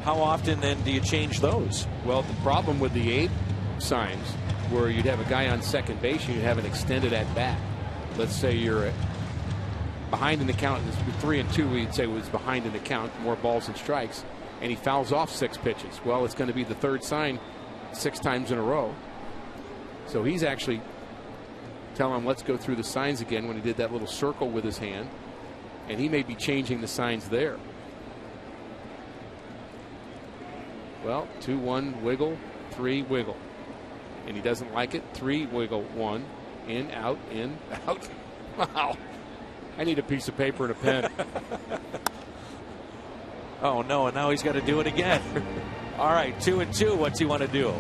how often then do you change those? Well, the problem with the 8 signs, where you'd have a guy on second base and you'd have an extended at bat. Let's say you're behind in the count. 3-2, we'd say was behind in the count, more balls and strikes, and he fouls off 6 pitches. Well, it's going to be the 3rd sign 6 times in a row. So he's actually telling him, let's go through the signs again, when he did that little circle with his hand, and he may be changing the signs there. Well, 2-1 wiggle, 3 wiggle, and he doesn't like it. 3 wiggle, 1 in, out, in, out. Wow, I need a piece of paper and a pen. Oh no, and now he's got to do it again. All right, 2-2. What's he want to do?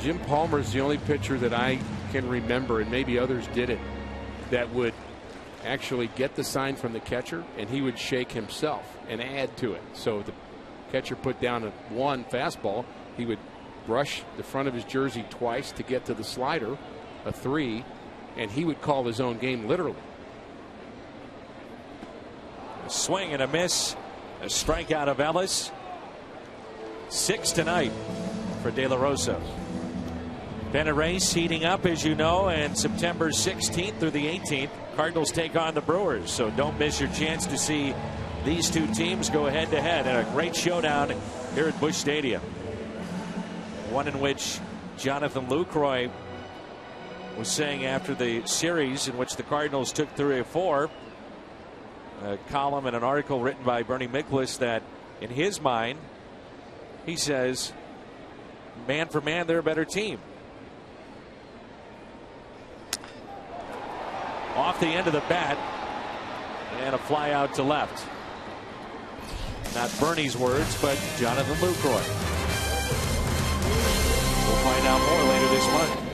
Jim Palmer's the only pitcher that I can remember, and maybe others did it, that would actually get the sign from the catcher and he would shake himself and add to it. So the catcher put down a 1 fastball, he would brush the front of his jersey twice to get to the slider, a 3, and he would call his own game literally. A swing and a miss, a strikeout of Ellis. 6 tonight for De La Rosa. Been a race heating up, as you know, and September 16th through the 18th, Cardinals take on the Brewers. So don't miss your chance to see these two teams go head to head in a great showdown here at Busch Stadium. One in which Jonathan Lucroy was saying after the series in which the Cardinals took 3 or 4, a column and an article written by Bernie Miklasz, that in his mind, he says, man for man, they're a better team. Off the end of the bat, and a fly out to left. Not Bernie's words, but Jonathan Lucroy. We'll find out more later this month.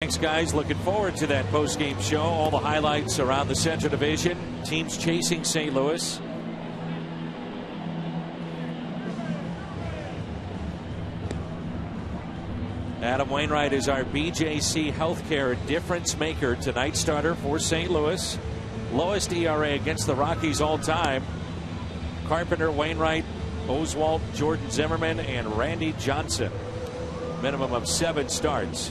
Thanks, guys. Looking forward to that post-game show. All the highlights around the Central Division. Teams chasing St. Louis. Adam Wainwright is our BJC Healthcare difference maker, tonight starter for St. Louis. Lowest ERA against the Rockies all time. Carpenter, Wainwright, Oswalt, Jordan Zimmerman, and Randy Johnson. Minimum of 7 starts.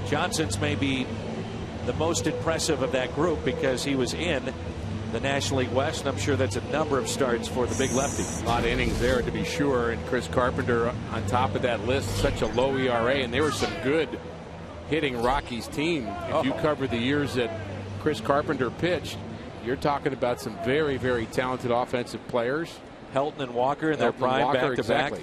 Johnson's may be the most impressive of that group because he was in the National League West, and I'm sure that's a number of starts for the big lefty. A lot of innings there, to be sure, and Chris Carpenter on top of that list. Such a low ERA, and they were some good hitting Rockies team. If you cover the years that Chris Carpenter pitched, you're talking about some very, very talented offensive players. Helton and Walker in their prime, back to back.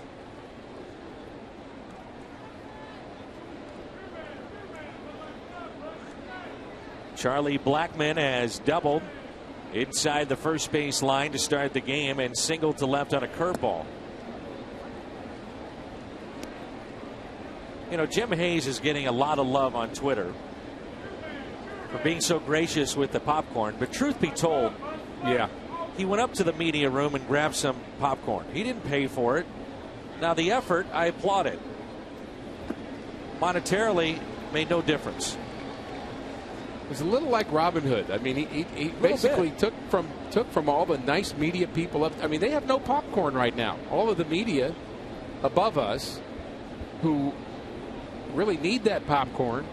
Charlie Blackmon has doubled inside the first base line to start the game and singled to left on a curveball. You know, Jim Hayes is getting a lot of love on Twitter for being so gracious with the popcorn, but truth be told, he went up to the media room and grabbed some popcorn. He didn't pay for it. Now, the effort, I applaud it. Monetarily, made no difference. It was a little like Robin Hood. I mean, he basically took from all the nice media people up. I mean, they have no popcorn right now. All of the media above us who really need that popcorn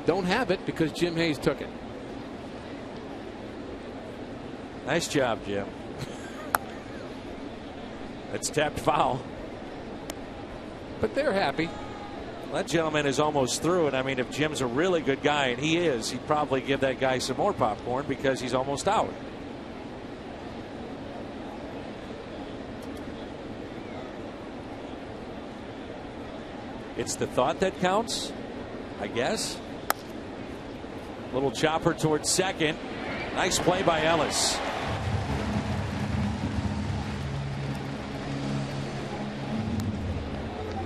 don't have it because Jim Hayes took it. Nice job, Jim. That's tapped foul. But they're happy. That gentleman is almost through, and I mean, if Jim's a really good guy, and he is, he'd probably give that guy some more popcorn because he's almost out. It's the thought that counts, I guess. Little chopper towards second. Nice play by Ellis.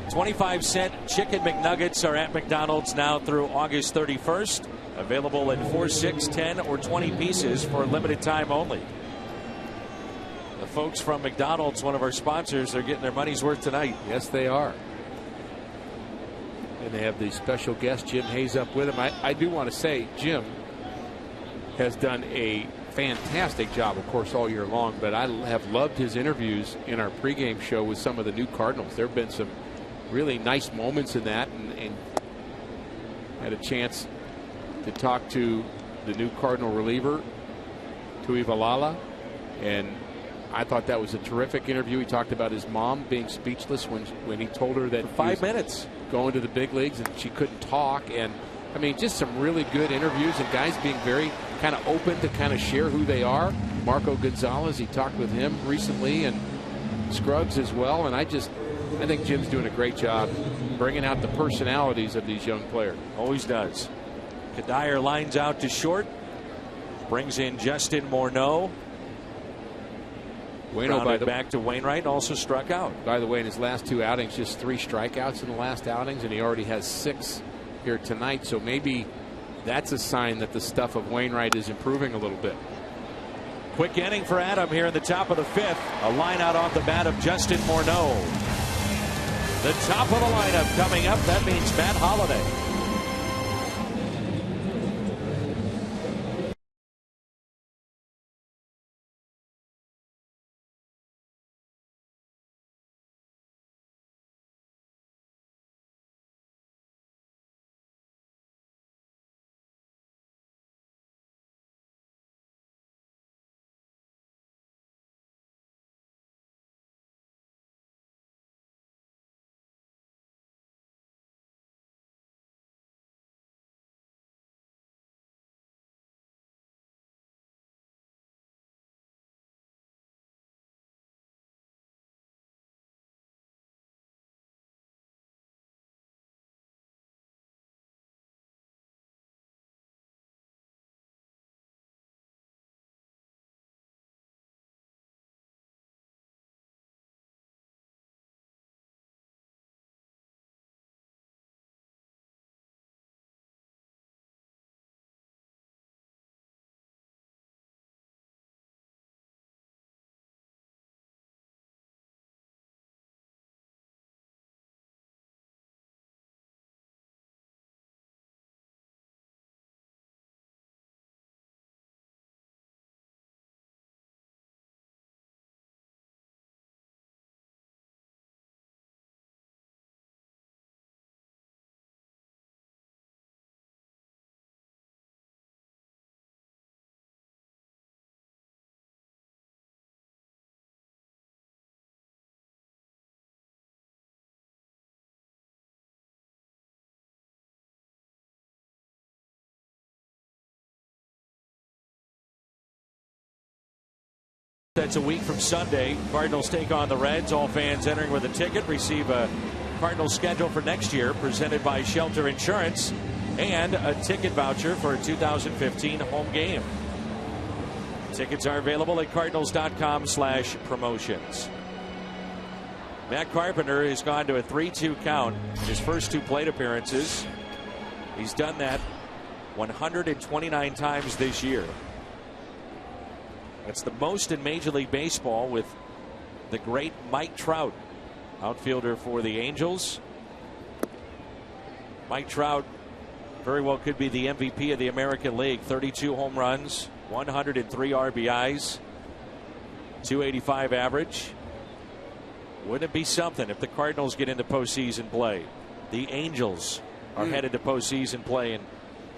$0.25 chicken McNuggets are at McDonald's now through August 31st. Available in 4, 6, 10, or 20 pieces for a limited time only. The folks from McDonald's, one of our sponsors, are getting their money's worth tonight. Yes, they are. And they have the special guest Jim Hayes up with him. I do want to say Jim has done a fantastic job, of course, all year long, but I have loved his interviews in our pregame show with some of the new Cardinals. There have been some really nice moments in that, and had a chance to talk to the new Cardinal reliever, Tuivalala, and I thought that was a terrific interview. He talked about his mom being speechless when he told her that 5 minutes going to the big leagues and she couldn't talk. And I mean, just some really good interviews and guys being very kind of open to kind of share who they are. Marco Gonzalez, he talked with him recently, and Scruggs as well. And I think Jim's doing a great job bringing out the personalities of these young players. Always does. Kadire lines out to short, brings in Justin Morneau. Wainwright back to Wainwright, also struck out. By the way, in his last 2 outings, just 3 strikeouts in the last outings, and he already has 6 here tonight. So maybe that's a sign that the stuff of Wainwright is improving a little bit. Quick inning for Adam here in the top of the 5th. A line out off the bat of Justin Morneau. The top of the lineup coming up. That means Matt Holliday. That's a week from Sunday. Cardinals take on the Reds. All fans entering with a ticket receive a Cardinals schedule for next year presented by Shelter Insurance and a ticket voucher for a 2015 home game. Tickets are available at cardinals.com/promotions. Matt Carpenter has gone to a 3-2 count in his first 2 plate appearances. He's done that 129 times this year. That's the most in Major League Baseball, with the great Mike Trout, outfielder for the Angels. Mike Trout very well could be the MVP of the American League. 32 home runs, 103 RBIs, 285 average. Wouldn't it be something if the Cardinals get into postseason play? The Angels are headed to postseason play, and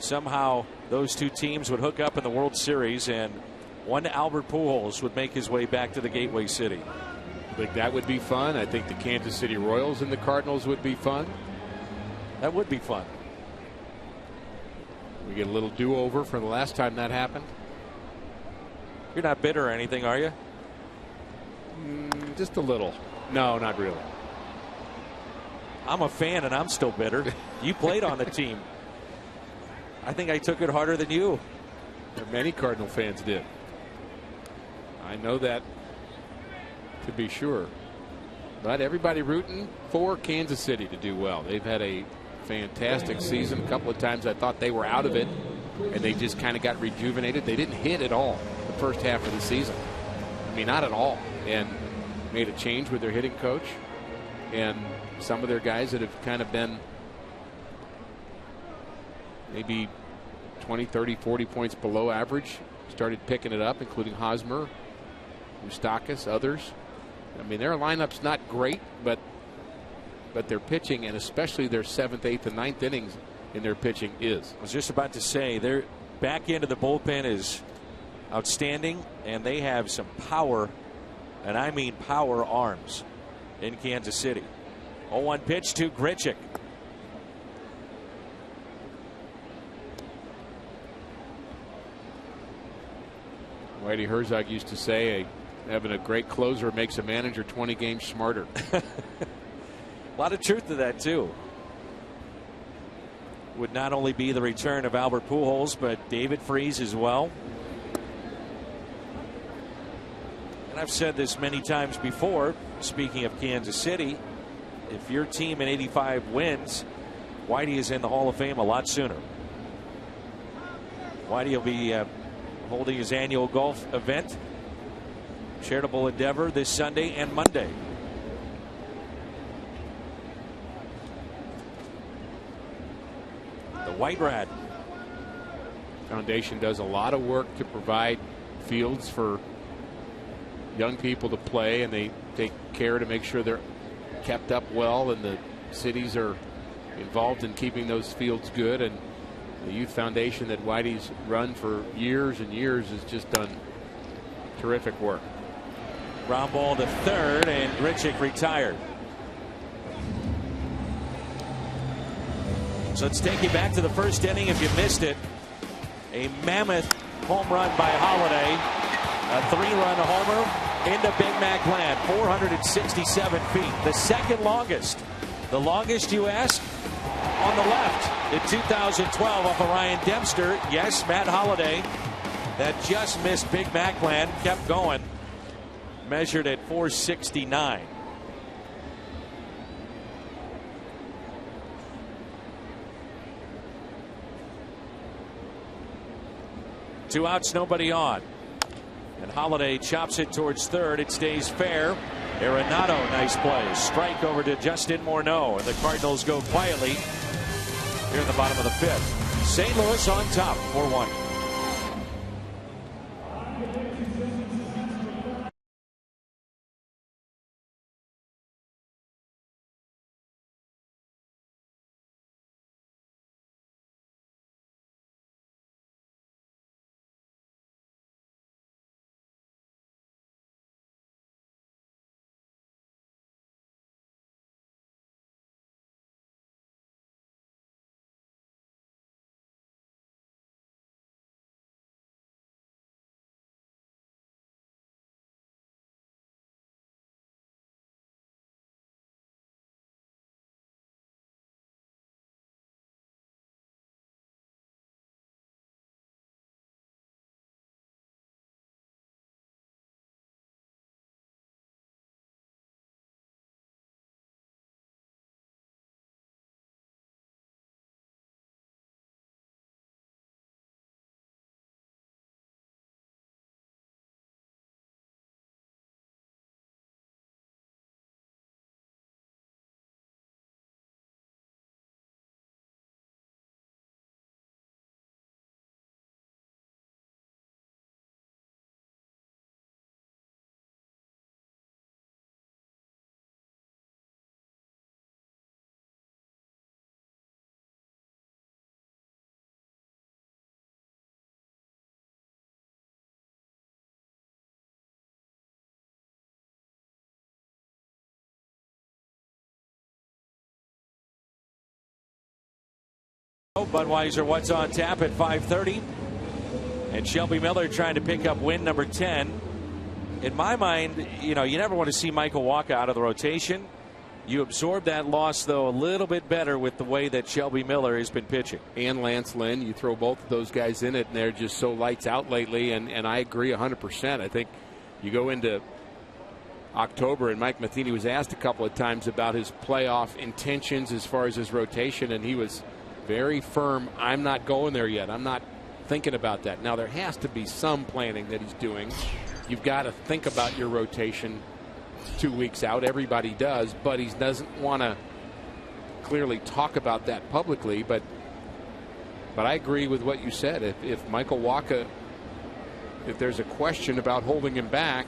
somehow those 2 teams would hook up in the World Series, and one Albert Pujols would make his way back to the Gateway City. I think that would be fun. I think the Kansas City Royals and the Cardinals would be fun. That would be fun. We get a little do-over from the last time that happened. You're not bitter or anything, are you? Just a little. No, not really. I'm a fan and I'm still bitter. You played on the team. I think I took it harder than you. Many Cardinal fans did. I know that to be sure. But everybody rooting for Kansas City to do well. They've had a fantastic season. A couple of times I thought they were out of it, and they just kind of got rejuvenated. They didn't hit at all the first half of the season. I mean, not at all. And made a change with their hitting coach. And some of their guys that have kind of been maybe 20, 30, 40 points below average started picking it up, including Hosmer, Moustakas, others. I mean, their lineup's not great, but their pitching, and especially their 7th, 8th, and 9th innings in their pitching is. I was just about to say, their back end of the bullpen is outstanding, and they have some power, and I mean power arms in Kansas City. 0-1 pitch to Grichuk. Whitey Herzog used to say, having a great closer makes a manager 20 games smarter. A lot of truth to that, too. Would not only be the return of Albert Pujols, but David Freese as well. And I've said this many times before, speaking of Kansas City, if your team in '85 wins, Whitey is in the Hall of Fame a lot sooner. Whitey will be holding his annual golf event, charitable endeavor, this Sunday and Monday. The White Rat Foundation does a lot of work to provide fields for young people to play, and they take care to make sure they're kept up well, and the cities are involved in keeping those fields good. And the Youth Foundation that Whitey's run for years and years has just done terrific work. Ground ball to third, and Grichuk retired. So let's take you back to the first inning if you missed it. A mammoth home run by Holiday. A 3-run homer into Big Mac land, 467 feet. The second longest. The longest, you ask? On the left in 2012 off of Ryan Dempster. Yes, Matt Holiday. That just missed Big Mac land. Kept going. Measured at 469. Two outs, nobody on. And Holiday chops it towards third. It stays fair. Arenado, nice play. Strike over to Justin Morneau. And the Cardinals go quietly here in the bottom of the 5th. St. Louis on top, 4-1. go. Budweiser, what's on tap at 5:30. And Shelby Miller trying to pick up win number 10. In my mind, you never want to see Michael Wacha out of the rotation. You absorb that loss, though, a little bit better with the way that Shelby Miller has been pitching. And Lance Lynn, you throw both of those guys in it, and they're just so lights out lately. And I agree 100%. I think you go into October, and Mike Matheny was asked a couple of times about his playoff intentions as far as his rotation, and he was very firm. I'm not going there yet. I'm not thinking about that. Now, there has to be some planning that he's doing. You've got to think about your rotation 2 weeks out. Everybody does, but he doesn't want to clearly talk about that publicly. But I agree with what you said. If Michael Wacha, if there's a question about holding him back,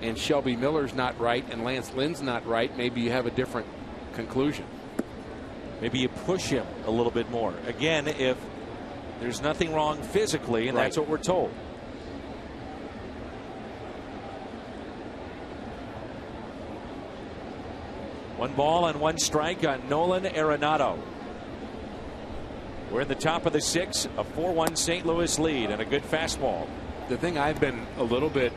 and Shelby Miller's not right and Lance Lynn's not right, maybe you have a different conclusion. Maybe you push him a little bit more. Again, if there's nothing wrong physically, and that's what we're told. One ball and one strike on Nolan Arenado. We're in the top of the 6th, a 4-1 St. Louis lead, and a good fastball. The thing I've been a little bit,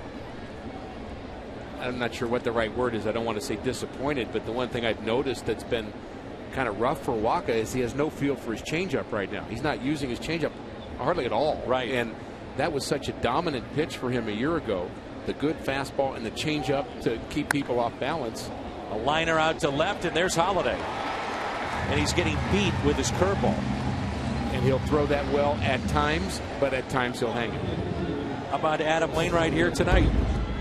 I'm not sure what the right word is. I don't want to say disappointed, but the one thing I've noticed that's been kind of rough for Wacha is he has no feel for his changeup right now. He's not using his changeup hardly at all. Right. And that was such a dominant pitch for him a year ago. The good fastball and the changeup to keep people off balance. A liner out to left, and there's Holiday. And he's getting beat with his curveball. And he'll throw that well at times, but at times he'll hang it. How about Adam Wainwright here tonight?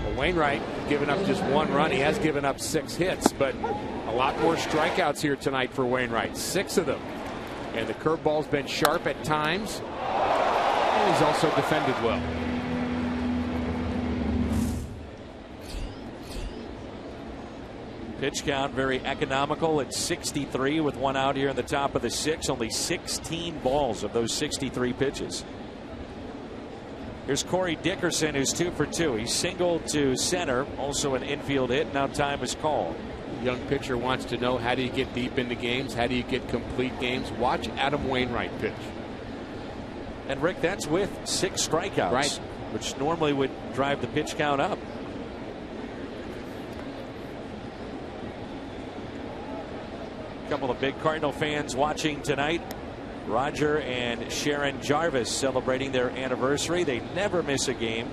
Well, Wainwright giving up just 1 run. He has given up 6 hits, but a lot more strikeouts here tonight for Wainwright. 6 of them. And the curveball's been sharp at times. And he's also defended well. Pitch count very economical at 63 with 1 out here in the top of the 6th. Only 16 balls of those 63 pitches. Here's Corey Dickerson, who's 2 for 2. He's singled to center, also an infield hit. Now time is called. Young pitcher wants to know, how do you get deep into games? How do you get complete games? Watch Adam Wainwright pitch. And Rick, that's with 6 strikeouts, right, which normally would drive the pitch count up. A couple of big Cardinal fans watching tonight. Roger and Sharon Jarvis celebrating their anniversary. They never miss a game.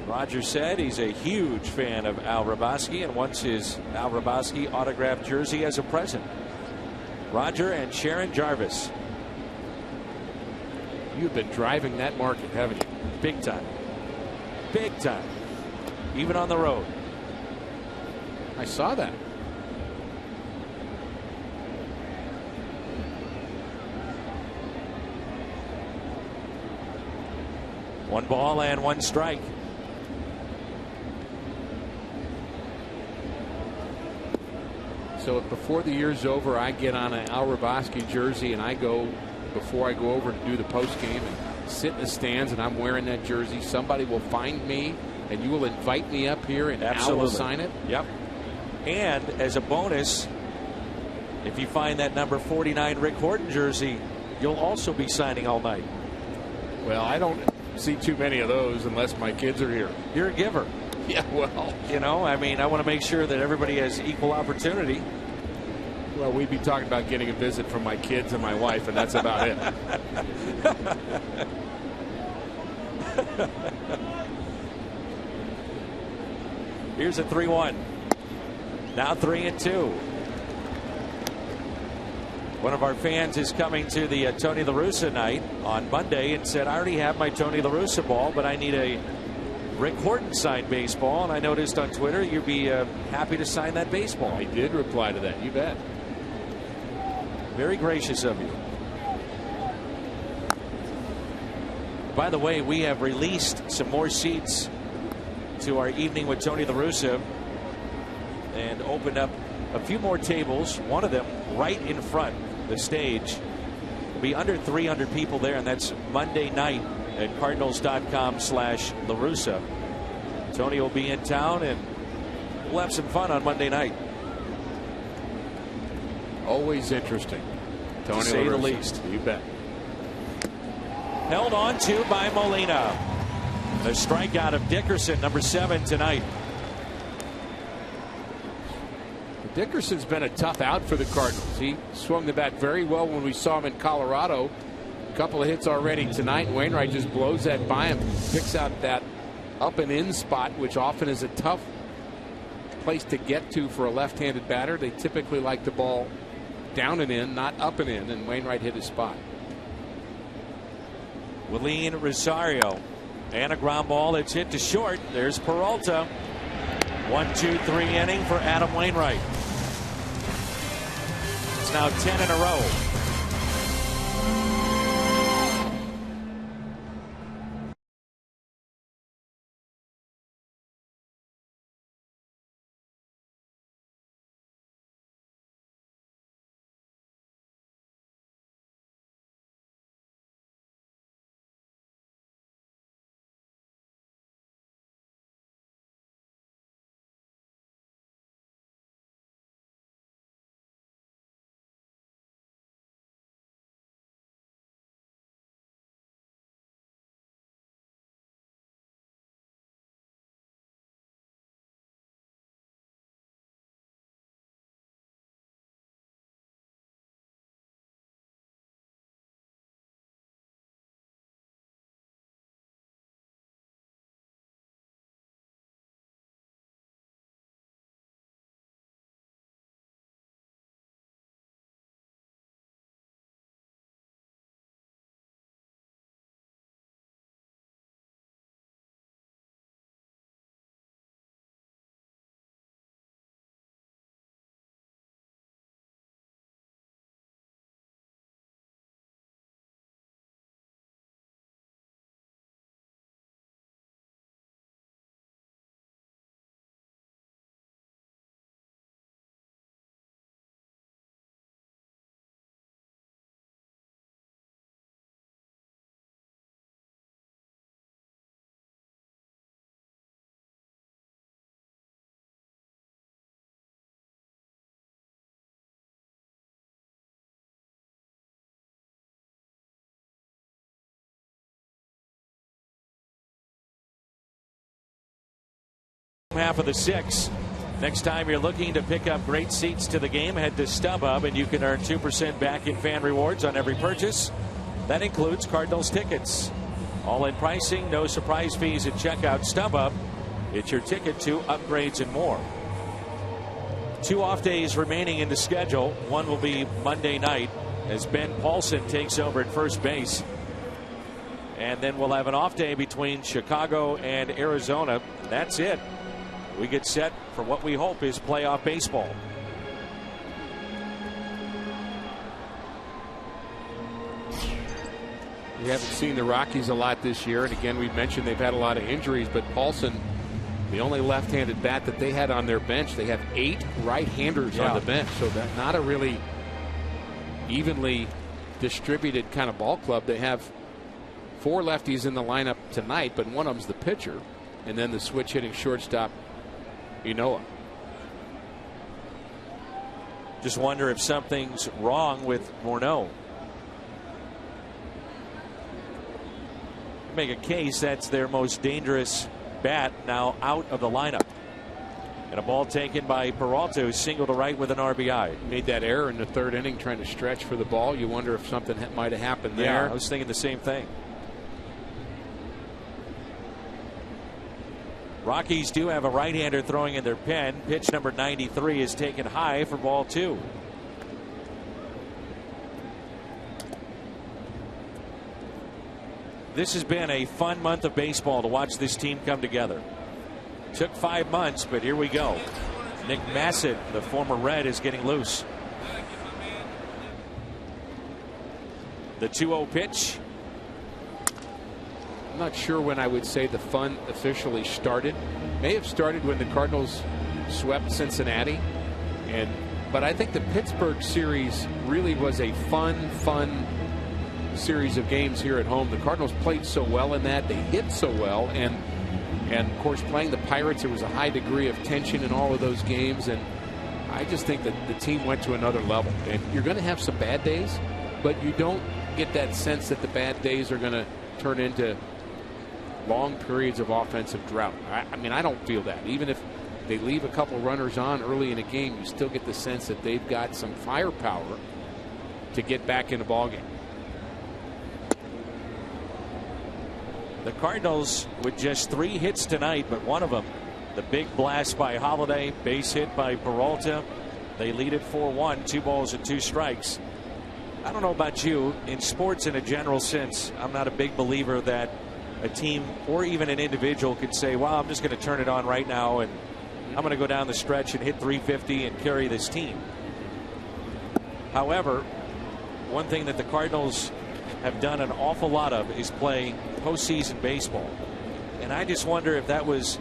Roger said he's a huge fan of Al Hrabosky and wants his Al Hrabosky autographed jersey as a present. Roger and Sharon Jarvis. You've been driving that market, haven't you? Big time. Big time. Even on the road. I saw that. One ball and 1 strike. So if before the year's over I get on an Al Hrabosky jersey and I go, before I go over to do the post game and sit in the stands and I'm wearing that jersey, somebody will find me and you will invite me up here and Al will sign it? Yep. And as a bonus, if you find that number 49 Rick Horton jersey, you'll also be signing all night. Well, I don't see too many of those unless my kids are here. You're a giver. Yeah, well, I mean, I want to make sure that everybody has equal opportunity. Well, we'd be talking about getting a visit from my kids and my wife, and that's about it. Here's a 3-1. Now 3-2. One of our fans is coming to the Tony La Russa night on Monday and said, I already have my Tony La Russa ball, but I need a Rick Horton signed baseball. And I noticed on Twitter you'd be happy to sign that baseball. I did reply to that. You bet. Very gracious of you. By the way, we have released some more seats to our evening with Tony La Russa and opened up a few more tables. One of them right in front, the stage. Will be under 300 people there, and that's Monday night at Cardinals.com/La Russa. Tony will be in town, and we'll have some fun on Monday night. Always interesting. to say the least. You bet. Held on to by Molina. The strikeout of Dickerson, number 7 tonight. Dickerson's been a tough out for the Cardinals. He swung the bat very well when we saw him in Colorado. A couple of hits already tonight. Wainwright just blows that by him. Picks out that up and in spot, which often is a tough place to get to for a left-handed batter. They typically like the ball down and in, not up and in, and Wainwright hit his spot. Willeen Rosario, and a ground ball. It's hit to short. There's Peralta. 1-2-3 inning for Adam Wainwright. It's now 10 in a row. Half of the 6th. Next time you're looking to pick up great seats to the game, head to StubHub and you can earn 2% back in fan rewards on every purchase. That includes Cardinals tickets. All-in pricing, no surprise fees at checkout. StubHub, it's your ticket to upgrades and more. 2 off days remaining in the schedule. One will be Monday night as Ben Paulson takes over at first base. And then we'll have an off day between Chicago and Arizona. That's it. We get set for what we hope is playoff baseball. We haven't seen the Rockies a lot this year, and again, we've mentioned they've had a lot of injuries, but Paulson, the only left-handed bat that they had on their bench, they have 8 right-handers on the bench, so that's not a really evenly distributed kind of ball club. They have 4 lefties in the lineup tonight, but one of them's the pitcher, and then the switch-hitting shortstop, Inoa. Just wonder if something's wrong with Morneau. Make a case that's their most dangerous bat now out of the lineup. And a ball taken by Peralta, who singled to right with an RBI. Made that error in the 3rd inning trying to stretch for the ball. You wonder if something might have happened there. Yeah, I was thinking the same thing. Rockies do have a right-hander throwing in their pen. Pitch number 93 is taken high for ball 2. This has been a fun month of baseball to watch this team come together. Took 5 months, but here we go. Nick Massett, the former Red, is getting loose. The 2-0 pitch. I'm not sure when I would say the fun officially started. May have started when the Cardinals swept Cincinnati, but I think the Pittsburgh series really was a fun series of games here at home. The Cardinals played so well in that. They hit so well, and of course, playing the Pirates, there was a high degree of tension in all of those games, and I just think that the team went to another level. And you're going to have some bad days, but you don't get that sense that the bad days are going to turn into long periods of offensive drought. I mean, I don't feel that. Even if they leave a couple runners on early in a game, you still get the sense that they've got some firepower to get back in the ballgame. The Cardinals with just 3 hits tonight, but one of them, the big blast by Holiday, base hit by Peralta. They lead it 4-1, 2 balls and 2 strikes. I don't know about you. In sports in a general sense, I'm not a big believer that a team or even an individual could say, well, I'm just going to turn it on right now and I'm going to go down the stretch and hit 350 and carry this team. However, one thing that the Cardinals have done an awful lot of is play postseason baseball. And I just wonder if that was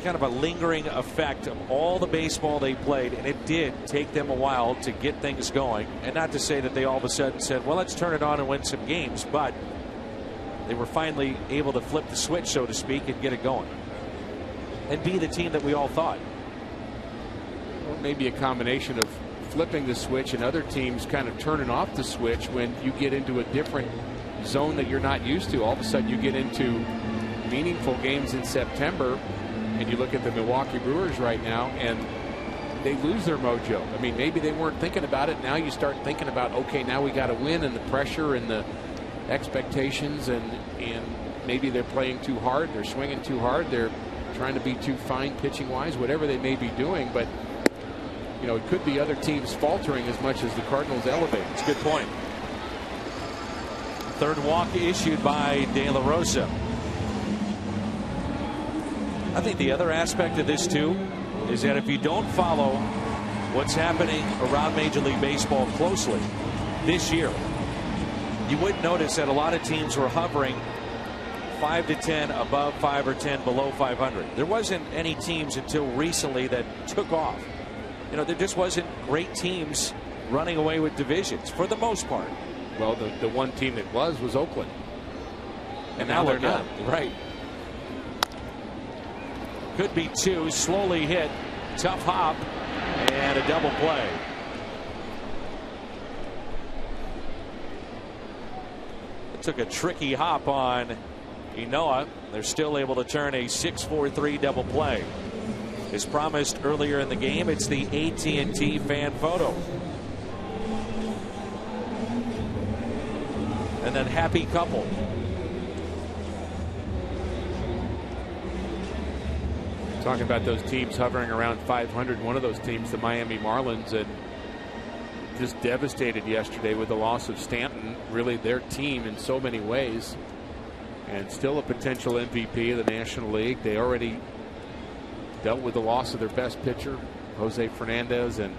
kind of a lingering effect of all the baseball they played, and it did take them a while to get things going. And not to say that they all of a sudden said, well, let's turn it on and win some games, but they were finally able to flip the switch, so to speak, and get it going and be the team that we all thought. Well, maybe a combination of flipping the switch and other teams kind of turning off the switch when you get into a different zone that you're not used to. All of a sudden you get into meaningful games in September, and you look at the Milwaukee Brewers right now and they lose their mojo. I mean, maybe they weren't thinking about it. Now you start thinking about, okay, now we got to win, and the pressure and the expectations, and maybe they're playing too hard, they're swinging too hard, they're trying to be too fine pitching wise, whatever they may be doing. But you know, it could be other teams faltering as much as the Cardinals elevate. It's a good point. Third walk issued by De La Rosa. I think the other aspect of this too is that if you don't follow what's happening around Major League Baseball closely this year, you would notice that a lot of teams were hovering 5 to 10 above 5 or 10 below 500. There wasn't any teams until recently that took off. You know, there just wasn't great teams running away with divisions for the most part. Well, the one team that was Oakland. And now they're not. Right. Could be 2. Slowly hit. Tough hop. And a double play. It took a tricky hop on Inoa. They're still able to turn a 6-4-3 double play. As promised earlier in the game, it's the AT&T fan photo. And then happy couple. Talking about those teams hovering around 500. One of those teams, the Miami Marlins, and just devastated yesterday with the loss of Stanton. Really their team in so many ways. And still a potential MVP of the National League. They already dealt with the loss of their best pitcher, Jose Fernandez, and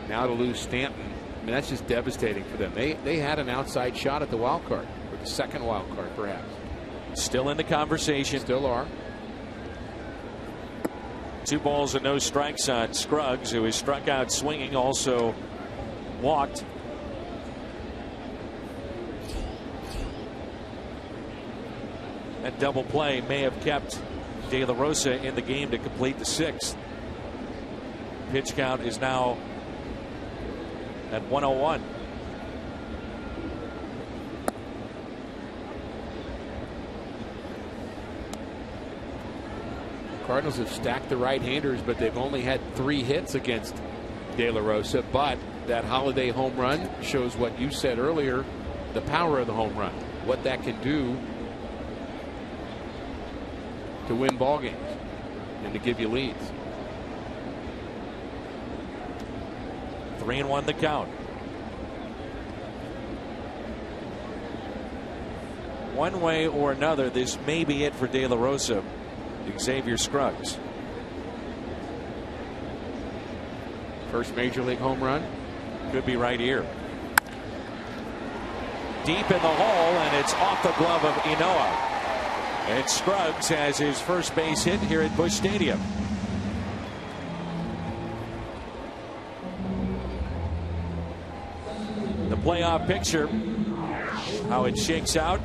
now to lose Stanton. I mean, that's just devastating for them. They had an outside shot at the wild card, or the second wild card, perhaps. Still in the conversation. Still are. 2 balls and no strikes on Scruggs, who was struck out swinging, also walked. That double play may have kept De La Rosa in the game to complete the 6th. Pitch count is now at 101. Cardinals have stacked the right-handers, but they've only had 3 hits against De La Rosa. But that Holiday home run shows what you said earlier, the power of the home run, what that can do to win ball games and to give you leads. 3-1 the count. One way or another, this may be it for De La Rosa. Xavier Scruggs. First major league home run. Could be right here. Deep in the hole, and it's off the glove of Inoa. And Scruggs has his first base hit here at Busch Stadium. The playoff picture, how it shakes out.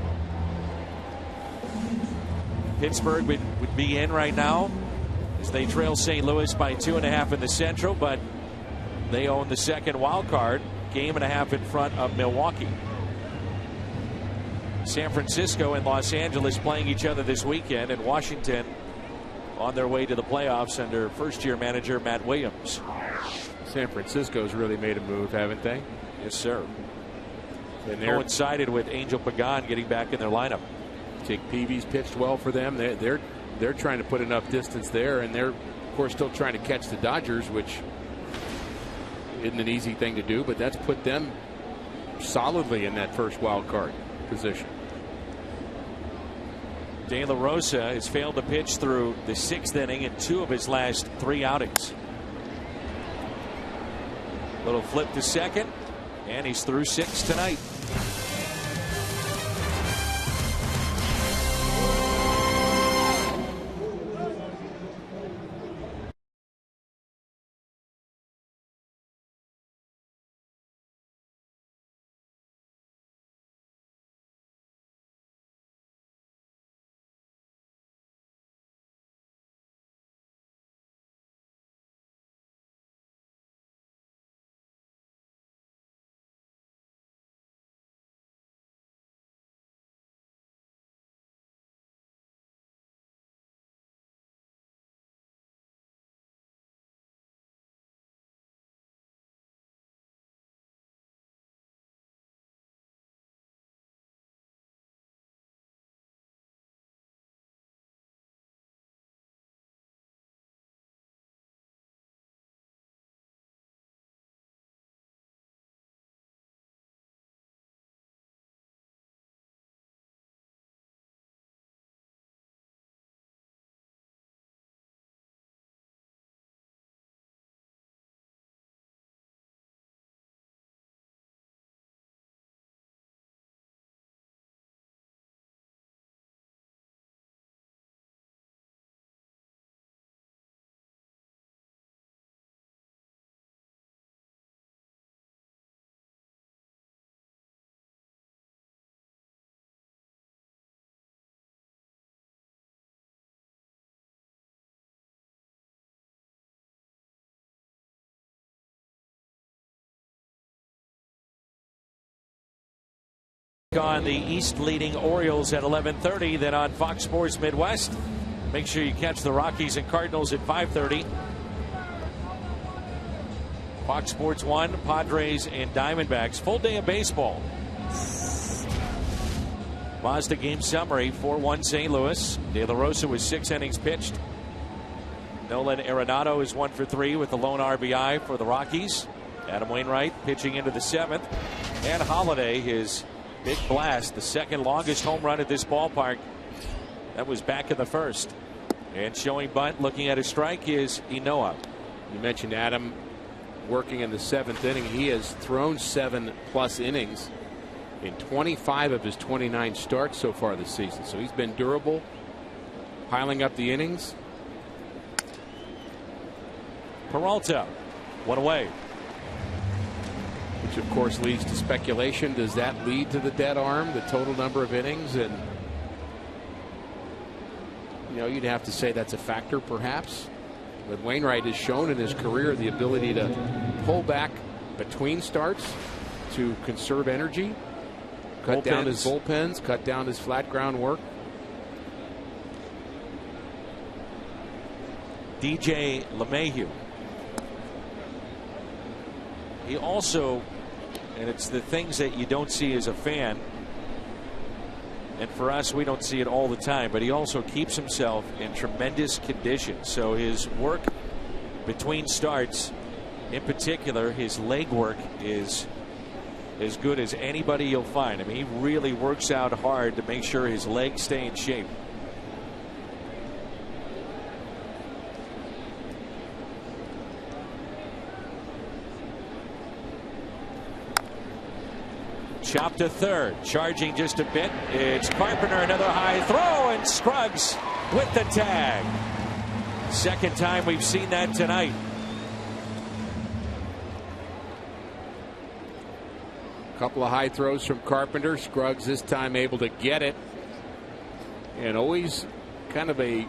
Pittsburgh would be in right now as they trail St. Louis by 2.5 in the Central, but they own the second wild card. game and a half in front of Milwaukee. San Francisco and Los Angeles playing each other this weekend, and Washington on their way to the playoffs under first-year manager Matt Williams. San Francisco's really made a move, haven't they? Yes, sir. And coincided with Angel Pagan getting back in their lineup. Jake Peavy's pitched well for them. They're trying to put enough distance there, and they're of course still trying to catch the Dodgers, which isn't an easy thing to do, but that's put them solidly in that first wild card position. De La Rosa has failed to pitch through the 6th inning in 2 of his last 3 outings. Little flip to second, and he's through 6 tonight. On the East leading Orioles at 11:30. Then on Fox Sports Midwest, make sure you catch the Rockies and Cardinals at 5:30. Fox Sports 1, Padres and Diamondbacks. Full day of baseball. Mazda game summary: 4-1 St. Louis. De La Rosa was 6 innings pitched. Nolan Arenado is 1 for 3 with the lone RBI for the Rockies. Adam Wainwright pitching into the 7th. And Holiday, his big blast, the 2nd longest home run at this ballpark. That was back in the 1st. And showing bunt, looking at his strike, is Inoa. You mentioned Adam working in the 7th inning. He has thrown 7+ innings in 25 of his 29 starts so far this season. So he's been durable, piling up the innings. Peralta, 1 away. Which of course leads to speculation. Does that lead to the dead arm, the total number of innings? And you know, you'd have to say that's a factor perhaps. But Wainwright has shown in his career the ability to pull back between starts to conserve energy, cut down his bullpens, cut down his flat ground work. DJ LeMahieu. He also, and it's the things that you don't see as a fan, and for us we don't see it all the time, but he also keeps himself in tremendous condition. So his work between starts, in particular his leg work, is as good as anybody you'll find. I mean, he really works out hard to make sure his legs stay in shape. Chop to third, charging just a bit. It's Carpenter, another high throw, and Scruggs with the tag. 2nd time we've seen that tonight. A couple of high throws from Carpenter. Scruggs this time able to get it. And always kind of a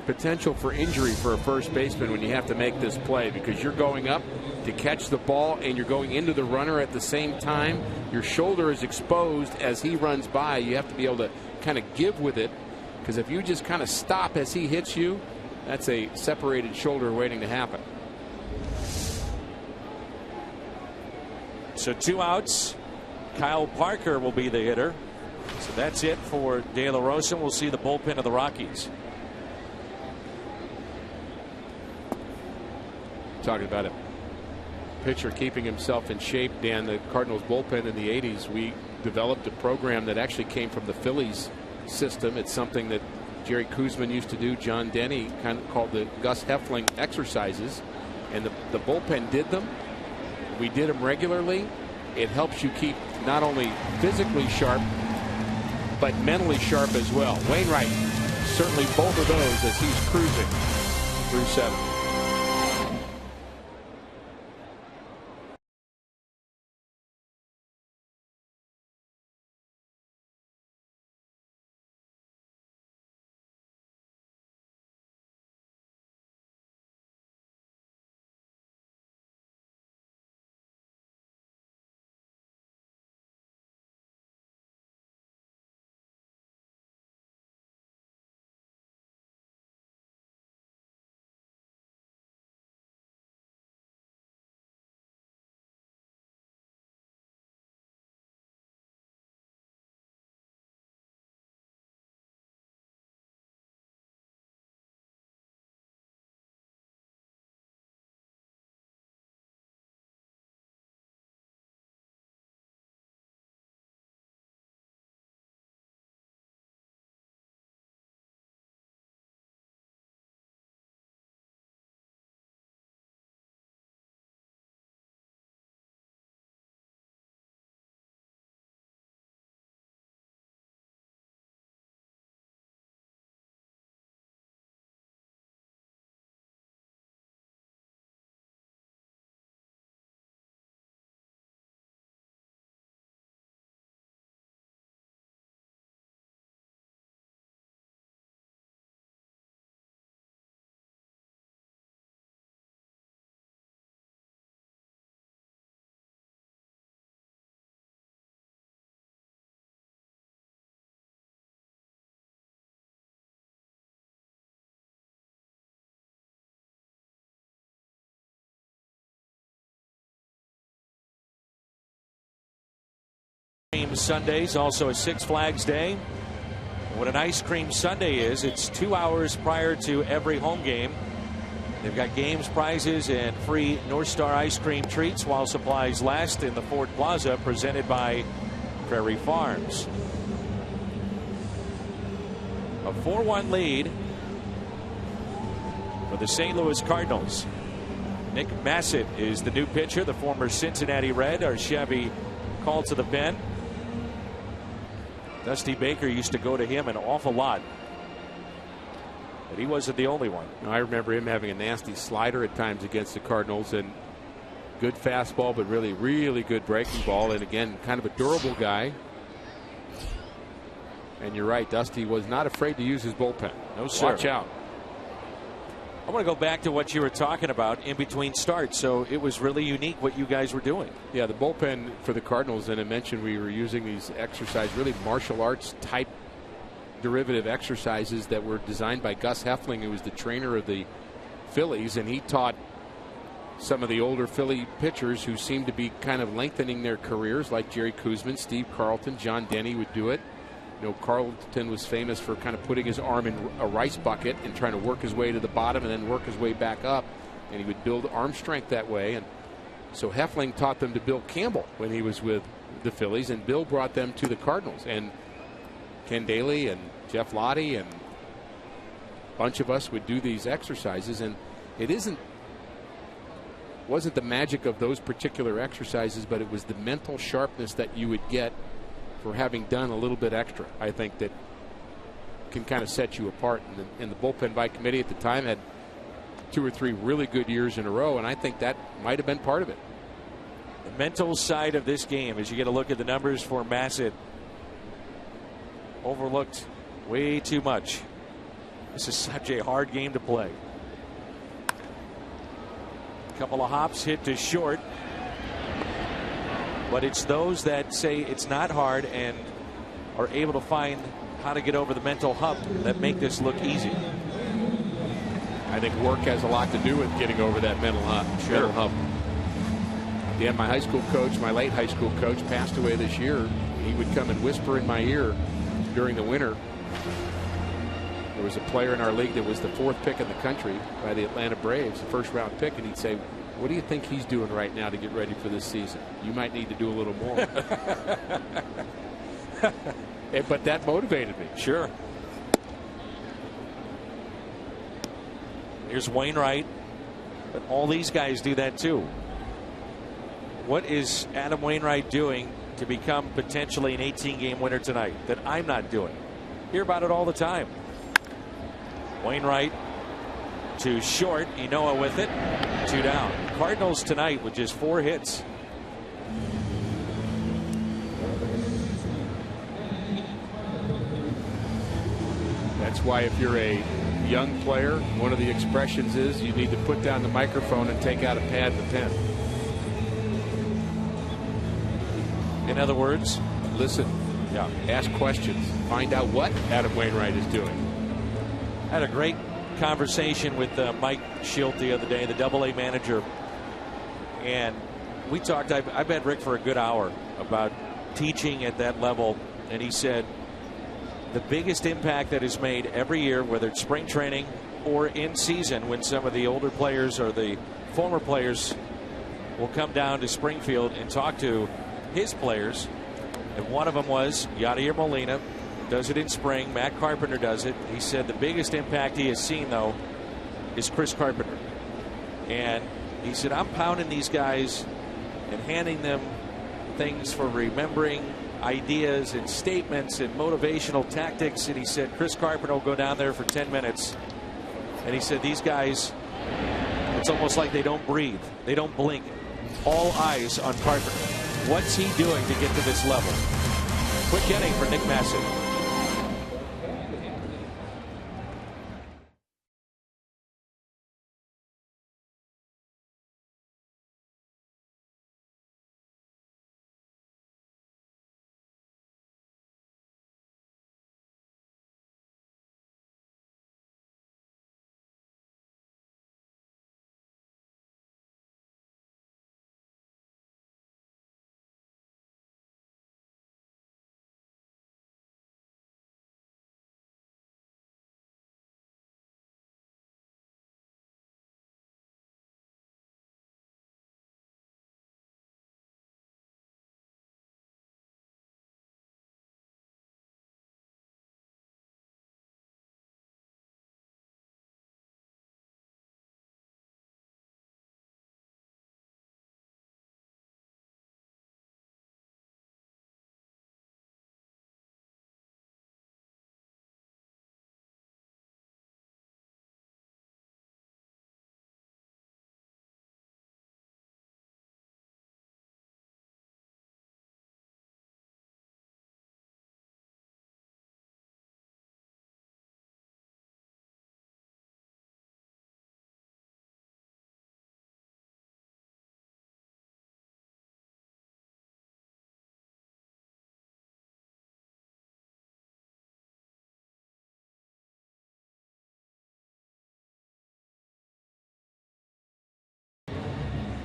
potential for injury for a first baseman when you have to make this play, because you're going up to catch the ball and you're going into the runner at the same time. Your shoulder is exposed as he runs by. You have to be able to kind of give with it, because if you just kind of stop as he hits you, that's a separated shoulder waiting to happen. So 2 outs. Kyle Parker will be the hitter. So that's it for De La Rosa. We'll see the bullpen of the Rockies. Talking about a pitcher keeping himself in shape, Dan, the Cardinals bullpen in the 80s, we developed a program that actually came from the Phillies system. It's something that Jerry Koosman used to do. John Denny kind of called the Gus Heffling exercises, and the bullpen did them. We did them regularly. It helps you keep not only physically sharp, but mentally sharp as well. Wainwright, certainly both of those as he's cruising through 7. Sundays, also a Six Flags Day. What an ice cream Sunday is, it's 2 hours prior to every home game. They've got games, prizes, and free North Star ice cream treats while supplies last in the Ford Plaza, presented by Prairie Farms. A 4-1 lead for the St. Louis Cardinals. Nick Massett is the new pitcher, the former Cincinnati Red. Our Chevy called to the pen. Dusty Baker used to go to him an awful lot, but he wasn't the only one. I remember him having a nasty slider at times against the Cardinals, and good fastball, but really, really good breaking ball. And again, kind of a durable guy. And you're right, Dusty was not afraid to use his bullpen. No, sir. Watch out. I want to go back to what you were talking about in between starts. So it was really unique what you guys were doing. Yeah, the bullpen for the Cardinals, and I mentioned we were using these exercise, really martial arts type derivative exercises that were designed by Gus Heffling, who was the trainer of the Phillies, and he taught some of the older Philly pitchers who seemed to be kind of lengthening their careers, like Jerry Koosman, Steve Carlton, John Denny would do it. You know, Carlton was famous for kind of putting his arm in a rice bucket and trying to work his way to the bottom and then work his way back up, and he would build arm strength that way. And so Heffling taught them to Bill Campbell when he was with the Phillies, and Bill brought them to the Cardinals. And Ken Daly and Jeff Lottie and a bunch of us would do these exercises, and it wasn't the magic of those particular exercises, but it was the mental sharpness that you would get for having done a little bit extra, I think, that can kind of set you apart. And the bullpen by committee at the time had 2 or 3 really good years in a row, and I think that might have been part of it. The mental side of this game, as you get a look at the numbers for Massett, overlooked way too much. This is such a hard game to play. A couple of hops hit to short. But it's those that say it's not hard and are able to find how to get over the mental hump that make this look easy. I think work has a lot to do with getting over that mental hump. Yeah, my high school coach, my late high school coach, passed away this year. He would come and whisper in my ear during the winter. There was a player in our league that was the 4th pick in the country by the Atlanta Braves, the 1st round pick, and he'd say, "What do you think he's doing right now to get ready for this season? You might need to do a little more." But that motivated me. Sure. Here's Wainwright. But all these guys do that too. What is Adam Wainwright doing to become potentially an 18-game winner tonight that I'm not doing? Hear about it all the time. Wainwright to short. Enoa with it. 2 down. Cardinals tonight with just 4 hits. That's why if you're a young player, one of the expressions is you need to put down the microphone and take out a pad and a pen. In other words, listen, ask questions, find out what Adam Wainwright is doing. I had a great conversation with Mike Schilt the other day, the AA manager, and we talked. I've met Rick for a good hour about teaching at that level, and he said the biggest impact that is made every year, whether it's spring training or in season, when some of the older players or the former players will come down to Springfield and talk to his players, and one of them was Yadier Molina, does it in spring. Matt Carpenter does it. He said the biggest impact he has seen, though, is Chris Carpenter. And he said, I'm pounding these guys and handing them things for remembering ideas and statements and motivational tactics. And he said Chris Carpenter will go down there for 10 minutes. And he said these guys, it's almost like they don't breathe. They don't blink. All eyes on Carpenter. What's he doing to get to this level? Quick inning for Nick Massey.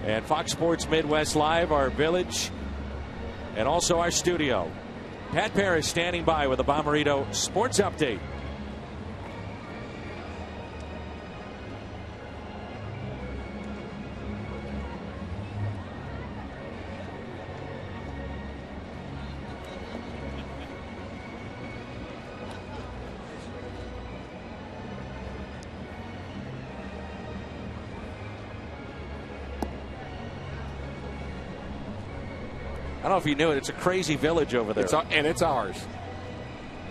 And Fox Sports Midwest Live, our village, and also our studio. Pat Paris standing by with a Bomberito Sports Update. I don't know if you knew it. It's a crazy village over there. It's ours.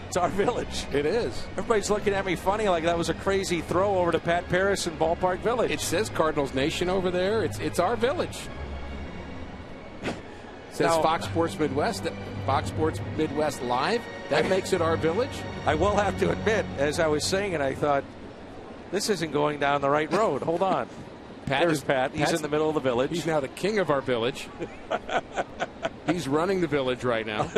It's our village. It is. Everybody's looking at me funny like that was a crazy throw over to Pat Paris in Ballpark Village. It says Cardinals Nation over there. It's our village. It says now, Fox Sports Midwest Fox Sports Midwest Live. That makes it our village. I will have to admit, as I was saying it, I thought, this isn't going down the right road. Hold on. There's Pat. He's in the middle of the village. He's now the king of our village. He's running the village right now.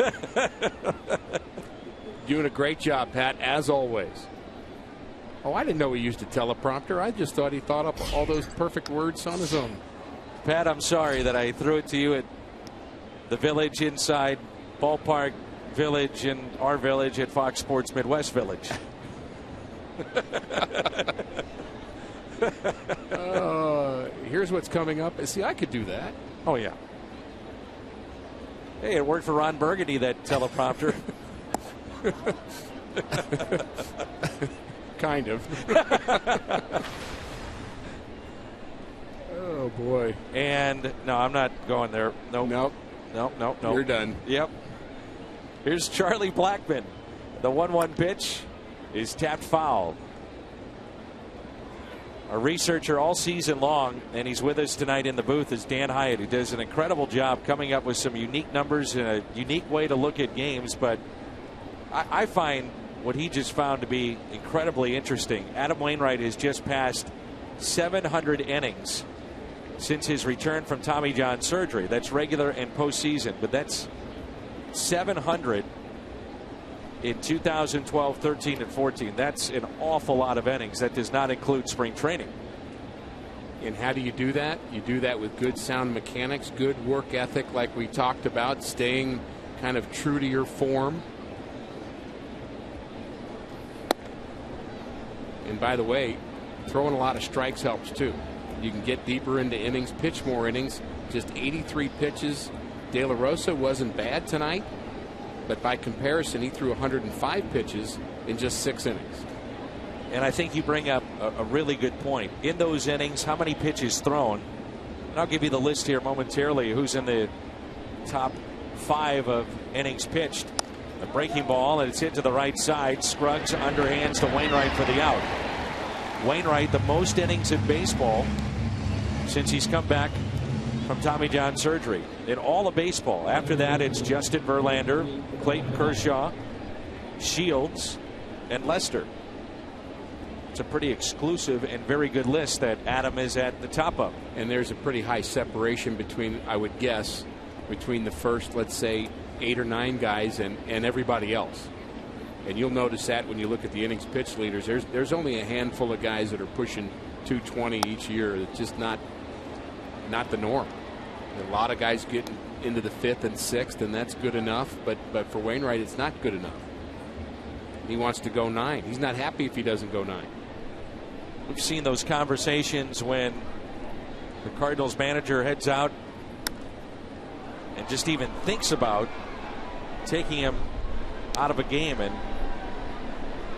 Doing a great job, Pat, as always. Oh, I didn't know he used a teleprompter. I just thought he thought up all those perfect words on his own. Pat, I'm sorry that I threw it to you at the village inside Ballpark Village and our village at Fox Sports Midwest Village. Here's what's coming up. See, I could do that. Oh, yeah. Hey, it worked for Ron Burgundy, that teleprompter. Kind of. Oh, boy. And, no, I'm not going there. Nope. Nope. You're done. Yep. Here's Charlie Blackmon. The 1-1 pitch is tapped foul. A researcher all season long, and he's with us tonight in the booth, is Dan Hyatt, who does an incredible job coming up with some unique numbers and a unique way to look at games. But I find what he just found to be incredibly interesting. Adam Wainwright has just passed 700 innings since his return from Tommy John surgery. That's regular and postseason, but that's 700 in 2012, 13, and 14. That's an awful lot of innings. That does not include spring training. And how do you do that? You do that with good sound mechanics, good work ethic like we talked about, staying kind of true to your form. And by the way, throwing a lot of strikes helps too. You can get deeper into innings, pitch more innings. Just 83 pitches. De La Rosa wasn't bad tonight, but by comparison, he threw 105 pitches in just 6 innings. And I think you bring up a really good point. In those innings, how many pitches thrown? And I'll give you the list here momentarily. Who's in the top 5 of innings pitched? A breaking ball, and it's hit to the right side. Scruggs underhands to Wainwright for the out. Wainwright, the most innings in baseball since he's come back from Tommy John surgery in all of baseball. After that, it's Justin Verlander, Clayton Kershaw, Shields, and Lester. It's a pretty exclusive and very good list that Adam is at the top of. And there's a pretty high separation between, I would guess, between the first, let's say, 8 or 9 guys and everybody else. And you'll notice that when you look at the innings pitch leaders, there's only a handful of guys that are pushing 220 each year. It's just not the norm. A lot of guys get into the 5th and 6th, and that's good enough. But for Wainwright, it's not good enough. He wants to go 9. He's not happy if he doesn't go 9. We've seen those conversations when the Cardinals manager heads out and just even thinks about taking him out of a game. And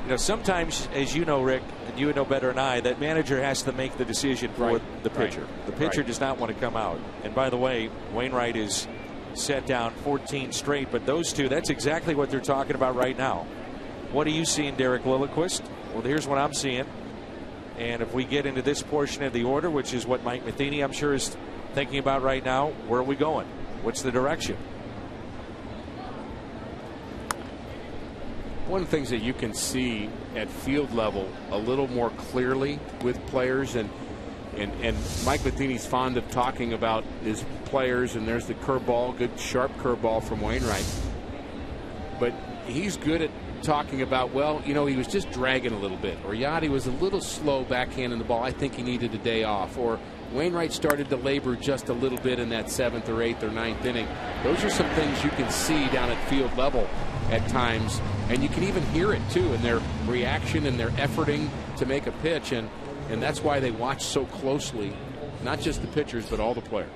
you know, sometimes, as you know, Rick, and you would know better than I, that manager has to make the decision for the pitcher. Right. The pitcher does not want to come out. And by the way, Wainwright is set down 14 straight, but those two, that's exactly what they're talking about right now. What are you seeing, Derek Lilliquist? Well, here's what I'm seeing. And if we get into this portion of the order, which is what Mike Matheny, I'm sure, is thinking about right now, where are we going? What's the direction? One of the things that you can see at field level a little more clearly with players, and Mike Matheny's fond of talking about his players, and there's the curveball, good sharp curveball from Wainwright. But he's good at talking about, well, you know, he was just dragging a little bit, or Yachty was a little slow backhanding the ball. I think he needed a day off, or Wainwright started to labor just a little bit in that 7th or 8th or 9th inning. Those are some things you can see down at field level at times, and you can even hear it too in their reaction and their efforting to make a pitch, and that's why they watch so closely, not just the pitchers but all the players.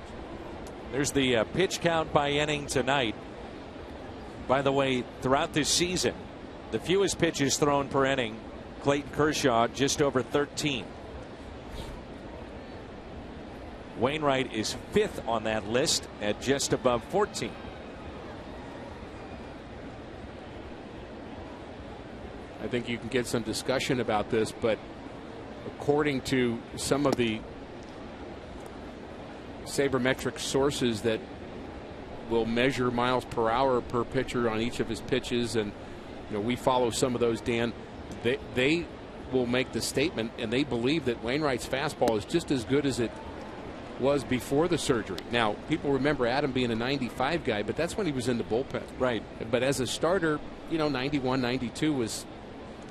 There's the pitch count by inning tonight. By the way, throughout this season, the fewest pitches thrown per inning, Clayton Kershaw, just over 13. Wainwright is 5th on that list at just above 14. I think you can get some discussion about this, but according to some of the sabermetric sources that will measure miles per hour per pitcher on each of his pitches, and we follow some of those, Dan. They will make the statement, and they believe that Wainwright's fastball is just as good as it was before the surgery. Now, people remember Adam being a 95 guy, but that's when he was in the bullpen. Right. But as a starter, 91, 92 was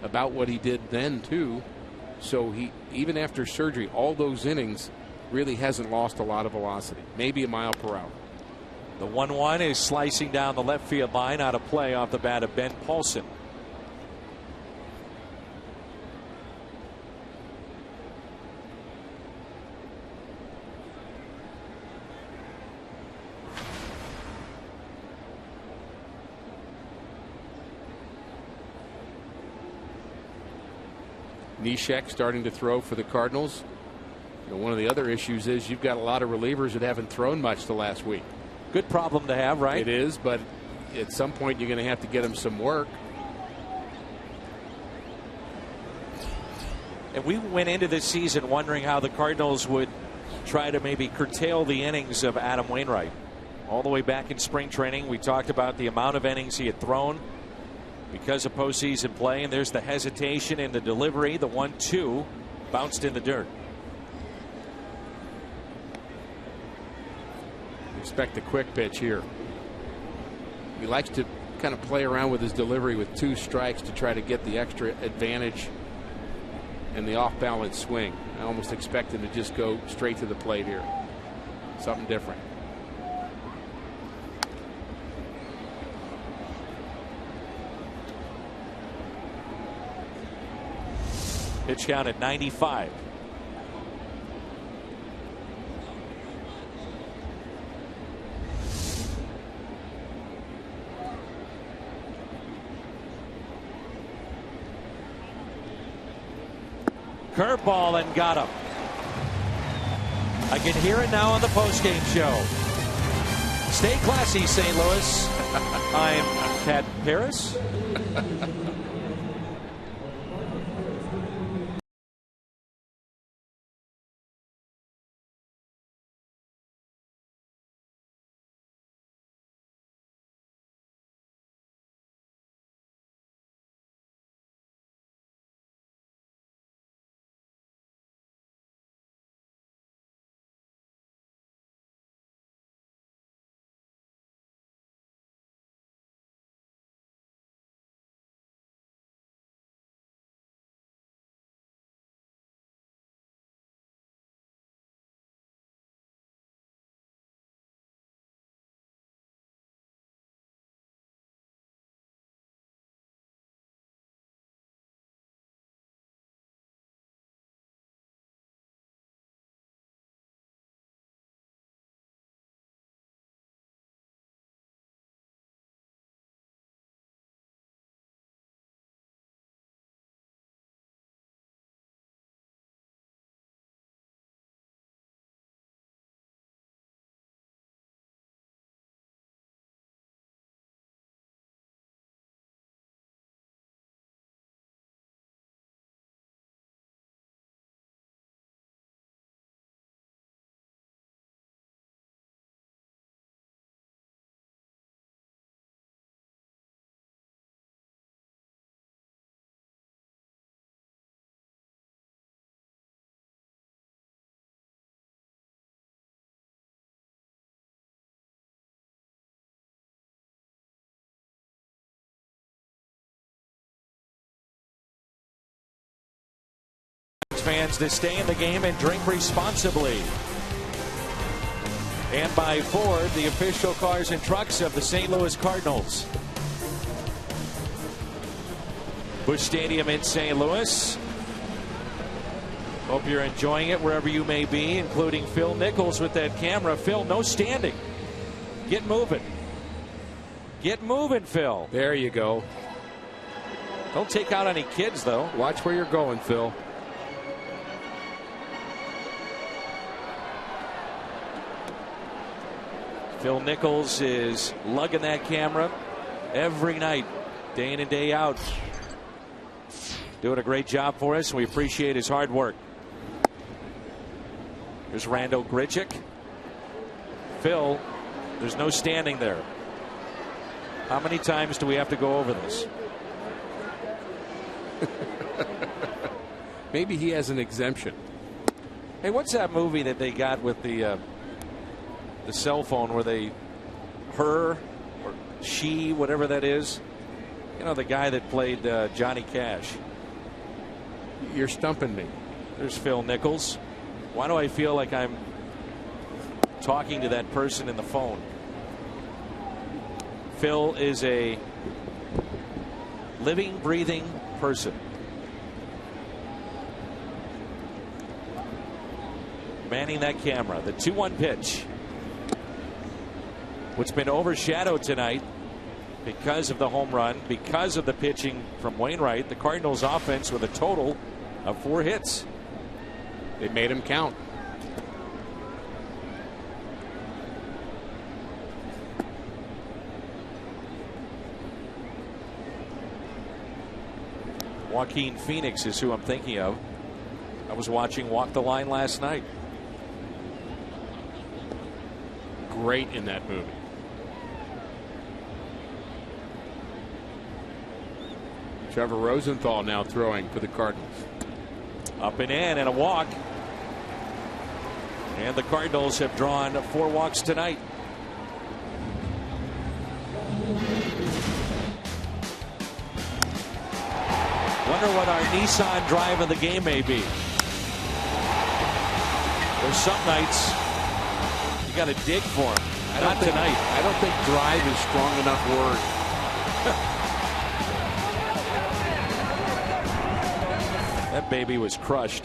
about what he did then too. So he, even after surgery, all those innings, really hasn't lost a lot of velocity. Maybe a mile per hour. The 1-1 is slicing down the left field line, out of play off the bat of Ben Paulson. Neshek starting to throw for the Cardinals. One of the other issues is you've got a lot of relievers that haven't thrown much the last week. Good problem to have, right? It is, but at some point you're going to have to get them some work. And we went into this season wondering how the Cardinals would try to maybe curtail the innings of Adam Wainwright. All the way back in spring training, we talked about the amount of innings he had thrown because of postseason play, and there's the hesitation in the delivery. The 1-2 bounced in the dirt. Expect the quick pitch here. He likes to kind of play around with his delivery with 2 strikes to try to get the extra advantage and the off balance swing. I almost expect him to just go straight to the plate here. Something different. Pitch count at 95. Curveball and got him. I can hear it now on the postgame show. Stay classy, St. Louis. I'm Pat Paris. Fans to stay in the game and drink responsibly. And by Ford, the official cars and trucks of the St. Louis Cardinals. Busch Stadium in St. Louis. Hope you're enjoying it wherever you may be, including Phil Nichols with that camera. Phil, no standing. Get moving. Get moving, Phil. There you go. Don't take out any kids, though. Watch where you're going, Phil. Phil Nichols is lugging that camera every night, day in and day out. Doing a great job for us. We appreciate his hard work. Here's Randall Grichuk. Phil There's no standing there. How many times do we have to go over this? Maybe he has an exemption. Hey, what's that movie that they got with the cell phone where her or she, whatever that is? You know, the guy that played Johnny Cash. You're stumping me. There's Phil Nichols. Why do I feel like I'm talking to that person in the phone? Phil is a living, breathing person. Manning that camera. The 2-1 pitch. What's been overshadowed tonight because of the home run, because of the pitching from Wainwright, the Cardinals offense with a total of 4 hits. They made him count. Joaquin Phoenix is who I'm thinking of. I was watching Walk the Line last night. Great in that movie. Trevor Rosenthal now throwing for the Cardinals. Up and in and a walk. And the Cardinals have drawn 4 walks tonight. Wonder what our Nissan drive of the game may be. There's some nights you got to dig for them. Not tonight. I don't think drive is strong enough word. That baby was crushed.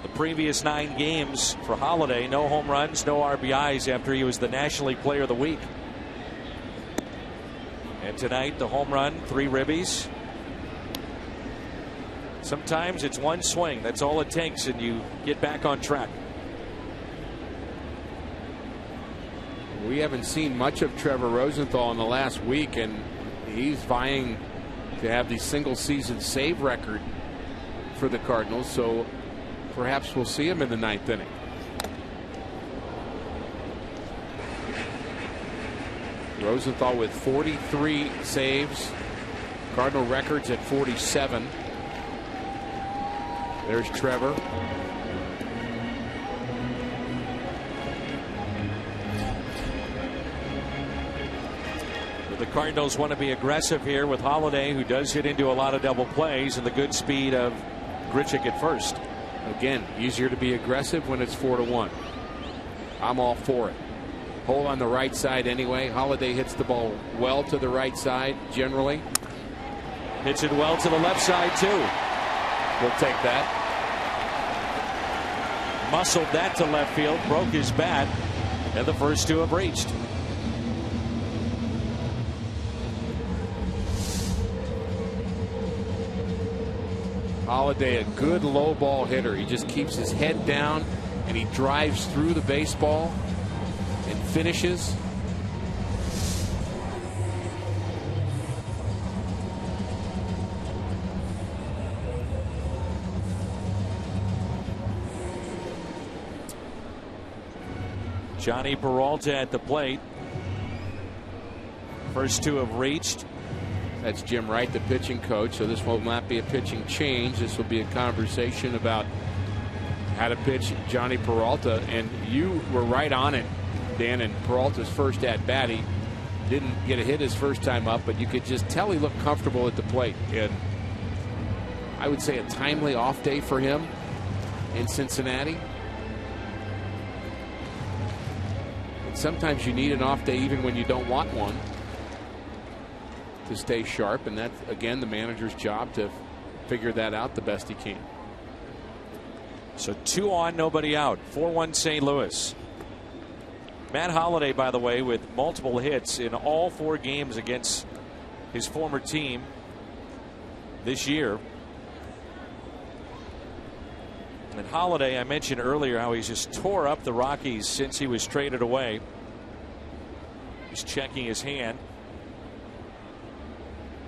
The previous 9 games for Holiday, no home runs, no RBIs after he was the National League Player of the Week. And tonight, the home run, 3 ribbies. Sometimes it's one swing. That's all it takes, and you get back on track. We haven't seen much of Trevor Rosenthal in the last week, and he's vying to have the single season save record for the Cardinals, so perhaps we'll see him in the 9th inning. Rosenthal with 43 saves. Cardinal records at 47. There's Trevor. The Cardinals want to be aggressive here with Holiday, who does hit into a lot of double plays, and the good speed of Grichuk at first. Again, easier to be aggressive when it's 4-1. I'm all for it. Hole on the right side anyway. Holiday hits the ball well to the right side generally. Hits it well to the left side too. We'll take that. Muscled that to left field, broke his bat, and the first 2 have reached. Holiday, a good low ball hitter. He just keeps his head down and he drives through the baseball and finishes. Johnny Peralta at the plate. First 2 have reached. That's Jim Wright, the pitching coach. So this will not be a pitching change. This will be a conversation about how to pitch Johnny Peralta. And you were right on it, Dan. In Peralta's first at bat, he didn't get a hit his first time up, but you could just tell he looked comfortable at the plate. And I would say a timely off day for him in Cincinnati. And sometimes you need an off day even when you don't want one, to stay sharp, and that's again the manager's job to figure that out the best he can. So 2 on, nobody out. 4-1 St. Louis. Matt Holliday, by the way, with multiple hits in all 4 games against his former team this year. And Holliday, I mentioned earlier how he's just tore up the Rockies since he was traded away. He's checking his hand.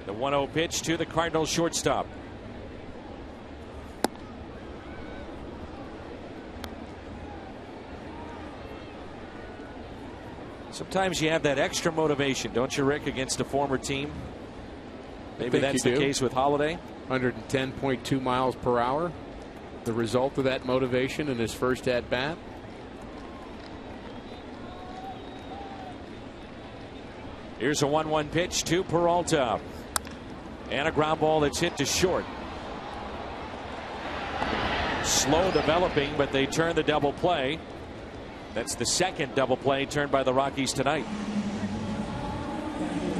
The 1-0 pitch to the Cardinals shortstop. Sometimes you have that extra motivation, don't you, Rick, against a former team? Maybe that's the case with Holiday. 110.2 miles per hour. The result of that motivation in his first at bat. Here's a 1-1 pitch to Peralta. And a ground ball that's hit to short. Slow developing, but they turn the double play. That's the second double play turned by the Rockies tonight.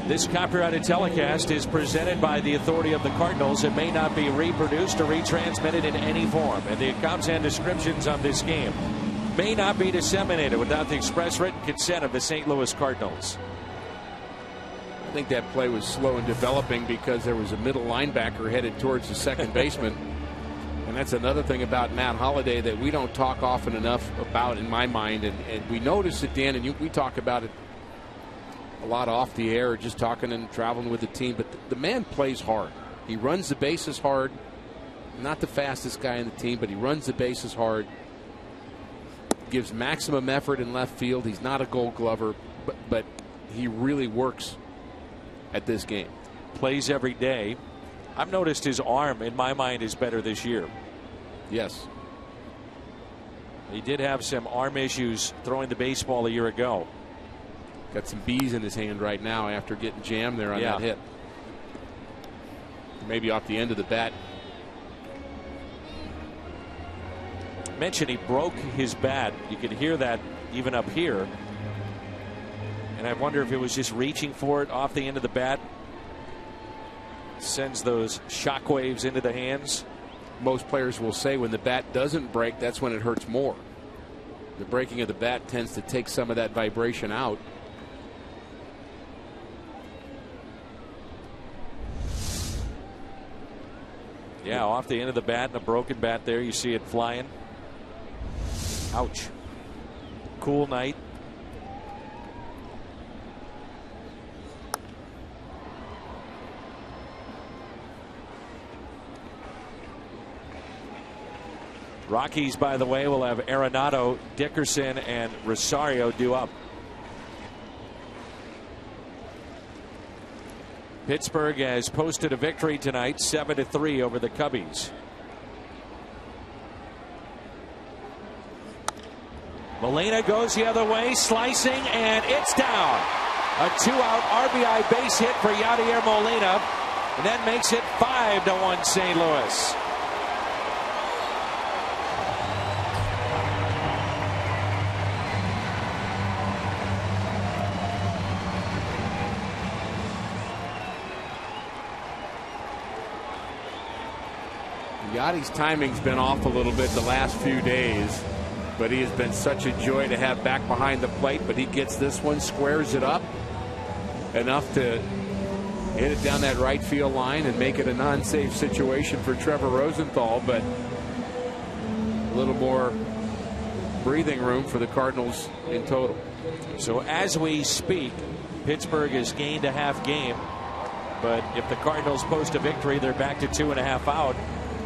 This copyrighted telecast is presented by the authority of the Cardinals. It may not be reproduced or retransmitted in any form, and the accounts and descriptions of this game may not be disseminated without the express written consent of the St. Louis Cardinals. I think that play was slow in developing because there was a middle linebacker headed towards the second baseman. And that's another thing about Matt Holliday that we don't talk often enough about, in my mind. And we notice it, Dan, and we talk about it a lot off the air, just talking and traveling with the team. But the man plays hard. He runs the bases hard. Not the fastest guy in the team, but he runs the bases hard. Gives maximum effort in left field. He's not a Gold Glover, but he really works at this game. Plays every day. I've noticed his arm, in my mind, is better this year. Yes. He did have some arm issues throwing the baseball a year ago. Got some bees in his hand right now after getting jammed there on that hit. Maybe off the end of the bat. Mentioned he broke his bat. You can hear that even up here. And I wonder if it was just reaching for it off the end of the bat. Sends those shockwaves into the hands. Most players will say when the bat doesn't break, that's when it hurts more. The breaking of the bat tends to take some of that vibration out. Yeah, off the end of the bat and a broken bat there. You see it flying. Ouch. Cool night. Rockies, by the way, will have Arenado, Dickerson, and Rosario due up. Pittsburgh has posted a victory tonight, 7-3 over the Cubbies. Molina goes the other way, slicing, and it's down. A 2-out RBI base hit for Yadier Molina, and that makes it 5-1 St. Louis. Yadi's timing's been off a little bit the last few days, but he has been such a joy to have back behind the plate. But he gets this one, squares it up enough to hit it down that right field line and make it a non-safe situation for Trevor Rosenthal, but a little more breathing room for the Cardinals in total. So as we speak, Pittsburgh has gained a half game, but if the Cardinals post a victory, they're back to 2.5 out.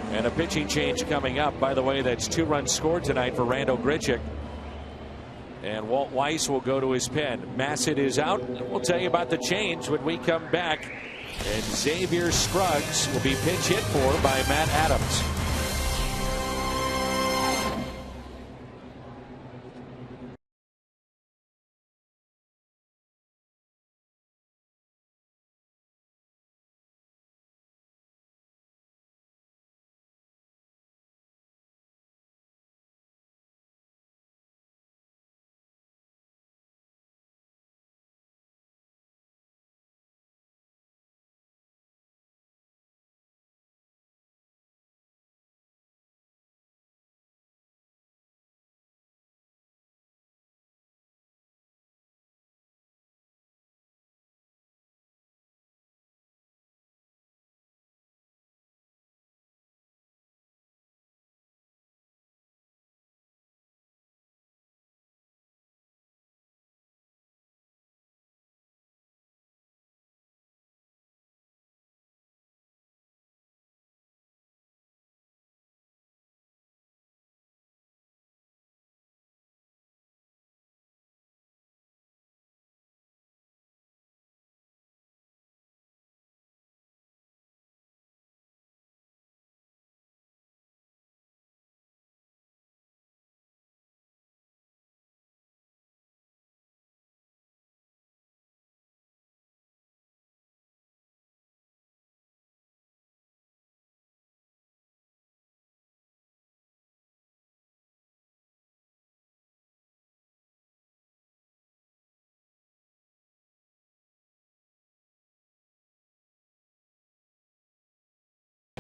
And a pitching change coming up. By the way, that's 2 runs scored tonight for Randal Grichuk. And Walt Weiss will go to his pen. Massett is out. We'll tell you about the change when we come back. And Xavier Scruggs will be pinch hit for by Matt Adams.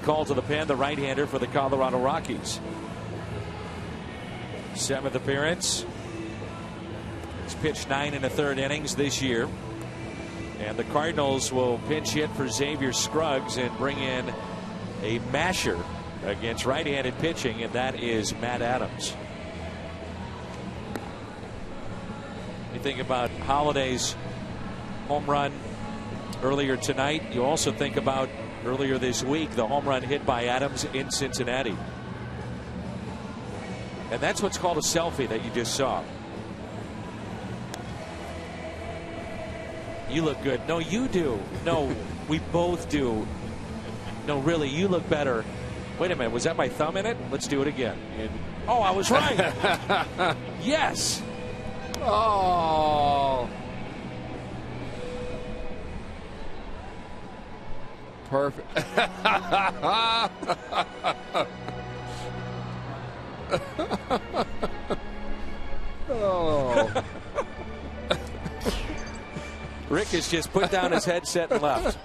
call to the pen, the right-hander for the Colorado Rockies. 7th appearance. He's pitched 9 1/3 innings this year. And the Cardinals will pinch hit for Xavier Scruggs and bring in a masher against right-handed pitching, and that is Matt Adams. You think about Holiday's home run earlier tonight. You also think about earlier this week the home run hit by Adams in Cincinnati. And that's what's called a selfie that you just saw. You look good. No, you do. No, we both do. No, really, you look better. Wait a minute. Was that my thumb in it? Let's do it again. Oh, I was right. Yes. Oh. Perfect. Oh. Rick has just put down his headset and left.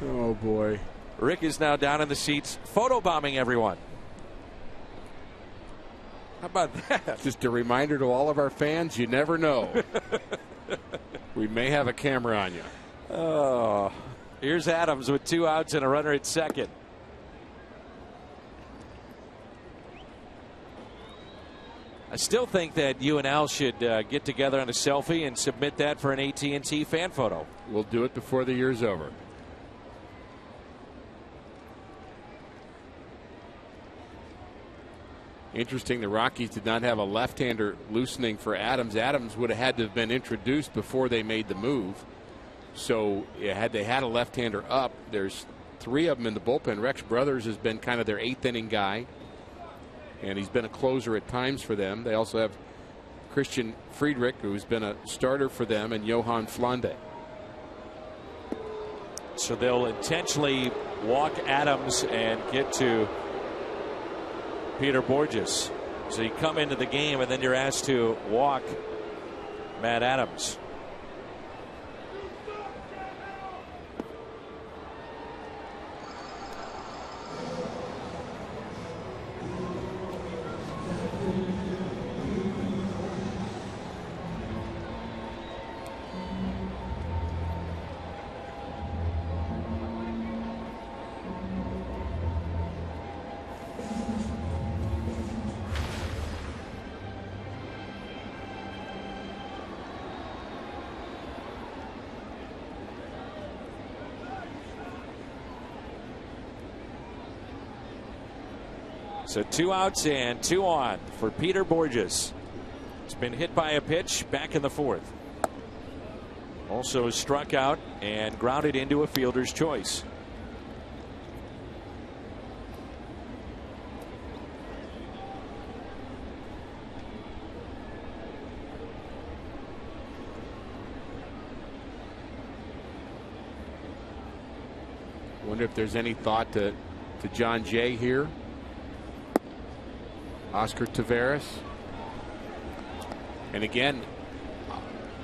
Oh, boy. Rick is now down in the seats, photobombing everyone. How about that? Just a reminder to all of our fans, you never know. We may have a camera on you. Oh, here's Adams with 2 outs and a runner at second. I still think that you and Al should get together on a selfie and submit that for an AT&T fan photo. We'll do it before the year's over. Interesting, the Rockies did not have a left-hander loosening for Adams. Adams would have had to have been introduced before they made the move. So had they had a left-hander up, there's 3 of them in the bullpen. Rex Brothers has been kind of their 8th inning guy, and he's been a closer at times for them. They also have Christian Friedrich, who's been a starter for them, and Johan Flande. So they'll intentionally walk Adams and get to Peter Borges. So you come into the game and then you're asked to walk Matt Adams. So 2 outs and 2 on for Peter Borges. It's been hit by a pitch back in the 4th. Also struck out and grounded into a fielder's choice. Wonder if there's any thought to John Jay here. Oscar Taveras. And again,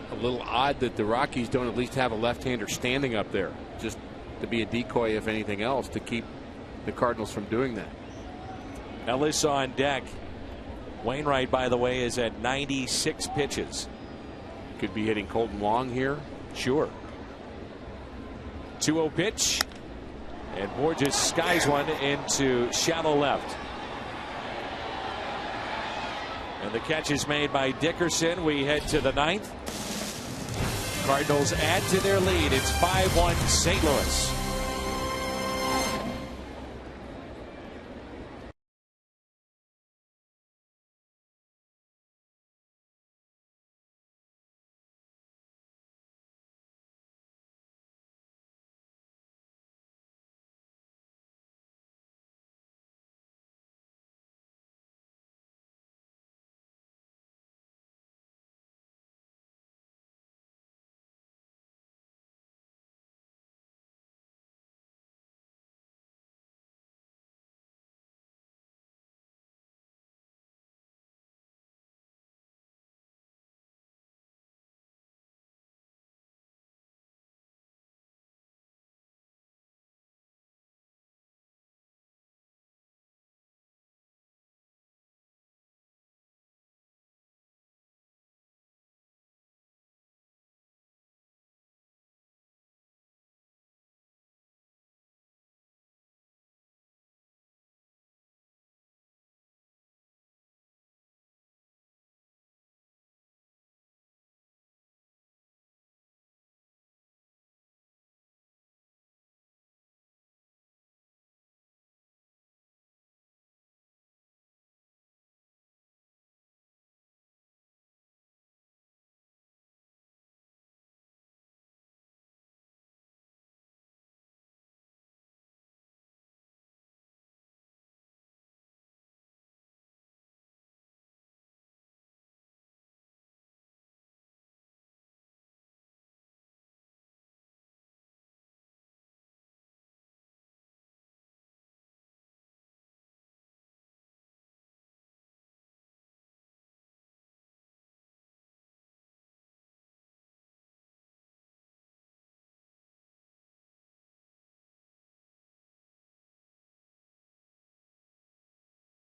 a little odd that the Rockies don't at least have a left-hander standing up there, just to be a decoy, if anything else, to keep the Cardinals from doing that. Ellis on deck. Wainwright, by the way, is at 96 pitches. Could be hitting Colton Wong here. Sure. 2-0 pitch. And Borges skies one into shallow left. And the catch is made by Dickerson. We head to the 9th. Cardinals add to their lead. It's 5-1 St. Louis.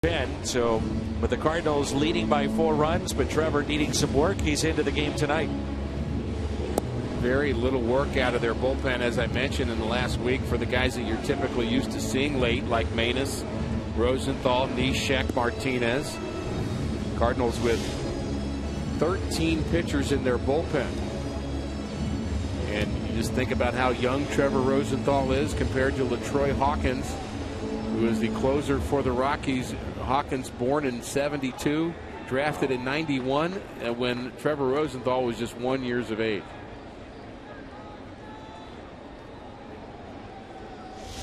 pen. So with the Cardinals leading by 4 runs, but Trevor needing some work, he's into the game tonight. Very little work out of their bullpen, as I mentioned in the last week, for the guys that you're typically used to seeing late, like Manus, Rosenthal, Neshek, Martinez. Cardinals with 13 pitchers in their bullpen. And you just think about how young Trevor Rosenthal is compared to LaTroy Hawkins, who is the closer for the Rockies. Hawkins born in '72, drafted in '91, when Trevor Rosenthal was just 1 year of age.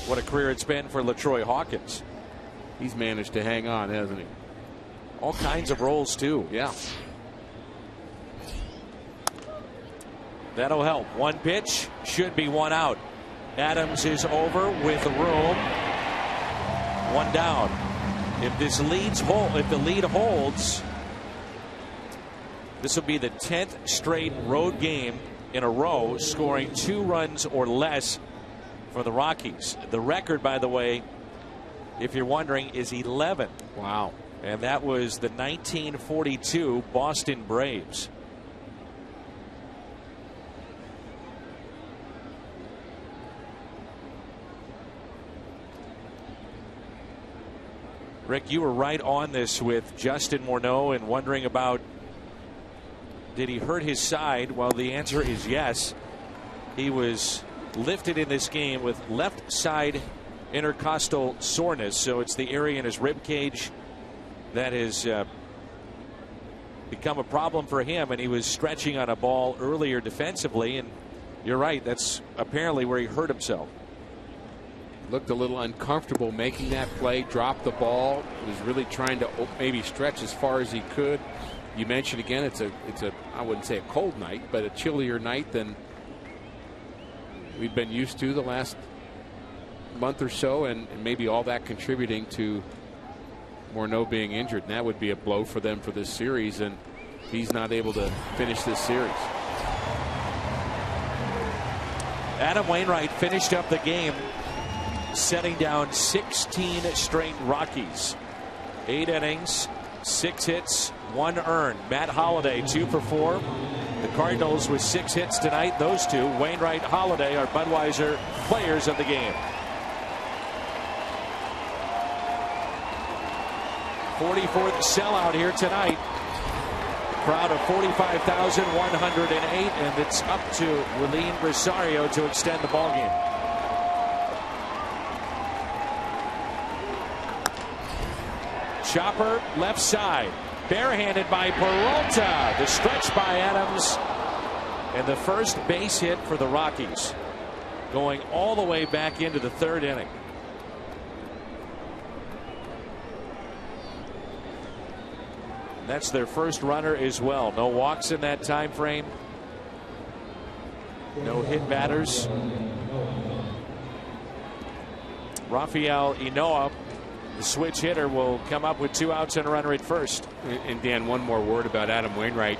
What a career it's been for LaTroy Hawkins. He's managed to hang on, hasn't he? All kinds of roles, too. Yeah. That'll help. 1 pitch, should be 1 out. Adams is over with room. 1 down. If the lead holds, this will be the 10th straight road game in a row scoring 2 runs or less for the Rockies. The record, by the way, if you're wondering, is 11. Wow. And that was the 1942 Boston Braves. Rick, you were right on this with Justin Morneau and wondering about, did he hurt his side? Well, the answer is yes. He was lifted in this game with left side intercostal soreness, so it's the area in his rib cage that has become a problem for him, and he was stretching on a ball earlier defensively, and you're right, that's apparently where he hurt himself. Looked a little uncomfortable making that play, dropped the ball, was really trying to maybe stretch as far as he could. You mentioned again, it's a I wouldn't say a cold night, but a chillier night than we've been used to the last month or so, and maybe all that contributing to Morneau being injured. And that would be a blow for them for this series, and he's not able to finish this series. Adam Wainwright finished up the game, setting down 16 straight Rockies. 8 innings, 6 hits, 1 earned. Matt Holliday 2 for 4. The Cardinals with 6 hits tonight. Those 2, Wainwright, Holliday, are Budweiser players of the game. 44th sellout here tonight. Crowd of 45,108, and it's up to Willeen Rosario to extend the ballgame. Chopper left side, barehanded by Peralta. The stretch by Adams, and the first base hit for the Rockies, going all the way back into the 3rd inning. That's their first runner as well. No walks in that time frame. No hit batters. Rafael Inoa, the switch hitter, will come up with 2 outs and a runner at first. And Dan, one more word about Adam Wainwright.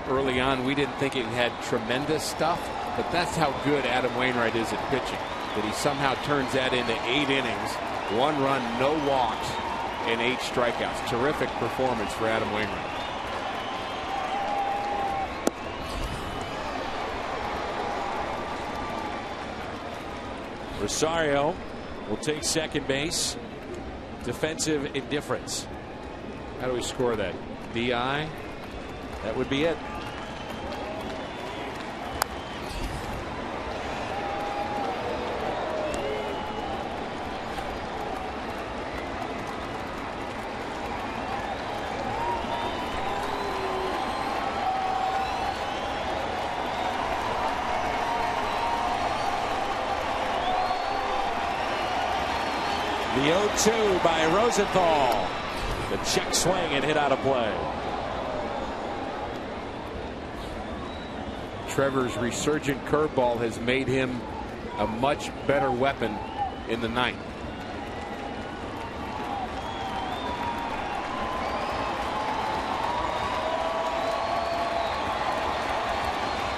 Early on, we didn't think he had tremendous stuff, but that's how good Adam Wainwright is at pitching. That he somehow turns that into 8 innings, 1 run, no walks, and 8 strikeouts. Terrific performance for Adam Wainwright. Rosario will take second base. Defensive indifference. How do we score that? DI? That would be it. The 0-2 by Rosenthal. The check swing and hit out of play. Trevor's resurgent curveball has made him a much better weapon in the 9th.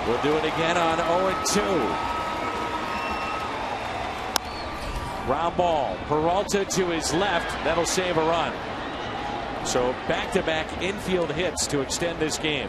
We'll do it again on 0-2. Ground ball. Peralta to his left. That'll save a run. So back-to-back infield hits to extend this game.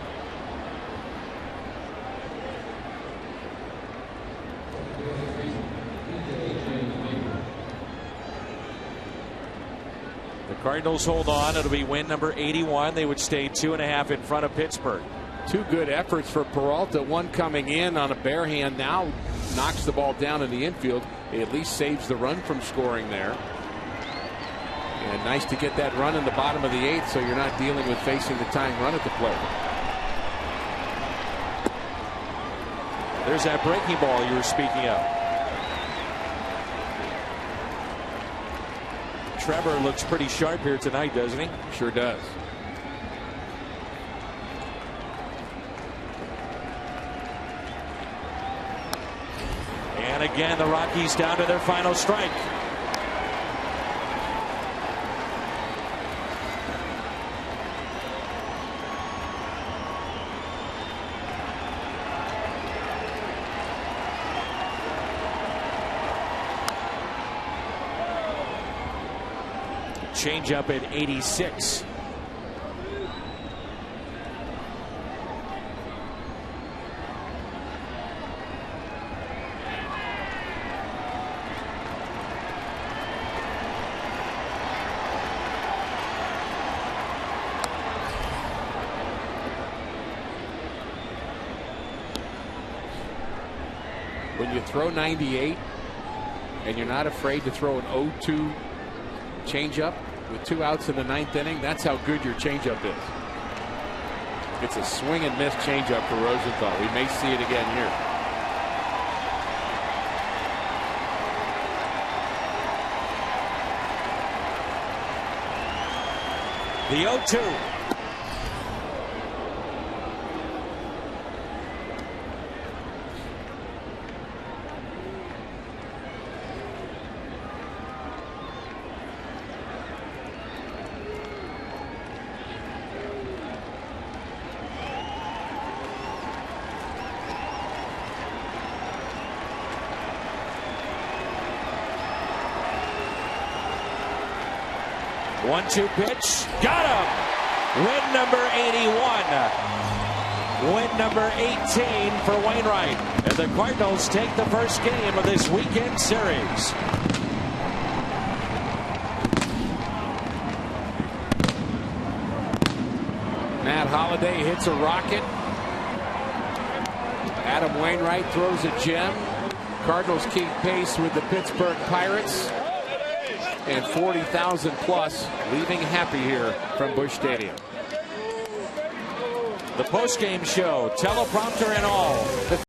The Cardinals hold on. It'll be win number 81. They would stay 2.5 in front of Pittsburgh. Two good efforts for Peralta. One coming in on a bare hand, now knocks the ball down in the infield. He at least saves the run from scoring there. And nice to get that run in the bottom of the 8th, so you're not dealing with facing the tying run at the plate. There's that breaking ball you were speaking of. Trevor looks pretty sharp here tonight, doesn't he? Sure does. And again, the Rockies down to their final strike. Change up at 86. When you throw 98 and you're not afraid to throw an 0-2 changeup with 2 outs in the 9th inning, that's how good your changeup is. It's a swing and miss changeup for Rosenthal. We may see it again here. The 0-2. One-two pitch. Got him. Win number 81. Win number 18 for Wainwright. And the Cardinals take the first game of this weekend series. Matt Holliday hits a rocket. Adam Wainwright throws a gem. Cardinals keep pace with the Pittsburgh Pirates. And 40,000 plus leaving happy here from Busch Stadium. The postgame show, teleprompter and all.